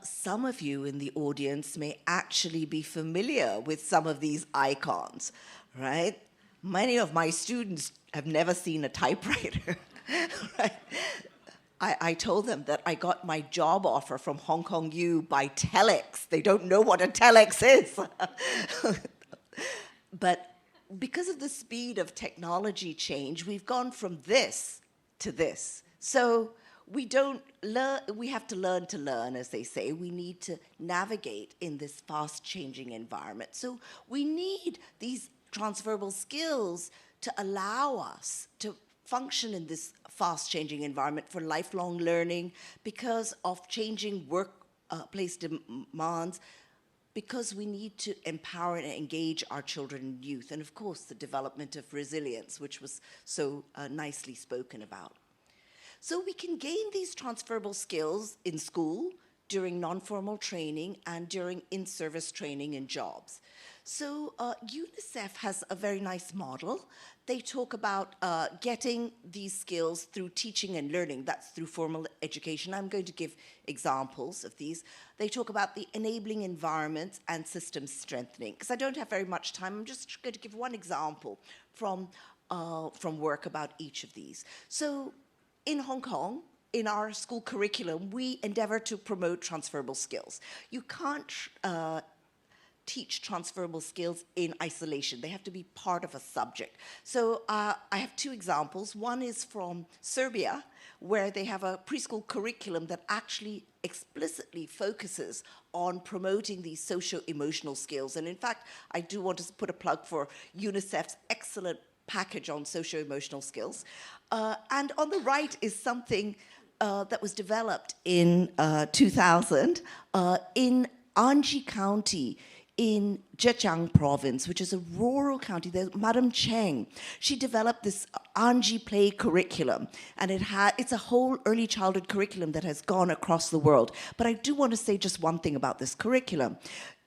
Some of you in the audience may actually be familiar with some of these icons, right? Many of my students have never seen a typewriter, right? I told them that I got my job offer from Hong Kong U by telex. They don't know what a telex is. But because of the speed of technology change, we've gone from this to this. So we have to learn, as they say. We need to navigate in this fast-changing environment. So we need these transferable skills to allow us to function in this fast-changing environment for lifelong learning because of changing workplace demands, because we need to empower and engage our children and youth, and of course the development of resilience, which was so nicely spoken about. So we can gain these transferable skills in school, during non-formal training, and during in-service training and jobs. So UNICEF has a very nice model. They talk about getting these skills through teaching and learning. That's through formal education. I'm going to give examples of these. They talk about the enabling environments and systems strengthening. Because I don't have very much time, I'm just going to give one example from work about each of these. So in Hong Kong, in our school curriculum, we endeavor to promote transferable skills. You can't teach transferable skills in isolation. They have to be part of a subject. So I have two examples. One is from Serbia, where they have a preschool curriculum that actually explicitly focuses on promoting these socio-emotional skills. And in fact, I do want to put a plug for UNICEF's excellent package on socio-emotional skills. And on the right is something that was developed in 2000 in Anji County in Zhejiang province, which is a rural county. There's Madam Cheng. She developed this Anji Play curriculum, and it's a whole early childhood curriculum that has gone across the world. But I do want to say just one thing about this curriculum.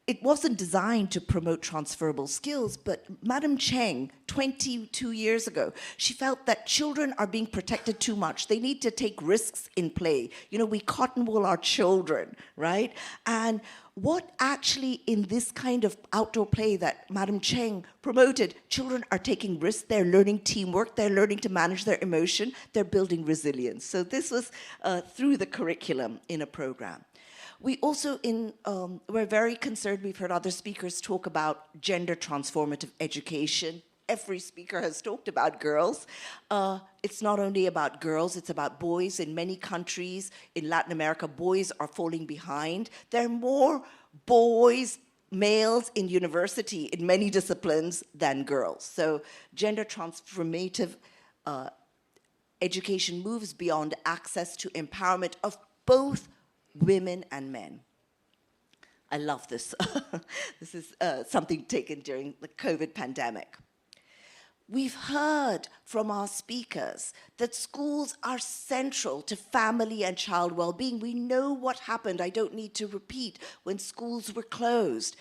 it wasn't designed to promote transferable skills, but Madam Cheng, 22 years ago, she felt that children are being protected too much. They need to take risks in play. You know, we cotton wool our children, right? And what actually in this kind of outdoor play that Madam Cheng promoted, children are taking risks, they're learning teamwork, they're learning to manage their emotion, they're building resilience. So this was through the curriculum in a program. We also, we're very concerned, we've heard other speakers talk about gender transformative education. Every speaker has talked about girls. It's not only about girls, it's about boys. In many countries in Latin America, boys are falling behind. There are more boys, males in university in many disciplines than girls. So gender transformative education moves beyond access to empowerment of both women and men. I love this. This is something taken during the COVID pandemic. We've heard from our speakers that schools are central to family and child well-being. We know what happened, I don't need to repeat, when schools were closed.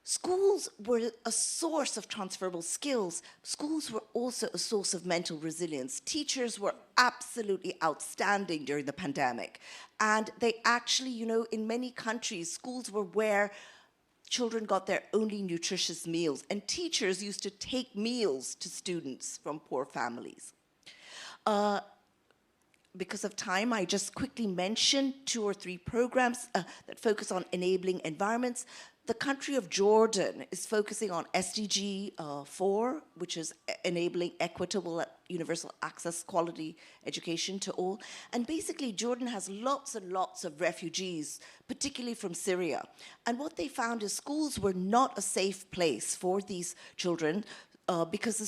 Schools were a source of transferable skills. Schools were also a source of mental resilience. Teachers were absolutely outstanding during the pandemic. And they actually, you know, in many countries, schools were where children got their only nutritious meals. And teachers used to take meals to students from poor families. Because of time, I just quickly mentioned 2 or 3 programs that focus on enabling environments. The country of Jordan is focusing on SDG 4, which is enabling equitable, universal access, quality education to all. And basically, Jordan has lots and lots of refugees, particularly from Syria. And what they found is schools were not a safe place for these children because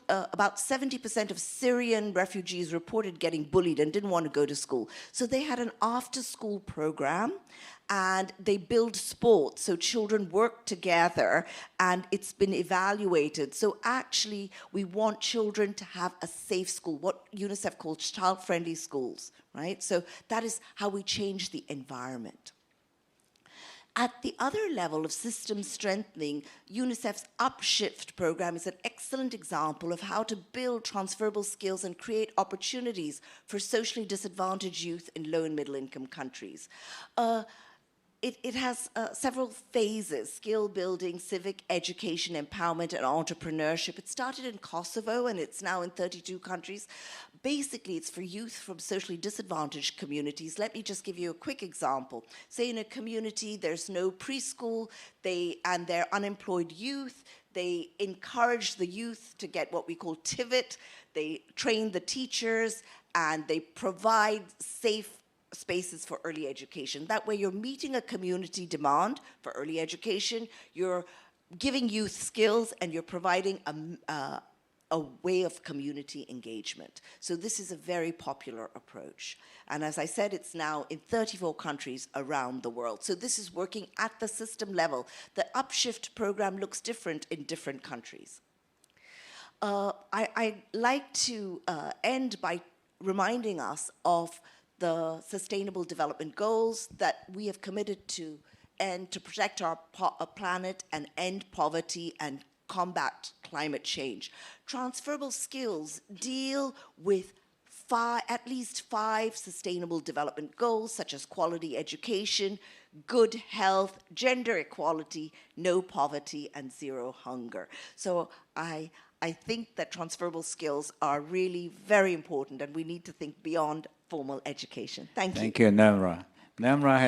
about 70% of Syrian refugees reported getting bullied and didn't want to go to school. So they had an after-school program, and they build sports, so children work together, and it's been evaluated. So actually, we want children to have a safe school, what UNICEF calls child-friendly schools, right? So that is how we change the environment. At the other level of system strengthening, UNICEF's Upshift program is an excellent example of how to build transferable skills and create opportunities for socially disadvantaged youth in low and middle income countries. It has several phases: skill building, civic education, empowerment, and entrepreneurship. It started in Kosovo, and it's now in 32 countries. Basically, it's for youth from socially disadvantaged communities. Let me just give you a quick example. Say in a community, there's no preschool, and they're unemployed youth. They encourage the youth to get what we call TIVET. They train the teachers, and they provide safe spaces for early education. That way you're meeting a community demand for early education, you're giving youth skills, and you're providing a way of community engagement. So this is a very popular approach. And as I said, it's now in 34 countries around the world. So this is working at the system level. The Upshift program looks different in different countries. I'd like to end by reminding us of the Sustainable Development Goals that we have committed to and to protect our planet and end poverty and combat climate change. Transferable skills deal with at least 5 Sustainable Development Goals, such as quality education, good health, gender equality, no poverty, and zero hunger. So I think that transferable skills are really very important, and we need to think beyond formal education. Thank you. Thank you, Namra. Namra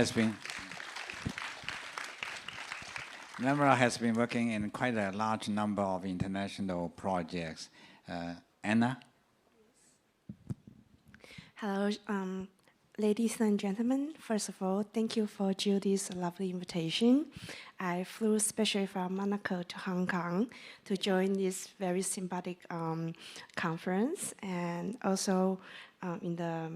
has been working in quite a large number of international projects. Anna? Hello, ladies and gentlemen. First of all, thank you for Judy's lovely invitation. I flew especially from Monaco to Hong Kong to join this very sympathetic conference. And also, in the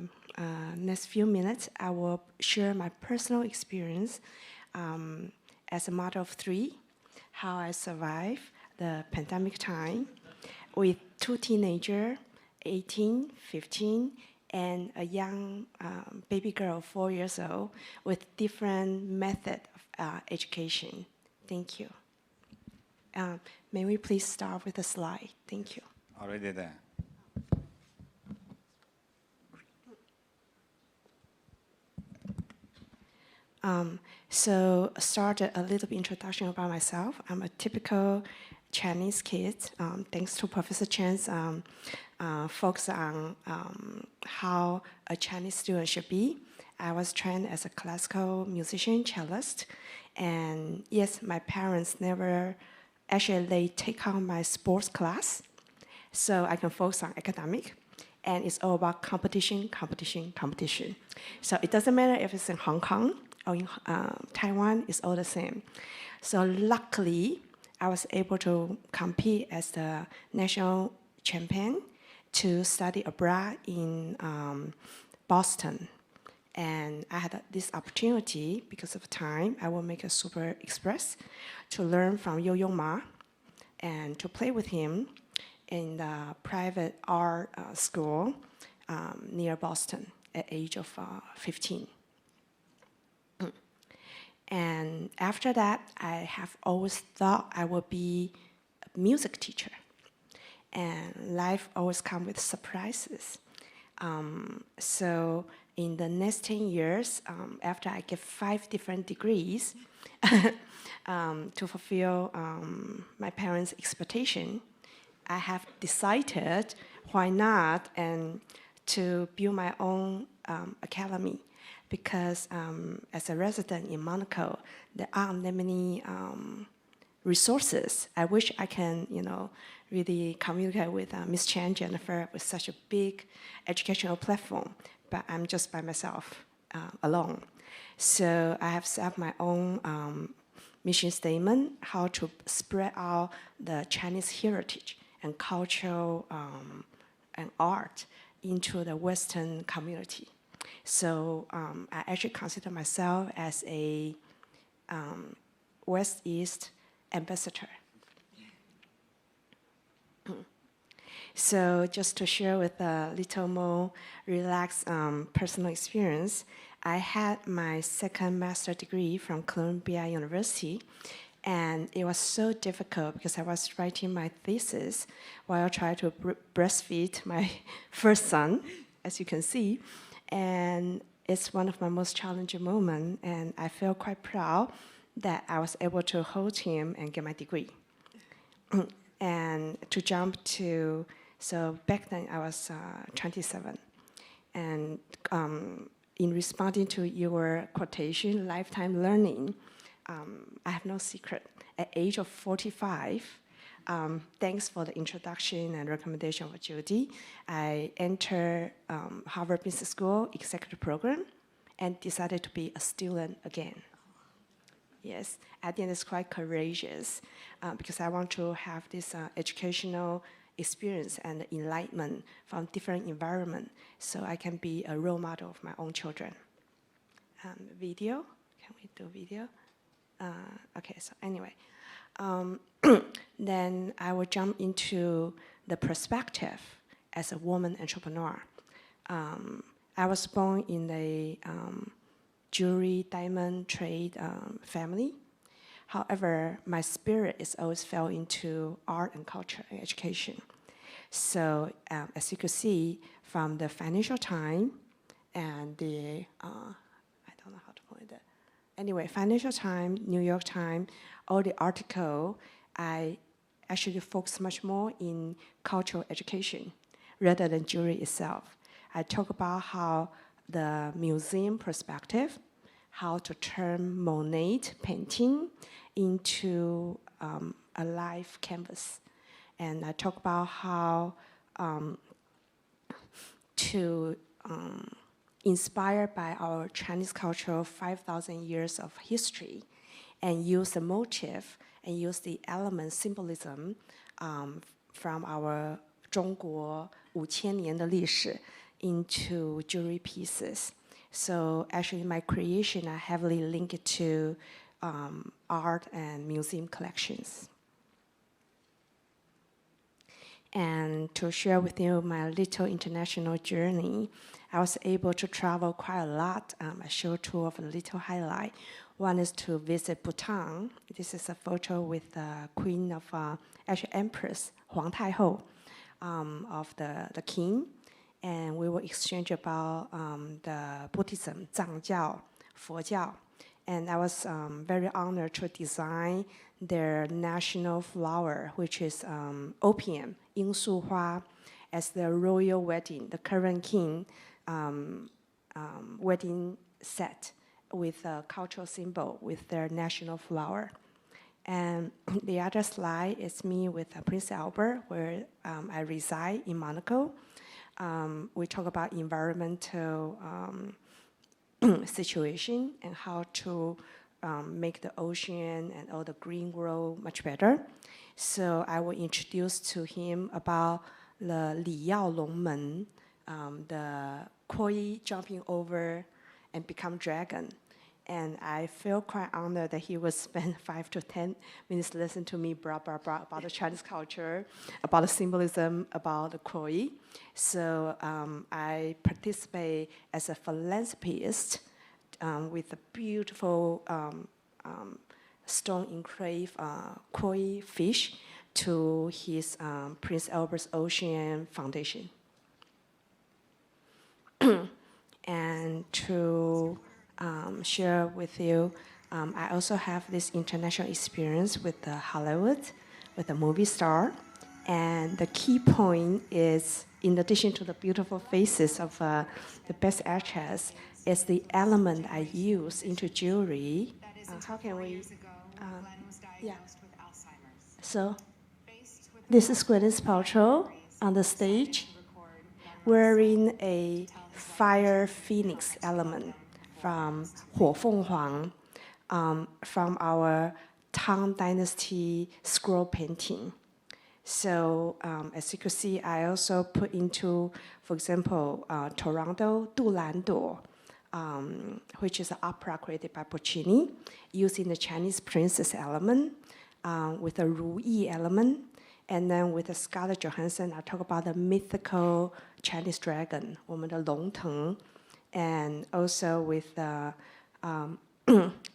next few minutes, I will share my personal experience as a mother of 3, how I survived the pandemic time with 2 teenagers, 18, 15, and a young baby girl, 4 years old, with different method of education. Thank you. May we please start with the slide? Thank you. Already there. So start a little bit introduction about myself. I'm a typical Chinese kid. Thanks to Professor Chen's focus on how a Chinese student should be. I was trained as a classical musician, cellist, and yes, my parents never actually they take on my sports class, so I can focus on academic, and it's all about competition, competition, competition. So it doesn't matter if it's in Hong Kong or in Taiwan, it's all the same. So luckily, I was able to compete as the national champion to study abroad in Boston. And I had this opportunity, because of time, I will make a super express, to learn from Yo-Yo Ma and to play with him in the private art school near Boston at age of 15. And after that, I have always thought I would be a music teacher. And life always comes with surprises. So in the next 10 years, after I get 5 different degrees to fulfill my parents' expectation, I have decided why not and to build my own academy. Because as a resident in Monaco, there aren't that many resources. I wish I can, really communicate with Ms. Chan, Jennifer, with such a big educational platform, but I'm just by myself, alone. So I have set up my own mission statement, how to spread out the Chinese heritage and culture and art into the Western community. So I actually consider myself as a West-East ambassador. So just to share with a little more relaxed personal experience, I had my second master's degree from Columbia University, and it was so difficult because I was writing my thesis while trying to breastfeed my first son, as you can see. And it's one of my most challenging moments, and I feel quite proud that I was able to hold him and get my degree. And to jump to, so back then I was 27. And in responding to your quotation, lifetime learning, I have no secret. At age of 45, thanks for the introduction and recommendation of Judy, I entered Harvard Business School executive program and decided to be a student again. Yes, I think it's quite courageous because I want to have this educational experience and enlightenment from different environments so I can be a role model of my own children. Video, can we do video? Okay, so anyway. Then I will jump into the perspective as a woman entrepreneur. I was born in a jewelry, diamond trade family. However, my spirit is always fell into art and culture and education. So as you could see from the Financial Times and the, I don't know how to point it. Anyway, Financial Times, New York Times, all the article, I actually focus much more in cultural education rather than jewelry itself. I talk about how the museum perspective, how to turn Monet painting into a live canvas. And I talk about how to inspired by our Chinese culture, 5,000 years of history, and use the motif and use the element symbolism from our 中国5000年的历史 into jewelry pieces. So actually my creation are heavily linked to art and museum collections. And to share with you my little international journey, I was able to travel quite a lot. I show two of the little highlight. One is to visit Bhutan. This is a photo with the queen of, actually Empress Huang Taihou, of the king. And we will exchange about the Buddhism, Zhangjiao, Fojiao. And I was very honored to design their national flower, which is opium, Yingsu Hua, as the royal wedding, the current king wedding set with a cultural symbol with their national flower. And the other slide is me with Prince Albert, where I reside in Monaco. We talk about environmental situation and how to make the ocean and all the green grow much better. So I will introduce to him about the Li Yao Long Men, the koi jumping over and become dragon. And I feel quite honored that he would spend 5 to 10 minutes listening to me about the Chinese culture, about the symbolism, about the koi. So I participate as a philanthropist with a beautiful stone engraved koi fish to his Prince Albert's Ocean Foundation. And to share with you, I also have this international experience with Hollywood, with a movie star. And the key point is, in addition to the beautiful faces of the best actress, is the element I use into jewelry. How can we? Yeah. So, this is Gwyneth Paltrow on the stage, wearing a fire phoenix element from 火凤凰, from our Tang Dynasty scroll painting. So as you can see, I also put into, for example, Toronto, 杜兰朵, which is an opera created by Puccini, using the Chinese princess element, with a Ru Yi element, and then with the Scarlett Johansson, I talk about the mythical Chinese dragon, 我们的龙腾, and also with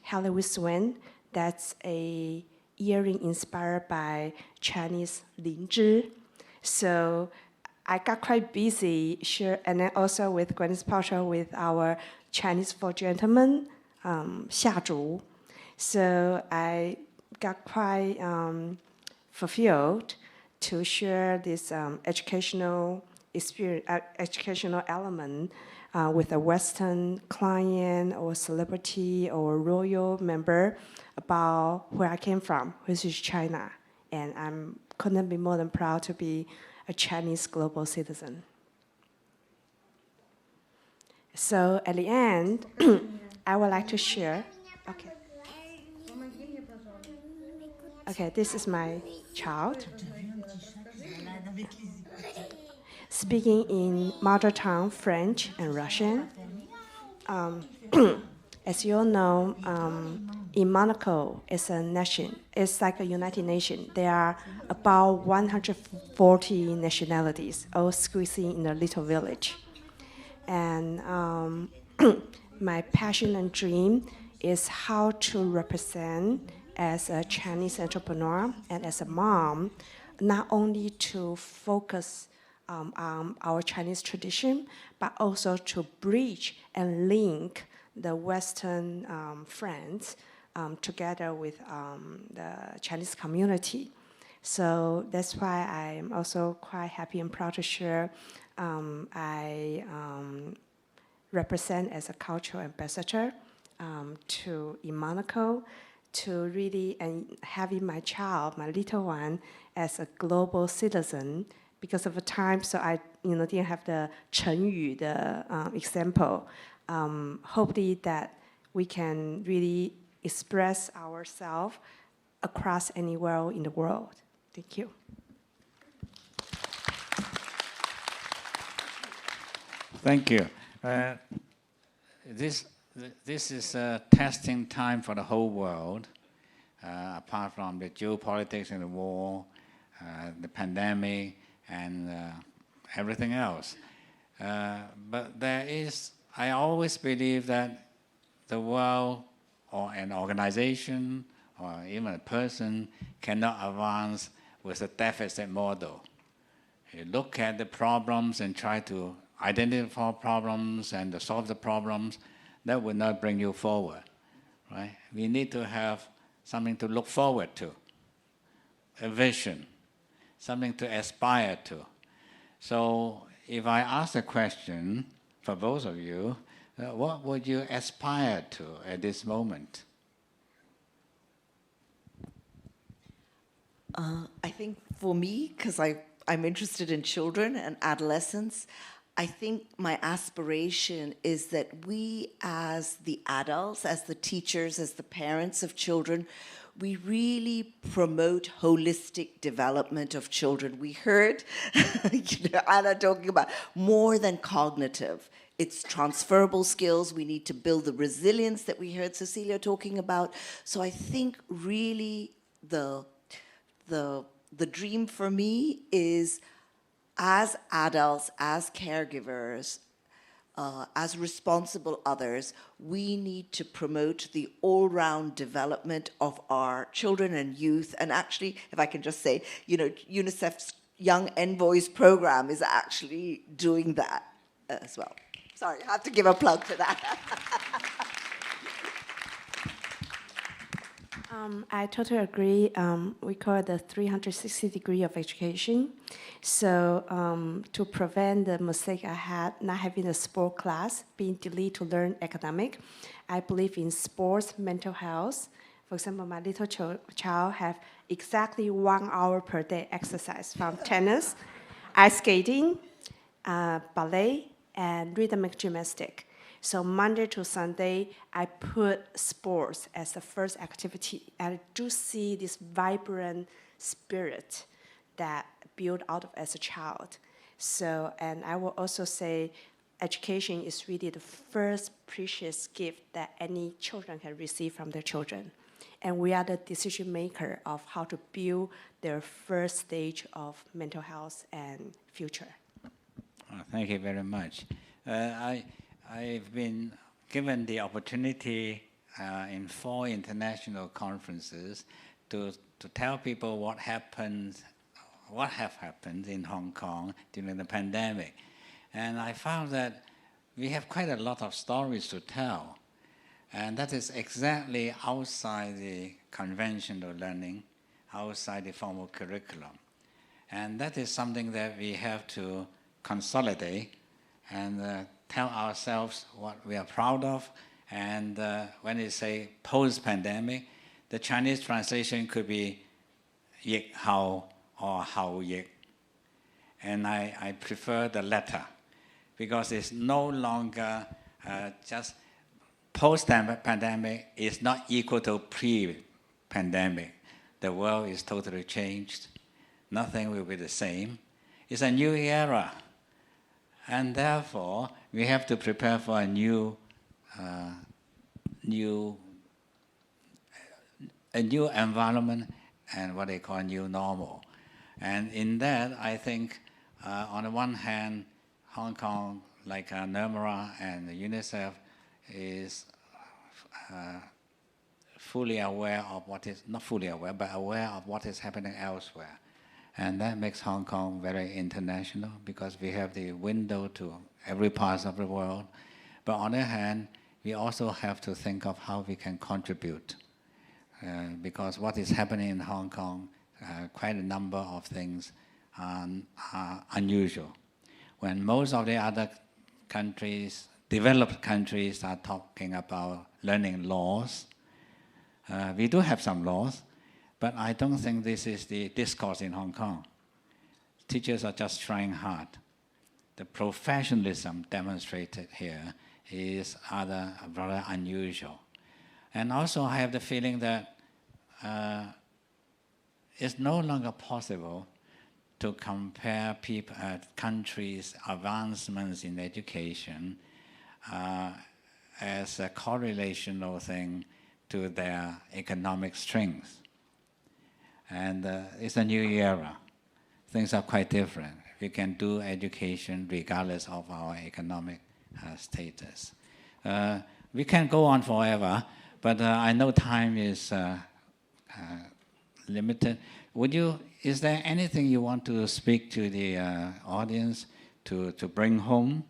Hollywood Swan, that's a earring inspired by Chinese Linzhi. So I got quite busy, sure, and then also with Gwyneth Paltrow with our Chinese four gentlemen, 夏竹. So I got quite fulfilled to share this educational experience, educational element with a Western client or celebrity or royal member about where I came from, which is China. And I couldn't be more than proud to be a Chinese global citizen. So at the end, I would like to share. Okay. Okay, this is my child, speaking in mother tongue, French and Russian. As you all know, in Monaco, it's a nation. It's like a United Nations. There are about 140 nationalities, all squeezing in a little village. And my passion and dream is how to represent, as a Chinese entrepreneur and as a mom, not only to focus on our Chinese tradition, but also to bridge and link the Western friends together with the Chinese community. So that's why I'm also quite happy and proud to share I represent as a cultural ambassador in Monaco, to really, and having my child, my little one, as a global citizen. Because of the time, so I didn't have the 成语, the example. Hopefully that we can really express ourselves across anywhere in the world. Thank you. Thank you. This is a testing time for the whole world, apart from the geopolitics and the war, the pandemic, and everything else. But I always believe that the world or an organization or even a person cannot advance with a deficit model. You look at the problems and try to identify problems and solve the problems, that will not bring you forward, right? We need to have something to look forward to, a vision, something to aspire to. So if I ask a question for both of you, what would you aspire to at this moment? I think for me, because I'm interested in children and adolescents, I think my aspiration is that we as the adults, as the teachers, as the parents of children, we really promote holistic development of children. We heard Anna talking about more than cognitive. It's transferable skills. We need to build the resilience that we heard Cecilia talking about. So I think really the dream for me is, as adults, as caregivers, as responsible others, we need to promote the all-round development of our children and youth. And actually, if I can just say, UNICEF's Young Envoys program is actually doing that as well. Sorry, I have to give a plug for that. I totally agree. We call it the 360 degree of education. So to prevent the mistake I had, not having a sport class, being delayed to learn academic, I believe in sports, mental health. For example, my little child have exactly 1 hour per day exercise from tennis, ice skating, ballet, and rhythmic gymnastics. So Monday to Sunday, I put sports as the first activity. And I do see this vibrant spirit that built out of as a child. So, and I will also say education is really the first precious gift that any children can receive from their children. And we are the decision maker of how to build their first stage of mental health and future. Oh, thank you very much. I've been given the opportunity in 4 international conferences to tell people what have happened in Hong Kong during the pandemic. And I found that we have quite a lot of stories to tell. And that is exactly outside the conventional learning, outside the formal curriculum. And that is something that we have to consolidate and tell ourselves what we are proud of. And when you say post-pandemic, the Chinese translation could be Yik Hao or Hao Yik. And I prefer the latter because it's no longer just post-pandemic is not equal to pre-pandemic. The world is totally changed. Nothing will be the same. It's a new era. And therefore, we have to prepare for a new environment and what they call new normal. And in that, I think, on the one hand, Hong Kong, like Nirmala and UNICEF, is fully aware of what is, not fully aware, but aware of what is happening elsewhere. And that makes Hong Kong very international because we have the window to every part of the world. But on the other hand, we also have to think of how we can contribute. Because what is happening in Hong Kong, quite a number of things are unusual. When most of the other countries, developed countries, are talking about learning laws, we do have some laws, but I don't think this is the discourse in Hong Kong. Teachers are just trying hard. The professionalism demonstrated here is rather unusual. And also I have the feeling that it's no longer possible to compare countries' advancements in education as a correlational thing to their economic strength. And it's a new era. Things are quite different. We can do education regardless of our economic status. We can go on forever, but I know time is limited. Is there anything you want to speak to the audience to bring home?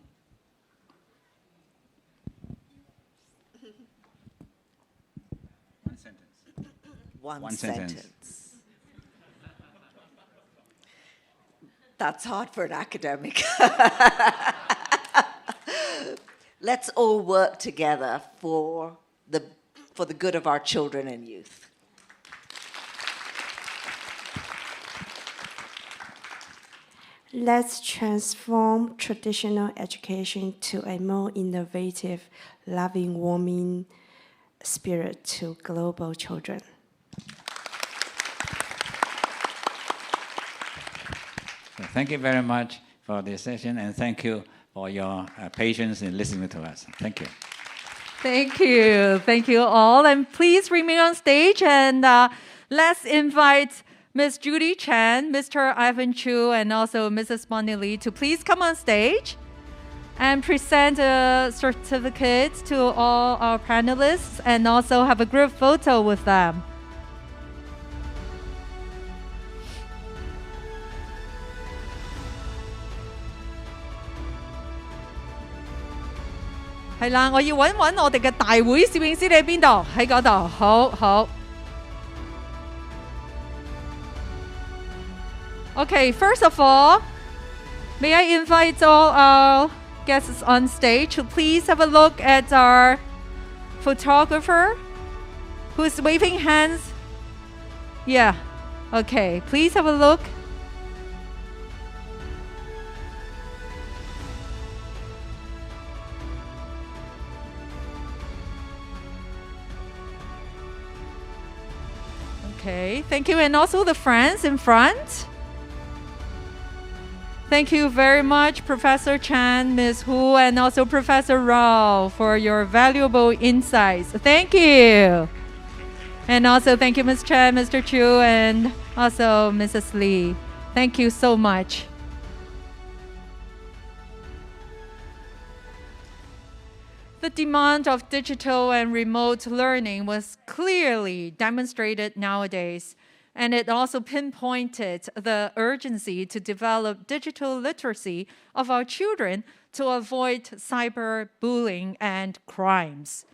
One sentence. That's hard for an academic. Let's all work together for the good of our children and youth. Let's transform traditional education to a more innovative, loving, warming spirit to global children. So thank you very much for this session, and thank you for your patience in listening to us. Thank you. Thank you. Thank you all. And please remain on stage, and let's invite Ms. Judy Chen, Mr. Ivan Chu, and also Mrs. Bonnie Lee to please come on stage and present a certificate to all our panelists and also have a group photo with them.係啦，我要揾我哋嘅大會攝影師，你喺邊度？喺嗰度，好好。Okay, first of all, may I invite all our guests on stage to please have a look at our photographer who's waving hands. Yeah, okay, please have a look. Okay, thank you. And also the friends in front. Thank you very much, Professor Chan, Ms. Hu, and also Professor Rao for your valuable insights. Thank you. And also thank you, Ms. Chan, Mr. Chu, and also Mrs. Lee. Thank you so much. The demand of digital and remote learning was clearly demonstrated nowadays, and it also pinpointed the urgency to develop digital literacy of our children to avoid cyberbullying and crimes.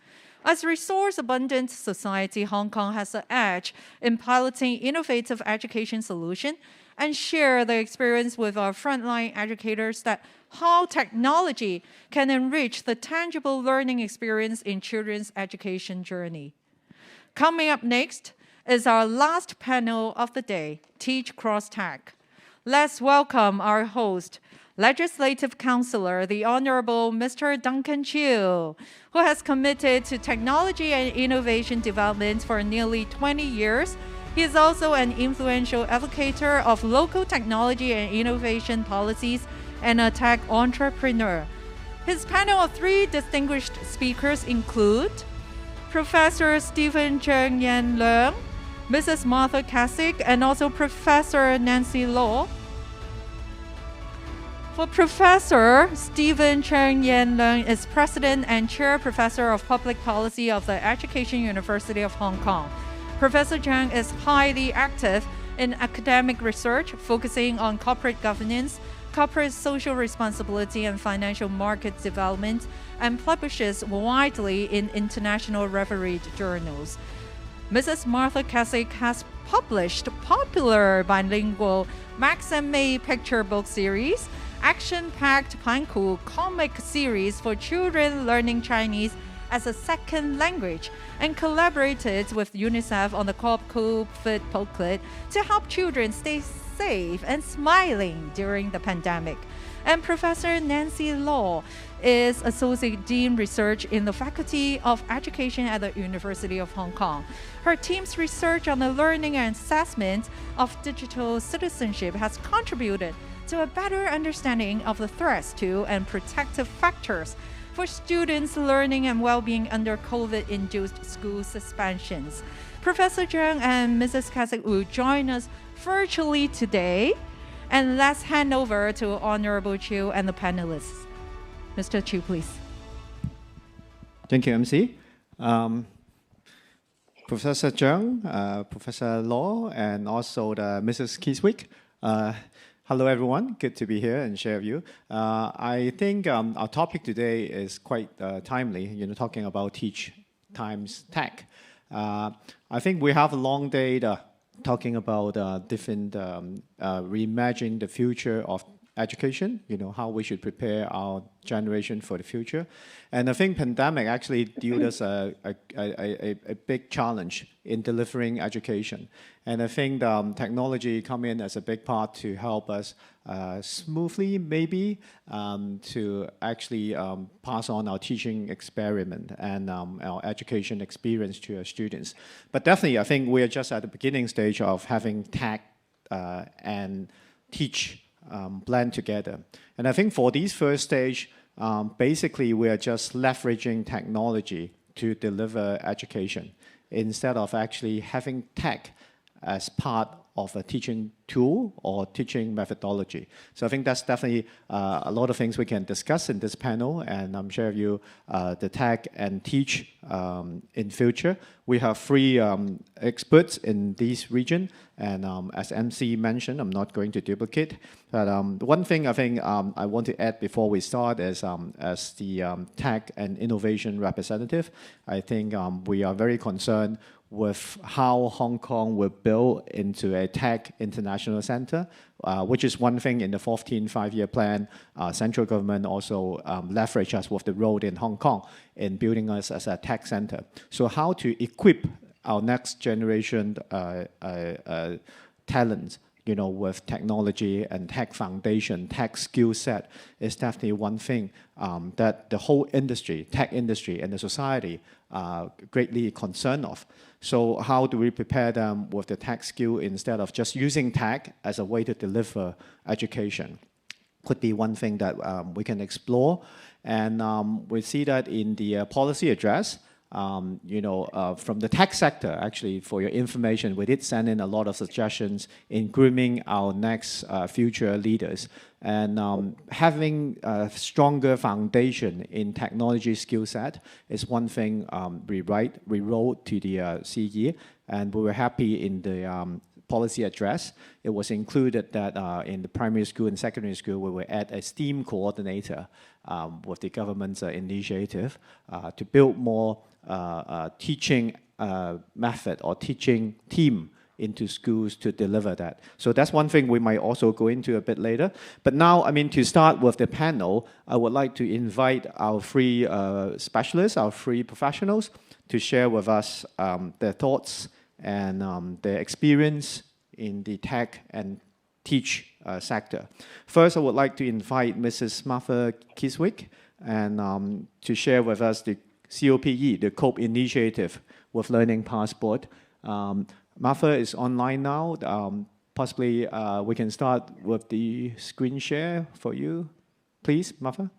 As a resource-abundant society, Hong Kong has an edge in piloting innovative education solutions and share the experience with our frontline educators that how technology can enrich the tangible learning experience in children's education journey. Coming up next is our last panel of the day, Teach Cross-Tech. Let's welcome our host, Legislative Counselor, the Honorable Mr. Duncan Chiu, who has committed to technology and innovation development for nearly 20 years. He is also an influential advocator of local technology and innovation policies and a tech entrepreneur. His panel of 3 distinguished speakers include Professor Stephen Cheng Yan Leung, Mrs. Martha Kasich, and also Professor Nancy Law. For Professor Stephen Cheng Yan Leung is President and Chair Professor of Public Policy of the Education University of Hong Kong. Professor Cheng is highly active in academic research, focusing on corporate governance, corporate social responsibility, and financial market development, and publishes widely in international refereed journals. Mrs. Martha Kasich has published popular bilingual Max and May picture book series, action-packed Panku comic series for children learning Chinese as a second language, and collaborated with UNICEF on the COVID booklet to help children stay safe and smiling during the pandemic. And Professor Nancy Law is Associate Dean Research in the Faculty of Education at the University of Hong Kong. Her team's research on the learning and assessment of digital citizenship has contributed to a better understanding of the threats to and protective factors for students' learning and well-being under COVID-induced school suspensions. Professor Zhang and Mrs. Kasich will join us virtually today. And let's hand over to Honorable Chiu and the panelists. Mr. Chiu, please. Thank you, MC. Professor Zhang, Professor Law, and also Mrs. Kiswick. Hello, everyone. Good to be here and share with you. I think our topic today is quite timely, talking about teach times tech. I think we have a long day talking about different reimagine the future of education, how we should prepare our generation for the future. And I think pandemic actually dealt us a big challenge in delivering education. And I think technology come in as a big part to help us smoothly, maybe, to actually pass on our teaching experiment and our education experience to our students. But definitely, I think we are just at the beginning stage of having tech and teach blend together. And I think for this first stage, basically we are just leveraging technology to deliver education instead of actually having tech as part of a teaching tool or teaching methodology. So I think that's definitely a lot of things we can discuss in this panel, and I'm sharing with you the tech and teach in future. We have 3 experts in this region, and as MC mentioned, I'm not going to duplicate. But one thing I think I want to add before we start is as the tech and innovation representative, I think we are very concerned with how Hong Kong will build into a tech international center, which is one thing in the 14th five-year plan. Central government also leverage us with the role in Hong Kong in building us as a tech center. So how to equip our next generation talents, with technology and tech foundation, tech skill set is definitely one thing that the whole industry, tech industry and the society are greatly concerned of. So how do we prepare them with the tech skill instead of just using tech as a way to deliver education? Could be one thing that we can explore. And we see that in the policy address, from the tech sector, actually, for your information, we did send in a lot of suggestions in grooming our next future leaders. And having a stronger foundation in technology skill set is one thing we wrote to the CE, and we were happy in the policy address. It was included that in the primary school and secondary school, we will add a STEAM coordinator with the government's initiative to build more teaching method or teaching team into schools to deliver that. So that's one thing we might also go into a bit later. But now, to start with the panel, I would like to invite our 3 specialists, our 3 professionals, to share with us their thoughts and their experience in the tech and teach sector. First, I would like to invite Mrs. Martha Kiswick and to share with us the COPE, the COPE initiative with Learning Passport. Martha is online now. Possibly we can start with the screen share for you. Please, Martha.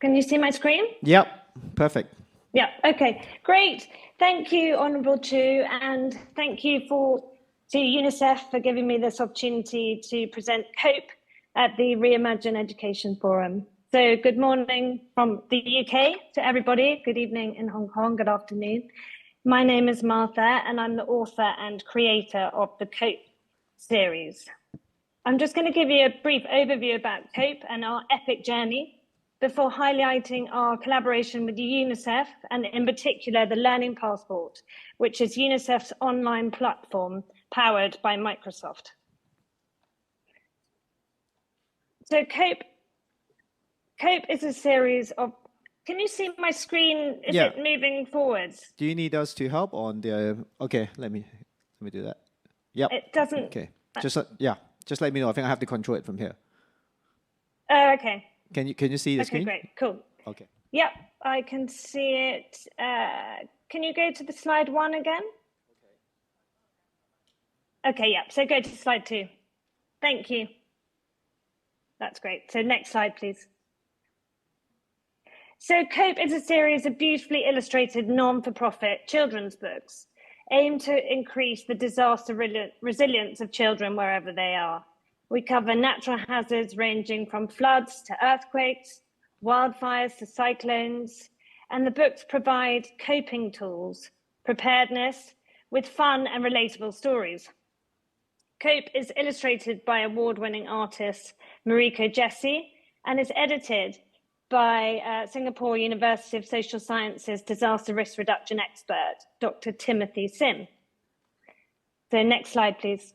Can you see my screen? Yep, perfect. Yeah, okay, great. Thank you, Honourable Chu, and thank you to UNICEF for giving me this opportunity to present COPE at the Reimagine Education Forum. So good morning from the UK to everybody. Good evening in Hong Kong, good afternoon. My name is Martha, and I'm the author and creator of the COPE series. I'm just going to give you a brief overview about COPE and our epic journey before highlighting our collaboration with UNICEF and in particular the Learning Passport, which is UNICEF's online platform powered by Microsoft. So COPE is a series of, can you see my screen? Is it moving forwards? Do you need us to help on the, okay, let me do that. Yep. It doesn't. Okay, just let me know. I think I have to control it from here. Oh, okay. Can you see the screen? Okay, great, cool. Okay. Yep, I can see it. Can you go to the slide 1 again? Okay, yeah, so go to slide 2. Thank you. That's great. So next slide, please. So COPE is a series of beautifully illustrated non-for-profit children's books aimed to increase the disaster resilience of children wherever they are. We cover natural hazards ranging from floods to earthquakes, wildfires to cyclones, and the books provide coping tools, preparedness, with fun and relatable stories. Cope is illustrated by award-winning artist Mariko Jesse and is edited by Singapore University of Social Sciences disaster risk reduction expert, Dr. Timothy Sim. So next slide, please.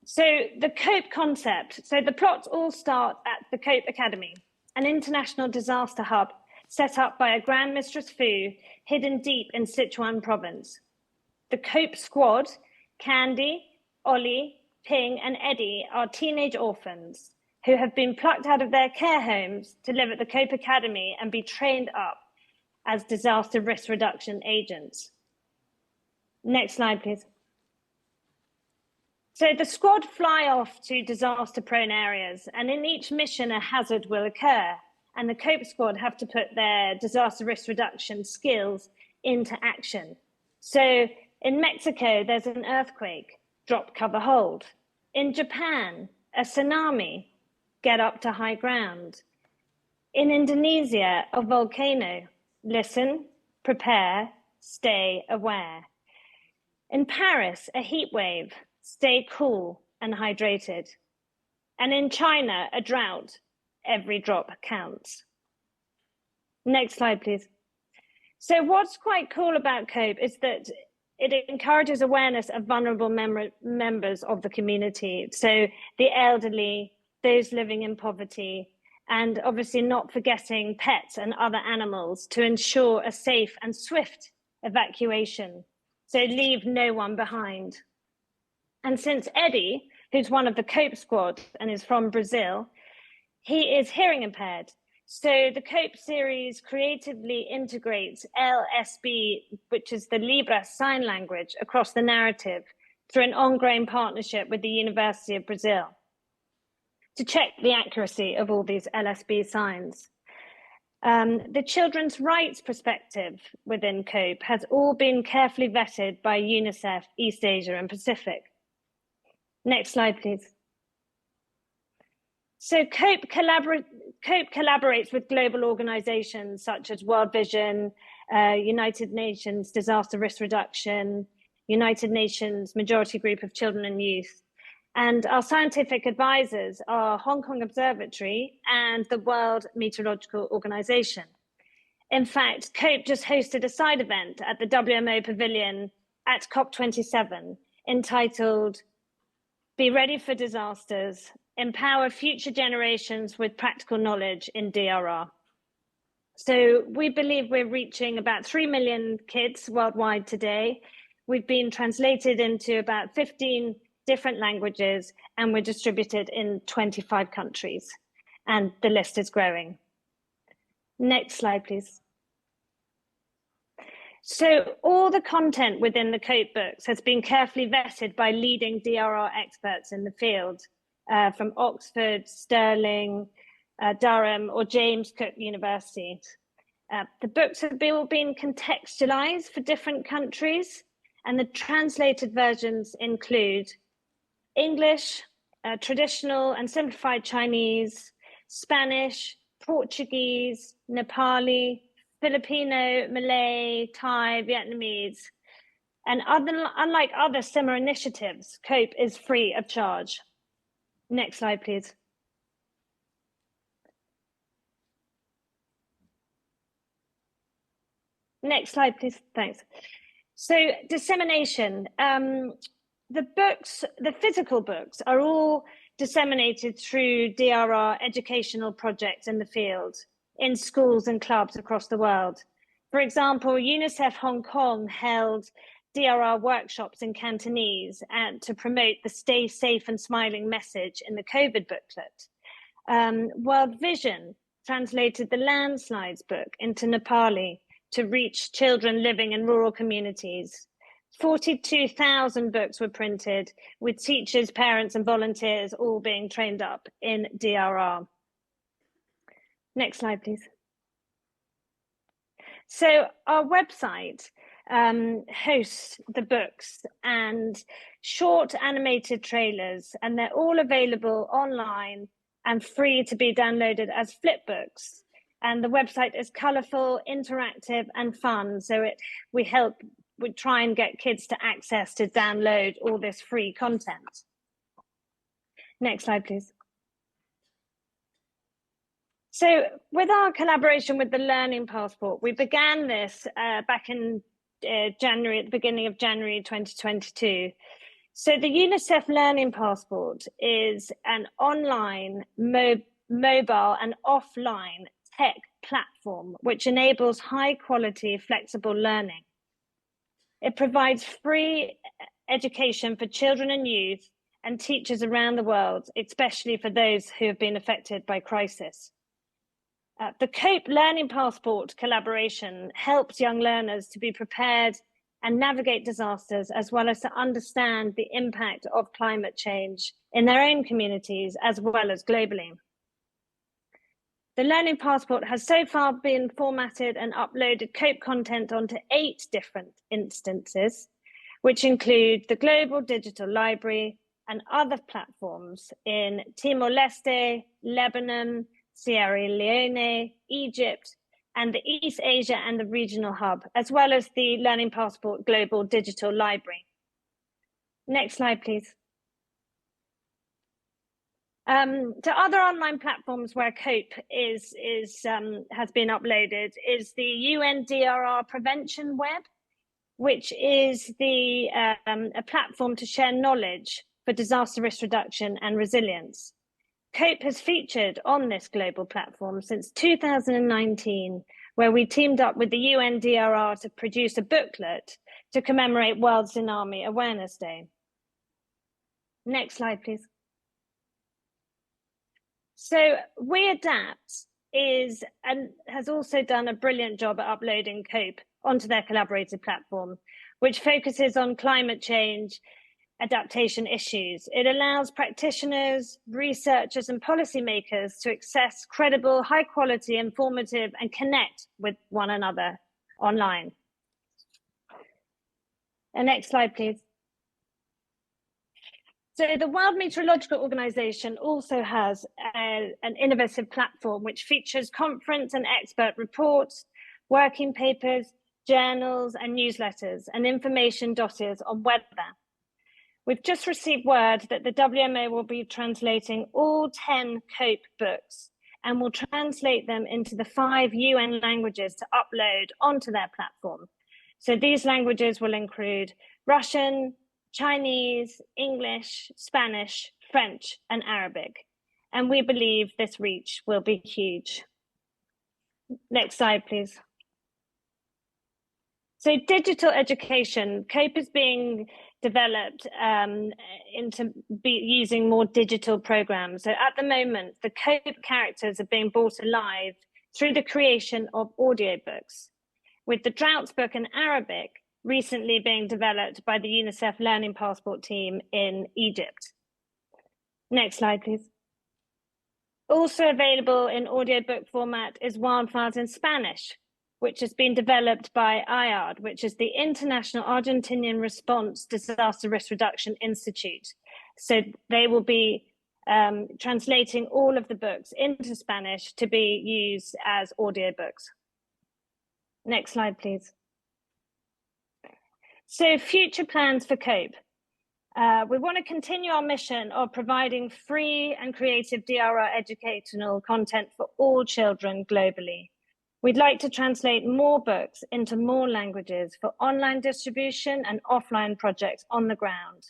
So the COPE concept. So the plots all start at the COPE Academy, an international disaster hub set up by a Grand Mistress Fu hidden deep in Sichuan province. The COPE squad, Candy, Ollie, Ping, and Eddie are teenage orphans who have been plucked out of their care homes to live at the COPE Academy and be trained up as disaster risk reduction agents. Next slide, please. So the squad fly off to disaster-prone areas, and in each mission, a hazard will occur, and the COPE squad have to put their disaster risk reduction skills into action. So in Mexico, there's an earthquake, drop, cover, hold. In Japan, a tsunami, get up to high ground. In Indonesia, a volcano, listen, prepare, stay aware. In Paris, a heat wave, stay cool and hydrated. And in China, a drought, every drop counts. Next slide, please. So what's quite cool about COPE is that it encourages awareness of vulnerable members of the community. So the elderly, those living in poverty, and obviously not forgetting pets and other animals to ensure a safe and swift evacuation. So leave no one behind. And since Eddie, who's one of the COPE squad and is from Brazil, he is hearing impaired. So the COPE series creatively integrates LSB, which is the Libra sign language, across the narrative through an ongoing partnership with the University of Brazil to check the accuracy of all these LSB signs. The children's rights perspective within COPE has all been carefully vetted by UNICEF, East Asia and Pacific. Next slide, please. So COPE collaborates with global organizations such as World Vision, United Nations Disaster Risk Reduction, United Nations Majority Group of Children and Youth. And our scientific advisors are Hong Kong Observatory and the World Meteorological Organization. In fact, COPE just hosted a side event at the WMO Pavilion at COP27 entitled Be Ready for Disasters, Empower Future Generations with Practical Knowledge in DRR. So we believe we're reaching about 3 million kids worldwide today. We've been translated into about 15 different languages, and we're distributed in 25 countries, and the list is growing. Next slide, please. So all the content within the COPE books has been carefully vetted by leading DRR experts in the field, from Oxford, Stirling, Durham, or James Cook University. The books have all been contextualized for different countries, and the translated versions include English, traditional and simplified Chinese, Spanish, Portuguese, Nepali, Filipino, Malay, Thai, Vietnamese. And unlike other similar initiatives, COPE is free of charge. Next slide, please. Next slide, please. Thanks. So dissemination. The books, the physical books, are all disseminated through DRR educational projects in the field, in schools and clubs across the world. For example, UNICEF Hong Kong held DRR workshops in Cantonese and to promote the Stay Safe and Smiling message in the COVID booklet. World Vision translated the Landslides book into Nepali to reach children living in rural communities. 42,000 books were printed, with teachers, parents, and volunteers all being trained up in DRR. Next slide, please. So our website hosts the books and short animated trailers, and they're all available online and free to be downloaded as flipbooks. And the website is colourful, interactive, and fun. So we try and get kids to access to download all this free content. Next slide, please. So with our collaboration with the Learning Passport, we began this back in January, at the beginning of January 2022. So the UNICEF Learning Passport is an online, mobile and offline tech platform which enables high quality, flexible learning. It provides free education for children and youth and teachers around the world, especially for those who have been affected by crisis. The COPE Learning Passport collaboration helps young learners to be prepared and navigate disasters, as well as to understand the impact of climate change in their own communities, as well as globally. The Learning Passport has so far been formatted and uploaded COPE content onto 8 different instances, which include the Global Digital Library and other platforms in Timor-Leste, Lebanon, Sierra Leone, Egypt, and the East Asia and the Regional Hub, as well as the Learning Passport Global Digital Library. Next slide, please. To other online platforms where COPE has been uploaded is the UNDRR Prevention Web, which is a platform to share knowledge for disaster risk reduction and resilience. COPE has featured on this global platform since 2019, where we teamed up with the UNDRR to produce a booklet to commemorate World Tsunami Awareness Day. Next slide, please. So We Adapt has also done a brilliant job at uploading COPE onto their collaborative platform, which focuses on climate change adaptation issues. It allows practitioners, researchers, and policymakers to access credible, high quality, informative, and connect with one another online. And next slide, please. So the World Meteorological Organization also has an innovative platform which features conference and expert reports, working papers, journals, and newsletters, and information dossiers on weather. We've just received word that the WMO will be translating all 10 COPE books and will translate them into the 5 UN languages to upload onto their platform. So these languages will include Russian, Chinese, English, Spanish, French, and Arabic. And we believe this reach will be huge. Next slide, please. So digital education, COPE is being developed using more digital programs. So at the moment, the COPE characters are being brought alive through the creation of audiobooks, with the Droughts book in Arabic recently being developed by the UNICEF Learning Passport team in Egypt. Next slide, please. Also available in audiobook format is Wildfires in Spanish, which has been developed by IARD, which is the International Argentinian Response Disaster Risk Reduction Institute. So they will be translating all of the books into Spanish to be used as audiobooks. Next slide, please. So future plans for COPE. We want to continue our mission of providing free and creative DRR educational content for all children globally. We'd like to translate more books into more languages for online distribution and offline projects on the ground.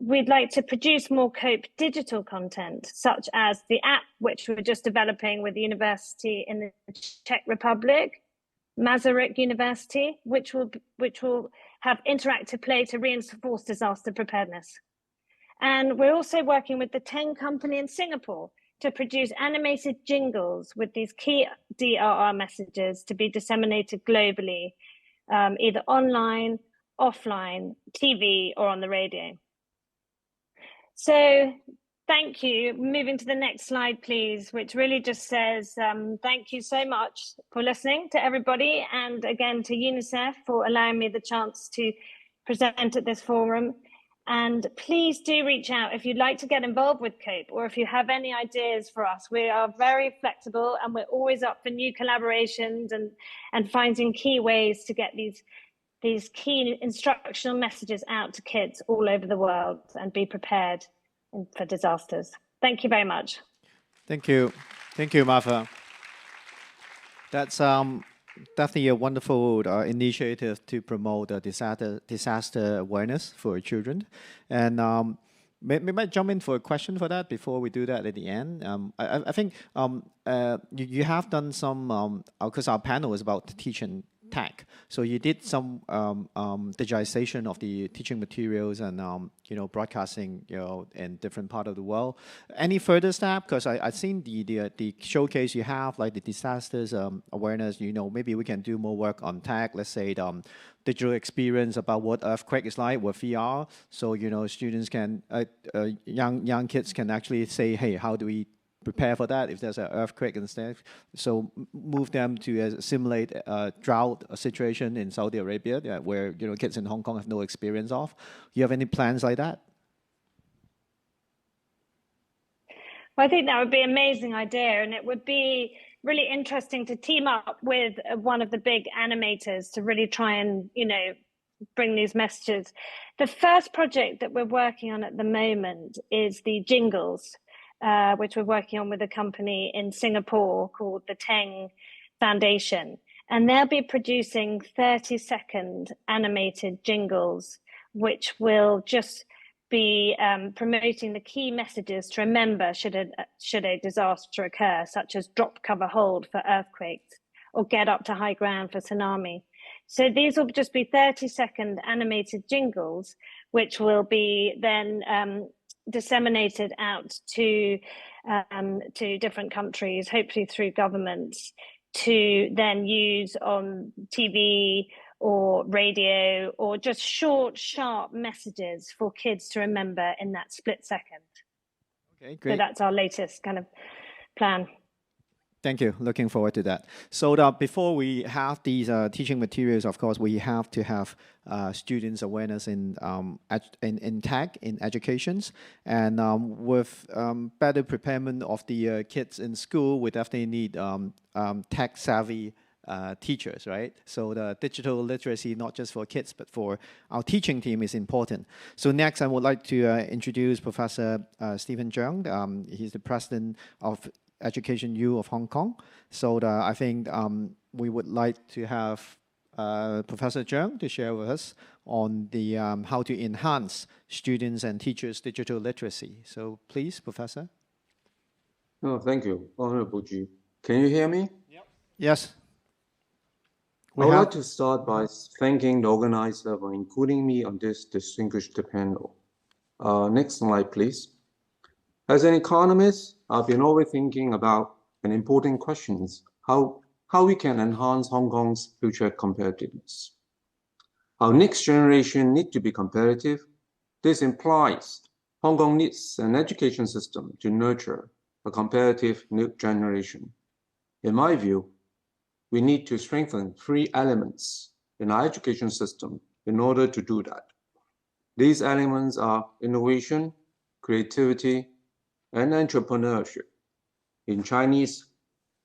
We'd like to produce more COPE digital content, such as the app, which we're just developing with the university in the Czech Republic, Masaryk University, which will have interactive play to reinforce disaster preparedness. And we're also working with the 10 company in Singapore to produce animated jingles with these key DRR messages to be disseminated globally, either online, offline, TV, or on the radio. So thank you. Moving to the next slide, please, which really just says thank you so much for listening to everybody, and again to UNICEF for allowing me the chance to present at this forum. And please do reach out if you'd like to get involved with COPE, or if you have any ideas for us. We are very flexible, and we're always up for new collaborations and finding key ways to get these key instructional messages out to kids all over the world and be prepared for disasters. Thank you very much. Thank you. Thank you, Martha. That's definitely a wonderful initiative to promote disaster awareness for children. And maybe I jump in for a question for that before we do that at the end. I think you have done some, because our panel is about teaching tech. So you did some digitization of the teaching materials and broadcasting in different part of the world. Any further step? Because I've seen the showcase you have, like the disasters awareness. Maybe we can do more work on tech. Let's say the digital experience about what earthquake is like with VR. So students can young kids can actually say, hey, how do we prepare for that if there's an earthquake and stuff? So move them to simulate a drought situation in Saudi Arabia, where kids in Hong Kong have no experience of. You have any plans like that? Well, I think that would be an amazing idea, and it would be really interesting to team up with one of the big animators to really try and bring these messages. The first project that we're working on at the moment is the jingles, which we're working on with a company in Singapore called the Teng Foundation. And they'll be producing 30-second animated jingles, which will just be promoting the key messages to remember should a disaster occur, such as drop, cover, hold for earthquakes, or get up to high ground for tsunami. So these will just be 30-second animated jingles, which will be then disseminated out to different countries, hopefully through governments, to then use on TV or radio, or just short, sharp messages for kids to remember in that split second. Okay, great. So that's our latest kind of plan. Thank you. Looking forward to that. So before we have these teaching materials, of course, we have to have students' awareness in tech, in educations. And with better preparation of the kids in school, we definitely need tech-savvy teachers, right? So the digital literacy, not just for kids, but for our teaching team, is important. So next, I would like to introduce Professor Stephen Cheung. He's the president of Education U of Hong Kong. So I think we would like to have Professor Cheung to share with us on the how to enhance students' and teachers' digital literacy. So please, Professor. Oh, thank you, Honorable Ji. Can you hear me? Yep. Yes. I would like to start by thanking the organizer for including me on this distinguished panel. Next slide, please. As an economist, I've been always thinking about an important question: how we can enhance Hong Kong's future competitiveness. Our next generation need to be competitive. This implies Hong Kong needs an education system to nurture a competitive new generation. In my view, we need to strengthen 3 elements in our education system in order to do that. These elements are innovation, creativity, and entrepreneurship. In Chinese,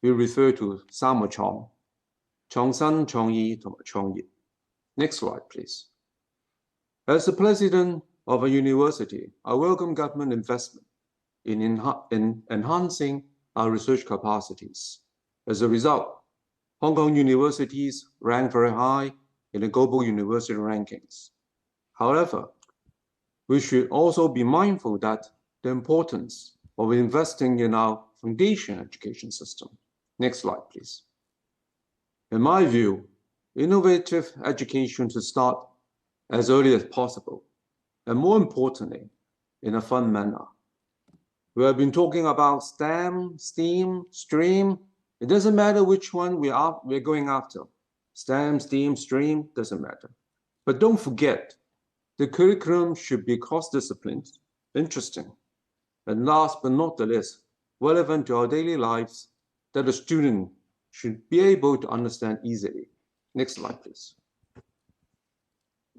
we refer to 3個創: 創新、創意同埋創業. Next slide, please. As the president of a university, I welcome government investment in enhancing our research capacities. As a result, Hong Kong universities rank very high in the global university rankings. However, we should also be mindful that the importance of investing in our foundation education system. Next slide, please. In my view, innovative education should start as early as possible, and more importantly, in a fun manner. We have been talking about STEM, STEAM, STREAM. It doesn't matter which one we're going after. STEM, STEAM, STREAM, doesn't matter. But don't forget, the curriculum should be cross-disciplined, interesting, and last but not the least, relevant to our daily lives that the student should be able to understand easily. Next slide, please.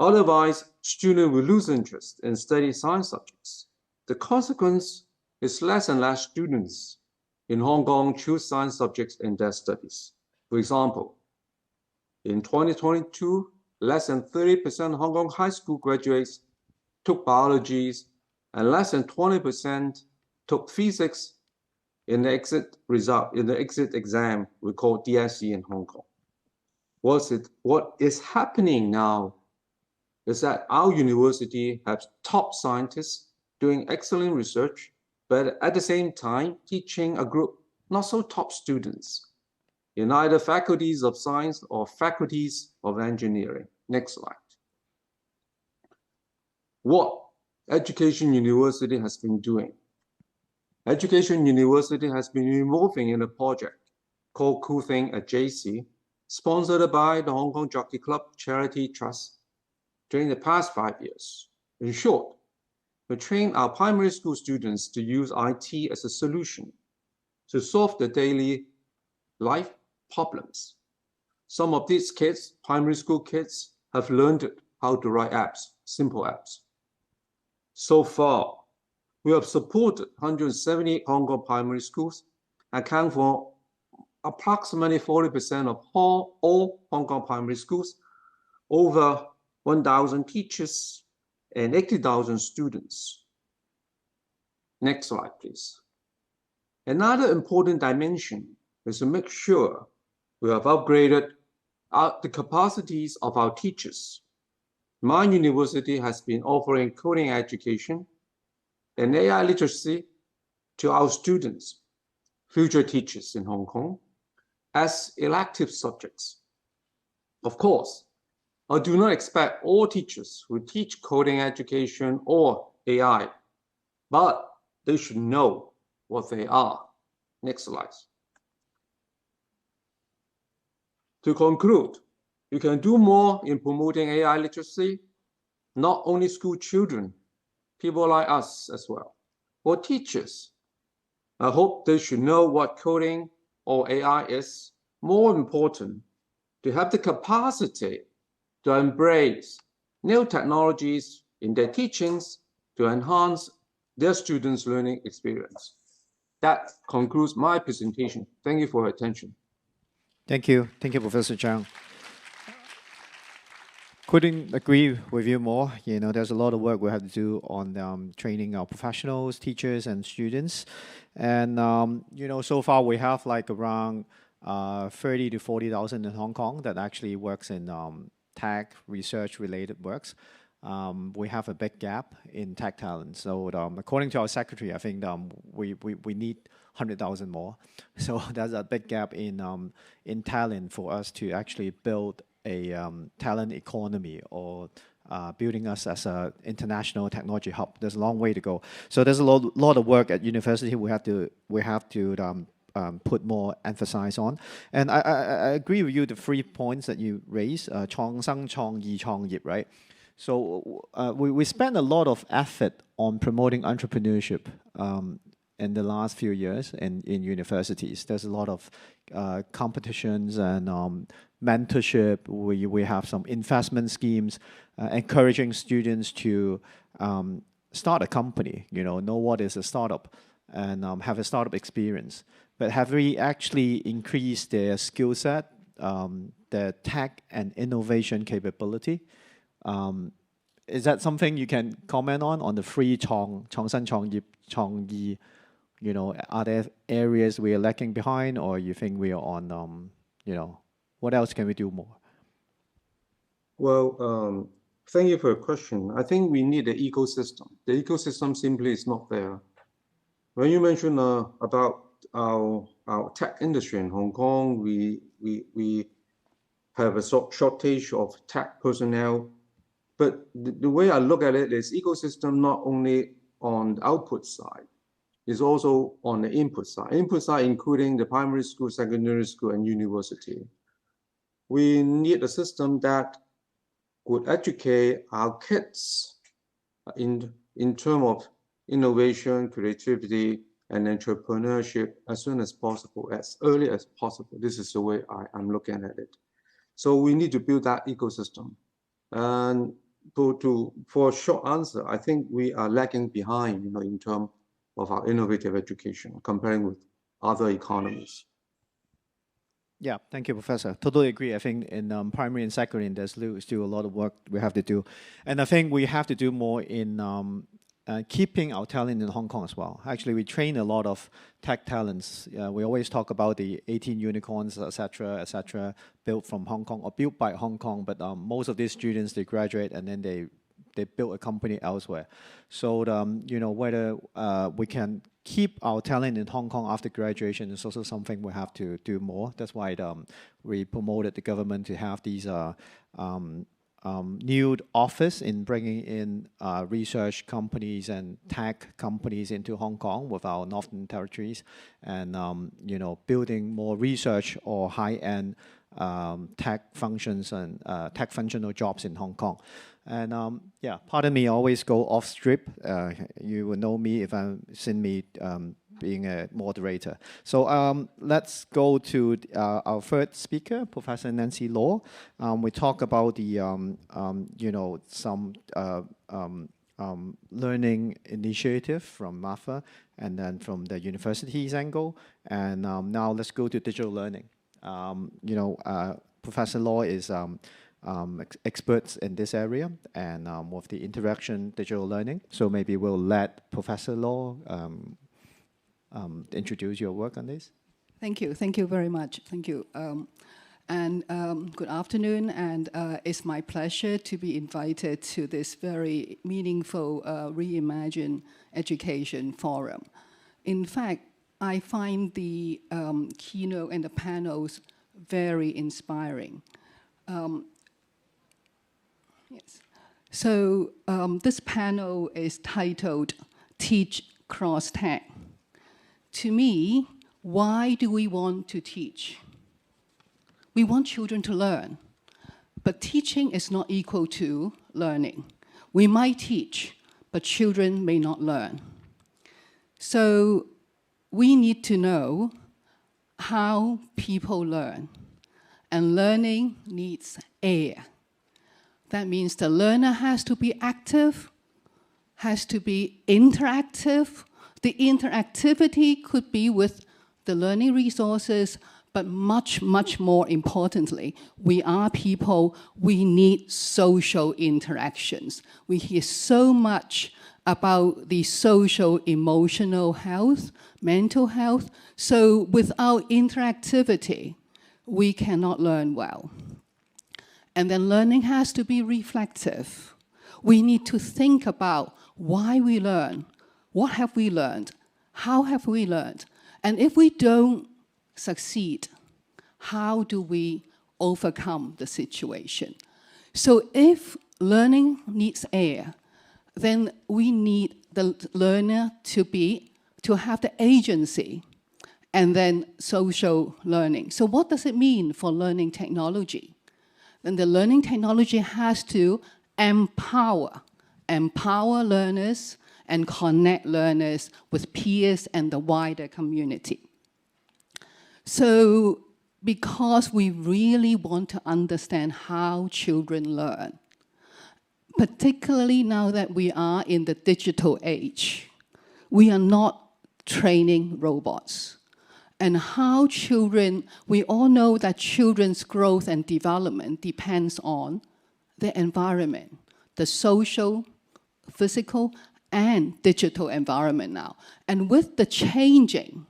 Otherwise, students will lose interest in studying science subjects. The consequence is less and less students in Hong Kong choose science subjects in their studies. For example, in 2022, less than 30% Hong Kong high school graduates took biologies, and less than 20% took physics in the exit exam we call DSE in Hong Kong. What is happening now is that our university has top scientists doing excellent research, but at the same time teaching a group not so top students in either faculties of science or faculties of engineering. Next slide. What Education University has been doing. Education University has been involving in a project called Cool Thing at JC, sponsored by the Hong Kong Jockey Club Charity Trust during the past 5 years. In short, we train our primary school students to use IT as a solution to solve the daily life problems. Some of these kids, primary school kids, have learned how to write apps, simple apps. So far, we have supported 170 Hong Kong primary schools, account for approximately 40% of all Hong Kong primary schools, over 1,000 teachers, and 80,000 students. Next slide, please. Another important dimension is to make sure we have upgraded the capacities of our teachers. My university has been offering coding education and AI literacy to our students, future teachers in Hong Kong, as elective subjects. Of course, I do not expect all teachers who teach coding education or AI, but they should know what they are. Next slide. To conclude, you can do more in promoting AI literacy, not only school children, people like us as well, or teachers. I hope they should know what coding or AI is. More important, to have the capacity to embrace new technologies in their teachings to enhance their students' learning experience. That concludes my presentation. Thank you for your attention. Thank you, Professor Zhang. Couldn't agree with you more. You know, there's a lot of work we have to do on training our professionals, teachers, and students. And you know, so far we have like around 30 to 40,000 in Hong Kong that actually works in tech research-related works. We have a big gap in tech talent. So according to our secretary, I think we need 100,000 more. So there's a big gap in talent for us to actually build a talent economy or building us as an international technology hub. There's a long way to go. So there's a lot of work at university we have to put more emphasis on. And I agree with you, the 3 points that you raised, 創生創意創業, right? So we spend a lot of effort on promoting entrepreneurship in the last few years in universities. There's a lot of competitions and mentorship. We have some investment schemes encouraging students to start a company, know what is a startup and have a startup experience. But have we actually increased their skill set, their tech and innovation capability? Is that something you can comment on the free 創新創業創意? Are there areas we are lacking behind, or you think we are on, what else can we do more? Well, thank you for your question. I think we need the ecosystem. The ecosystem simply is not there. When you mentioned about our tech industry in Hong Kong, we have a shortage of tech personnel. But the way I look at it is ecosystem not only on the output side, it's also on the input side. Input side including the primary school, secondary school, and university. We need a system that would educate our kids in terms of innovation, creativity, and entrepreneurship as soon as possible, as early as possible. This is the way I'm looking at it. So we need to build that ecosystem. And for a short answer, I think we are lagging behind, in terms of our innovative education, comparing with other economies. Yeah, thank you, Professor. Totally agree. I think in primary and secondary, there's still a lot of work we have to do. And I think we have to do more in keeping our talent in Hong Kong as well. Actually, we train a lot of tech talents. We always talk about the 18 unicorns, etc., built from Hong Kong or built by Hong Kong. But most of these students, they graduate and then they build a company elsewhere. So, whether we can keep our talent in Hong Kong after graduation is also something we have to do more. That's why we promoted the government to have these new office in bringing in research companies and tech companies into Hong Kong with our Northern Territories, and building more research or high-end tech functions and tech functional jobs in Hong Kong. And yeah, pardon me, I always go off script. You will know me if you've seen me being a moderator. So let's go to our third speaker, Professor Nancy Law. We talk about the some learning initiative from MAFA and then from the university's angle. And now let's go to digital learning. Professor Law is experts in this area and with the interaction digital learning. So maybe we'll let Professor Law introduce your work on this. Thank you very much. Thank you. Good afternoon, and it's my pleasure to be invited to this very meaningful Reimagine Education Forum. In fact, I find the keynote and the panels very inspiring. Yes. So this panel is titled Teach Cross Tech. To me, why do we want to teach? We want children to learn, but teaching is not equal to learning. We might teach, but children may not learn. So we need to know how people learn, and learning needs air. That means the learner has to be active, has to be interactive. The interactivity could be with the learning resources, but much, much more importantly, we are people, we need social interactions. We hear so much about the social, emotional health, mental health. So without interactivity, we cannot learn well. And then learning has to be reflective. We need to think about why we learn, what have we learned, how have we learned, and if we don't succeed, how do we overcome the situation? So if learning needs air, then we need the learner to have the agency, and then social learning. So what does it mean for learning technology? Then the learning technology has to empower learners and connect learners with peers and the wider community. So because we really want to understand how children learn, particularly now that we are in the digital age, we are not training robots. And how children, we all know that children's growth and development depends on the environment, the social, physical, and digital environment now. And with the changing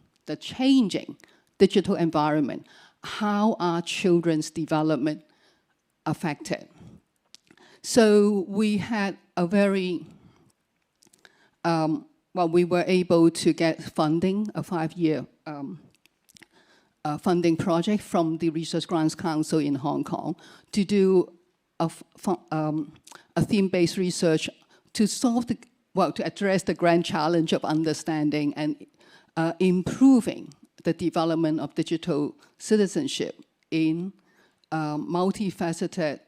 digital environment, how are children's development affected? So we had a very, we were able to get funding, a 5-year funding project from the Research Grants Council in Hong Kong to do a theme-based research to to address the grand challenge of understanding and improving the development of digital citizenship in a multifaceted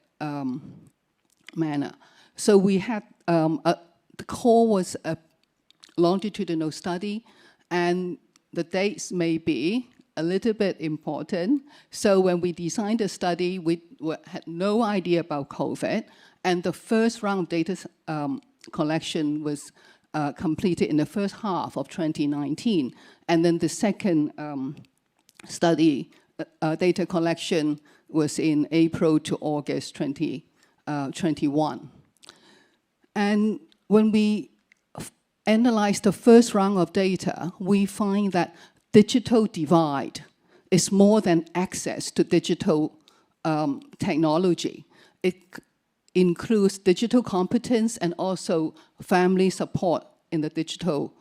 manner. So we had, the core was a longitudinal study, and the dates may be a little bit important. So when we designed the study, we had no idea about COVID, And the first round of data collection was completed in the first half of 2019. And then the second study, data collection, was in April to August 2021. And when we analyze the first round of data, we find that digital divide is more than access to digital technology. It includes digital competence and also family support in the digital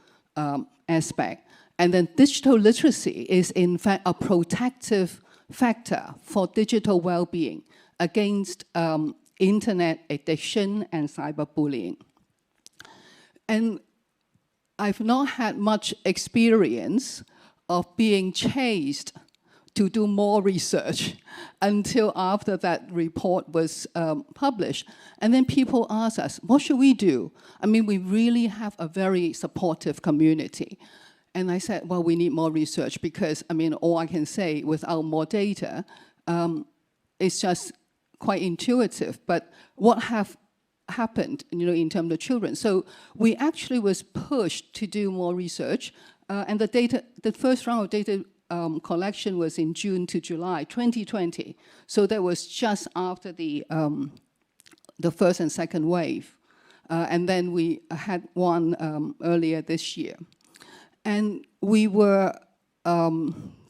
aspect. And then digital literacy is in fact a protective factor for digital well-being against internet addiction and cyberbullying. And I've not had much experience of being chased to do more research until after that report was published. And then people ask us, what should we do? I mean, we really have a very supportive community. And I said, well, we need more research because, I mean, all I can say without more data, it's just quite intuitive. But what have happened, in terms of children? So we actually was pushed to do more research. And the first round of data collection was in June to July 2020. So that was just after the first and second wave. And then we had one earlier this year. And we were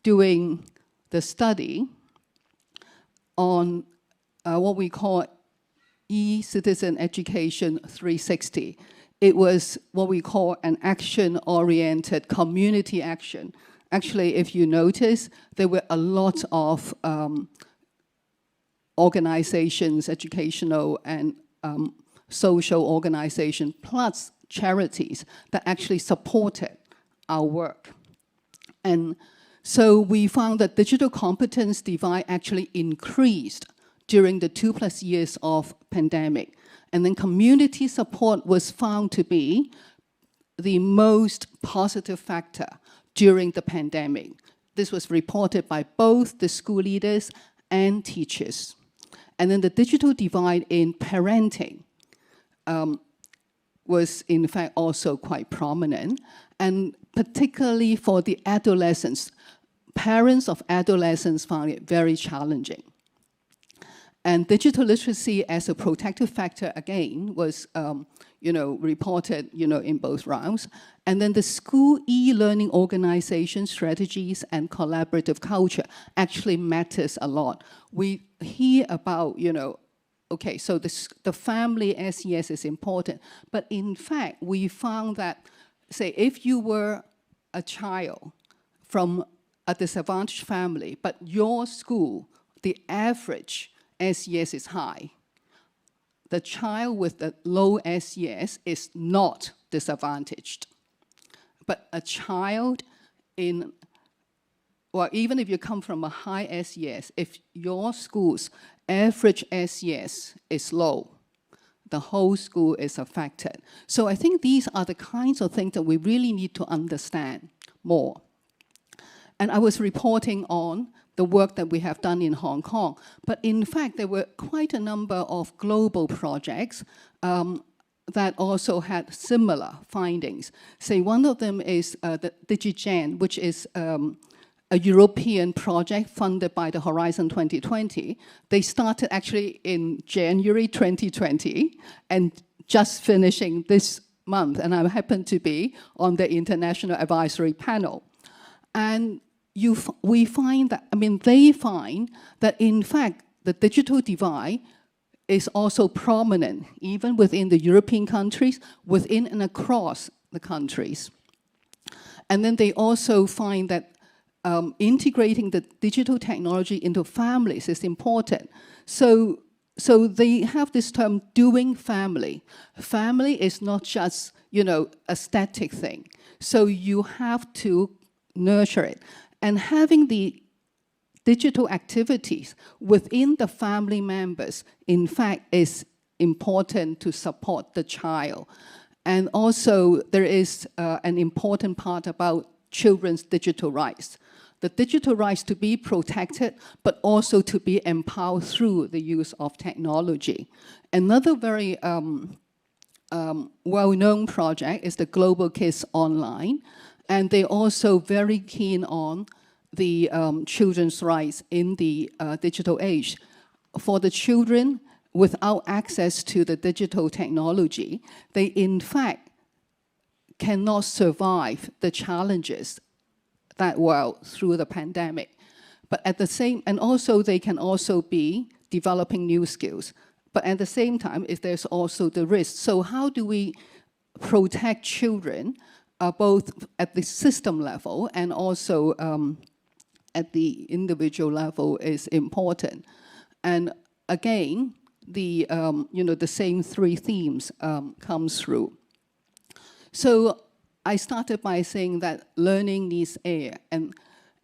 doing the study on what we call e-citizen education 360. It was what we call an action-oriented community action. Actually, if you notice, there were a lot of organizations, educational and social organizations, plus charities that actually supported our work. And so we found that digital competence divide actually increased during the 2+ years of pandemic. And then community support was found to be the most positive factor during the pandemic. This was reported by both the school leaders and teachers. And then the digital divide in parenting was in fact also quite prominent, and particularly for the adolescents. Parents of adolescents found it very challenging. And digital literacy as a protective factor, again, was reported in both rounds. And then the school e-learning organization strategies and collaborative culture actually matters a lot. We hear about, okay, so the family SES is important. But in fact, we found that, say, if you were a child from a disadvantaged family, but your school, the average SES is high, the child with the low SES is not disadvantaged. But a child even if you come from a high SES, if your school's average SES is low, the whole school is affected. So I think these are the kinds of things that we really need to understand more. And I was reporting on the work that we have done in Hong Kong. But in fact, there were quite a number of global projects that also had similar findings. Say one of them is the DigiGen, which is a European project funded by the Horizon 2020. They started actually in January 2020 and just finishing this month. And I happen to be on the International Advisory Panel. And we find that, they find that in fact, the digital divide is also prominent, even within the European countries, within and across the countries. And then they also find that integrating the digital technology into families is important. So they have this term, doing family. Family is not just, a static thing. So you have to nurture it. And having the digital activities within the family members, in fact, is important to support the child. And also, there is an important part about children's digital rights. the digital rights to be protected, but also to be empowered through the use of technology. Another very well-known project is the Global Kids Online, and they're also very keen on the children's rights in the digital age. For the children without access to the digital technology, they in fact cannot survive the challenges that well through the pandemic. But at the same, and also they can also be developing new skills. But at the same time, there's also the risk. So how do we protect children, both at the system level and also at the individual level is important. And again, the the same three themes comes through. So I started by saying that learning needs air.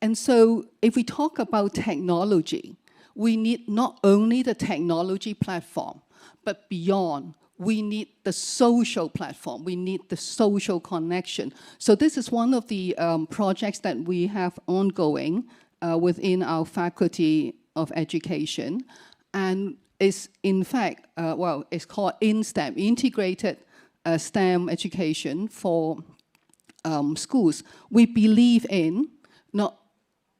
And so if we talk about technology, we need not only the technology platform, but beyond, we need the social platform. We need the social connection. So this is one of the projects that we have ongoing within our Faculty of Education. And it's in fact, it's called InSTEM, Integrated STEM Education for schools. We believe in,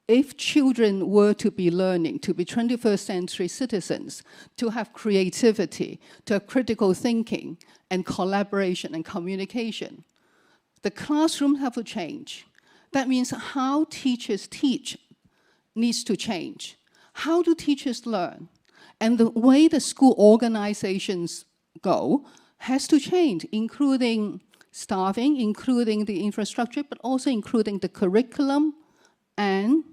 if children were to be learning, to be 21st century citizens, to have creativity, to have critical thinking and collaboration and communication, the classroom have to change. That means how teachers teach needs to change. How do teachers learn? And the way the school organizations go has to change, including staffing, including the infrastructure, but also including the curriculum and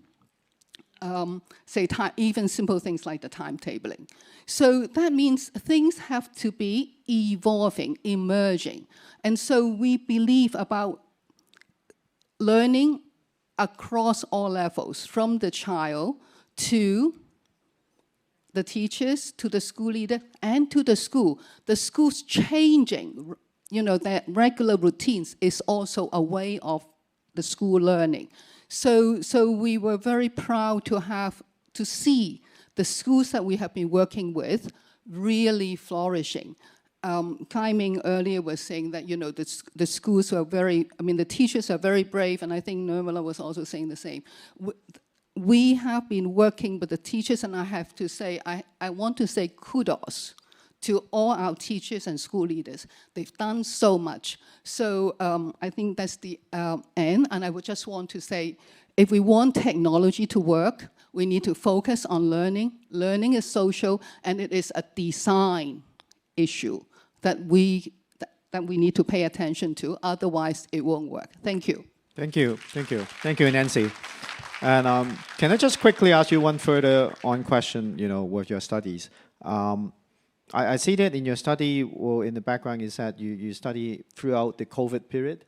even simple things like the timetabling. So that means things have to be evolving, emerging. And so we believe about learning across all levels, from the child to the teachers, to the school leader, and to the school. The school's changing, their regular routines is also a way of the school learning. So we were very proud to see the schools that we have been working with really flourishing. Kai Ming earlier was saying that, the schools were the teachers are very brave, and I think Nirmala was also saying the same. We have been working with the teachers, and I have to say, I want to say kudos to all our teachers and school leaders. They've done so much. So I think that's the end, and I would just want to say, if we want technology to work, we need to focus on learning. Learning is social, and it is a design issue that we need to pay attention to, otherwise it won't work. Thank you. Thank you, Nancy. And can I just quickly ask you one further on question, with your studies? I see that in your study, in the background is that you study throughout the COVID period,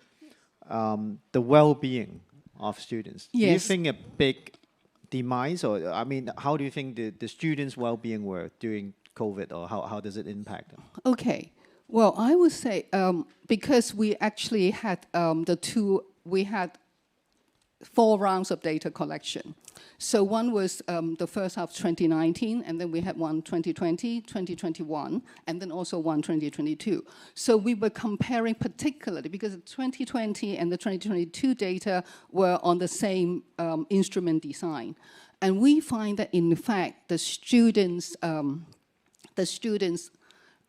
the well-being of students. Yes. Do you think a big demise, or how do you think the students' well-being were during COVID, or how does it impact them? Okay. Well, I would say because we actually had we had 4 rounds of data collection. So one was the first half of 2019, and then we had one 2020, 2021, and then also one 2022. So we were comparing particularly because the 2020 and the 2022 data were on the same instrument design. And we find that, in fact, the students'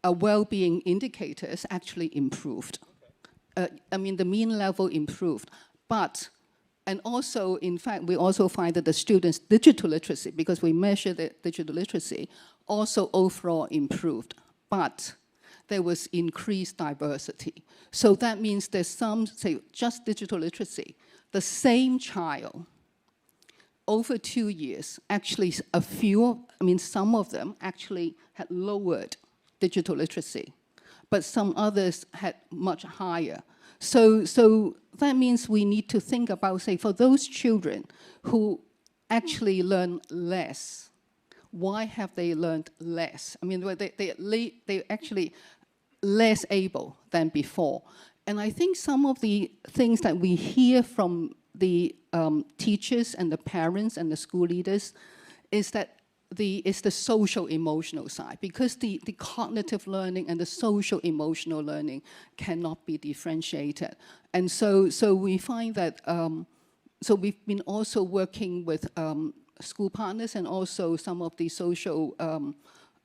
well-being indicators actually improved. The mean level improved. And also, in fact, we also find that the students' digital literacy, because we measure the digital literacy, also overall improved. But there was increased diversity. So that means there's some, say, just digital literacy. The same child, over 2 years, actually some of them actually had lowered digital literacy, but some others had much higher. So that means we need to think about, say, for those children who actually learn less, why have they learned less? They're actually less able than before. And I think some of the things that we hear from the teachers and the parents and the school leaders is that is the social emotional side, because the cognitive learning and the social emotional learning cannot be differentiated. And so we find that, so we've been also working with school partners and also some of the social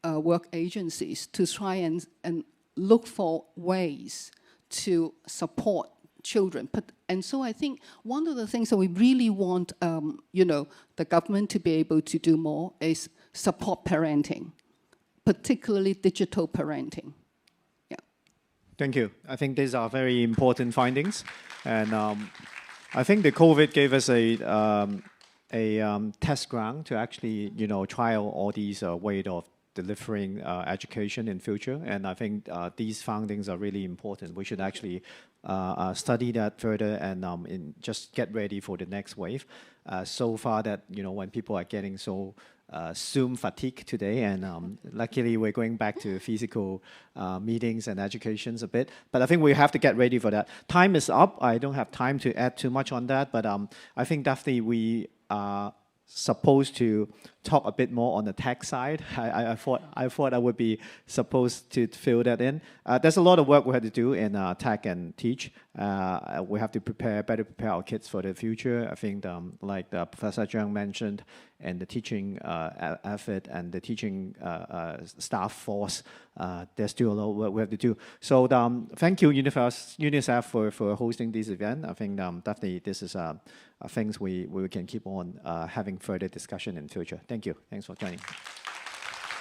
work agencies to try and look for ways to support children. And so I think one of the things that we really want, the government to be able to do more is support parenting, particularly digital parenting. Yeah. Thank you. I think these are very important findings, and I think the COVID gave us a test ground to actually, trial all these ways of delivering education in future. And I think these findings are really important. We should actually study that further and just get ready for the next wave. So far that, when people are getting so Zoom fatigue today, and luckily we're going back to physical meetings and educations a bit. But I think we have to get ready for that. Time is up. I don't have time to add too much on that, but I think definitely we are supposed to talk a bit more on the tech side. I thought I would be supposed to fill that in. There's a lot of work we have to do in tech and teach. We have to better prepare our kids for the future. I think like Professor Zhang mentioned, and the teaching effort and the teaching staff force, there's still a lot of work we have to do. So thank you UNICEF for hosting this event. I think definitely this is things we can keep on having further discussion in future. Thank you. Thanks for joining.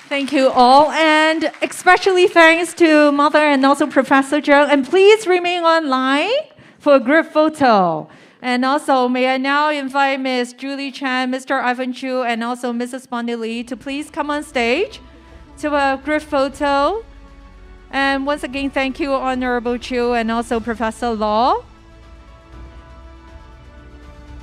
Thank you all, and especially thanks to Mother and also Professor Zhang. And please remain online for a group photo. And also, may I now invite Ms. Julie Chan, Mr. Ivan Chu, and also Mrs. Bonnie Lee to please come on stage to a group photo. And once again, thank you, Honorable Chu, and also Professor Law.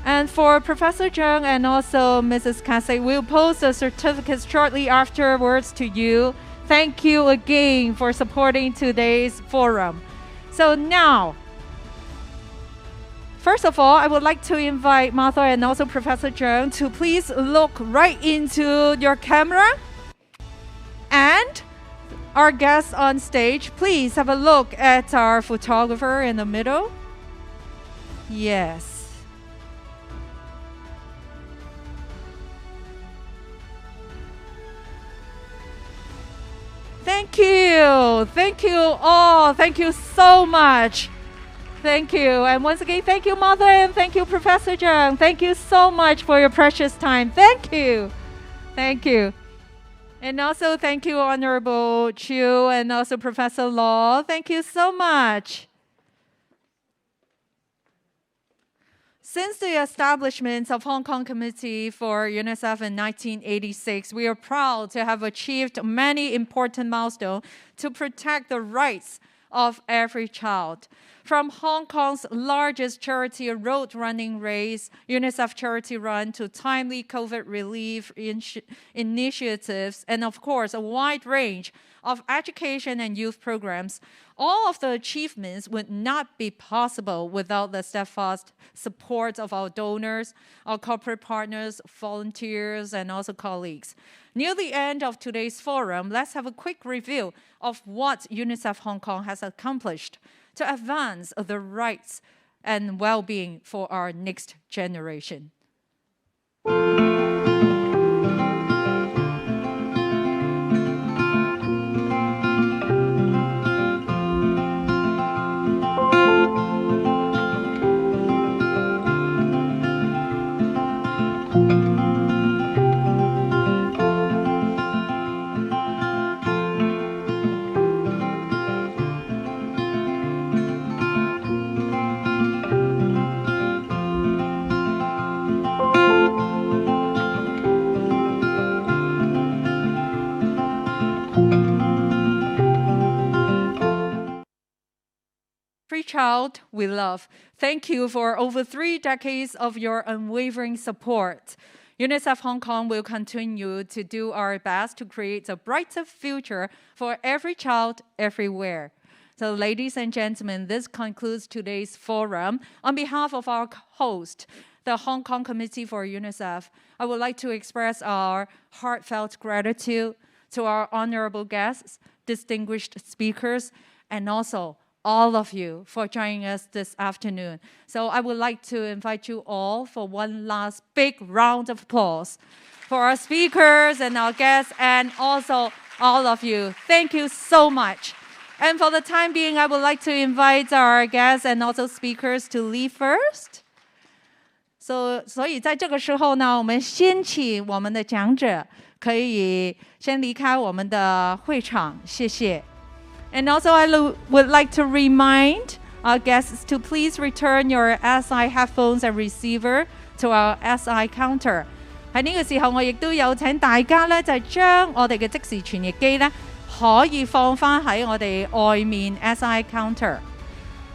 And for Professor Zhang and also Mrs. Casey, we'll post the certificates shortly afterwards to you. Thank you again for supporting today's forum. So now, first of all, I would like to invite Martha and also Professor Zhang to please look right into your camera. And our guests on stage, please have a look at our photographer in the middle. Yes. Thank you. Thank you all. Thank you so much. Thank you. And once again, thank you, Mother, and thank you, Professor Zhang. Thank you so much for your precious time. Thank you. Thank you. And also thank you, Honorable Chu, and also Professor Law. Thank you so much. Since the establishment of Hong Kong Committee for UNICEF in 1986, we are proud to have achieved many important milestones to protect the rights of every child. From Hong Kong's largest charity road running race, UNICEF Charity Run, to timely COVID relief initiatives, and of course, a wide range of education and youth programs, all of the achievements would not be possible without the steadfast support of our donors, our corporate partners, volunteers, and also colleagues. Near the end of today's forum, let's have a quick review of what UNICEF Hong Kong has accomplished to advance the rights and well-being for our next generation. Every child we love, thank you for over 3 decades of your unwavering support. UNICEF Hong Kong will continue to do our best to create a brighter future for every child everywhere. So ladies and gentlemen, this concludes today's forum. On behalf of our host, the Hong Kong Committee for UNICEF, I would like to express our heartfelt gratitude to our honorable guests, distinguished speakers, and also all of you for joining us this afternoon. So I would like to invite you all for one last big round of applause for our speakers and our guests, and also all of you. Thank you so much. And for the time being, I would like to invite our guests and also speakers to leave first. 所以在这个时候呢，我们先请我们的讲者可以先离开我们的会场，谢谢。And also I would like to remind our guests to please return your SI headphones and receiver to our SI counter. 喺呢個時候，我亦都有請大家咧，就係將我哋嘅即時傳譯機咧，可以放翻喺我哋外面 SI counter。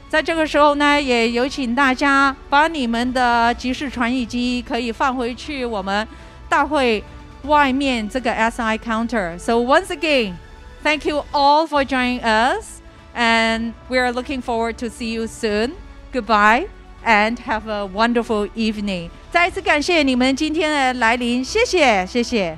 在這個時候呢，也有請大家把你們的即時傳譯機可以放回去我們大會外面這個 SI counter. So once again, thank you all for joining us, and we are looking forward to see you soon. Goodbye, and have a wonderful evening. 再一次感謝你們今天的來臨，謝謝，謝謝。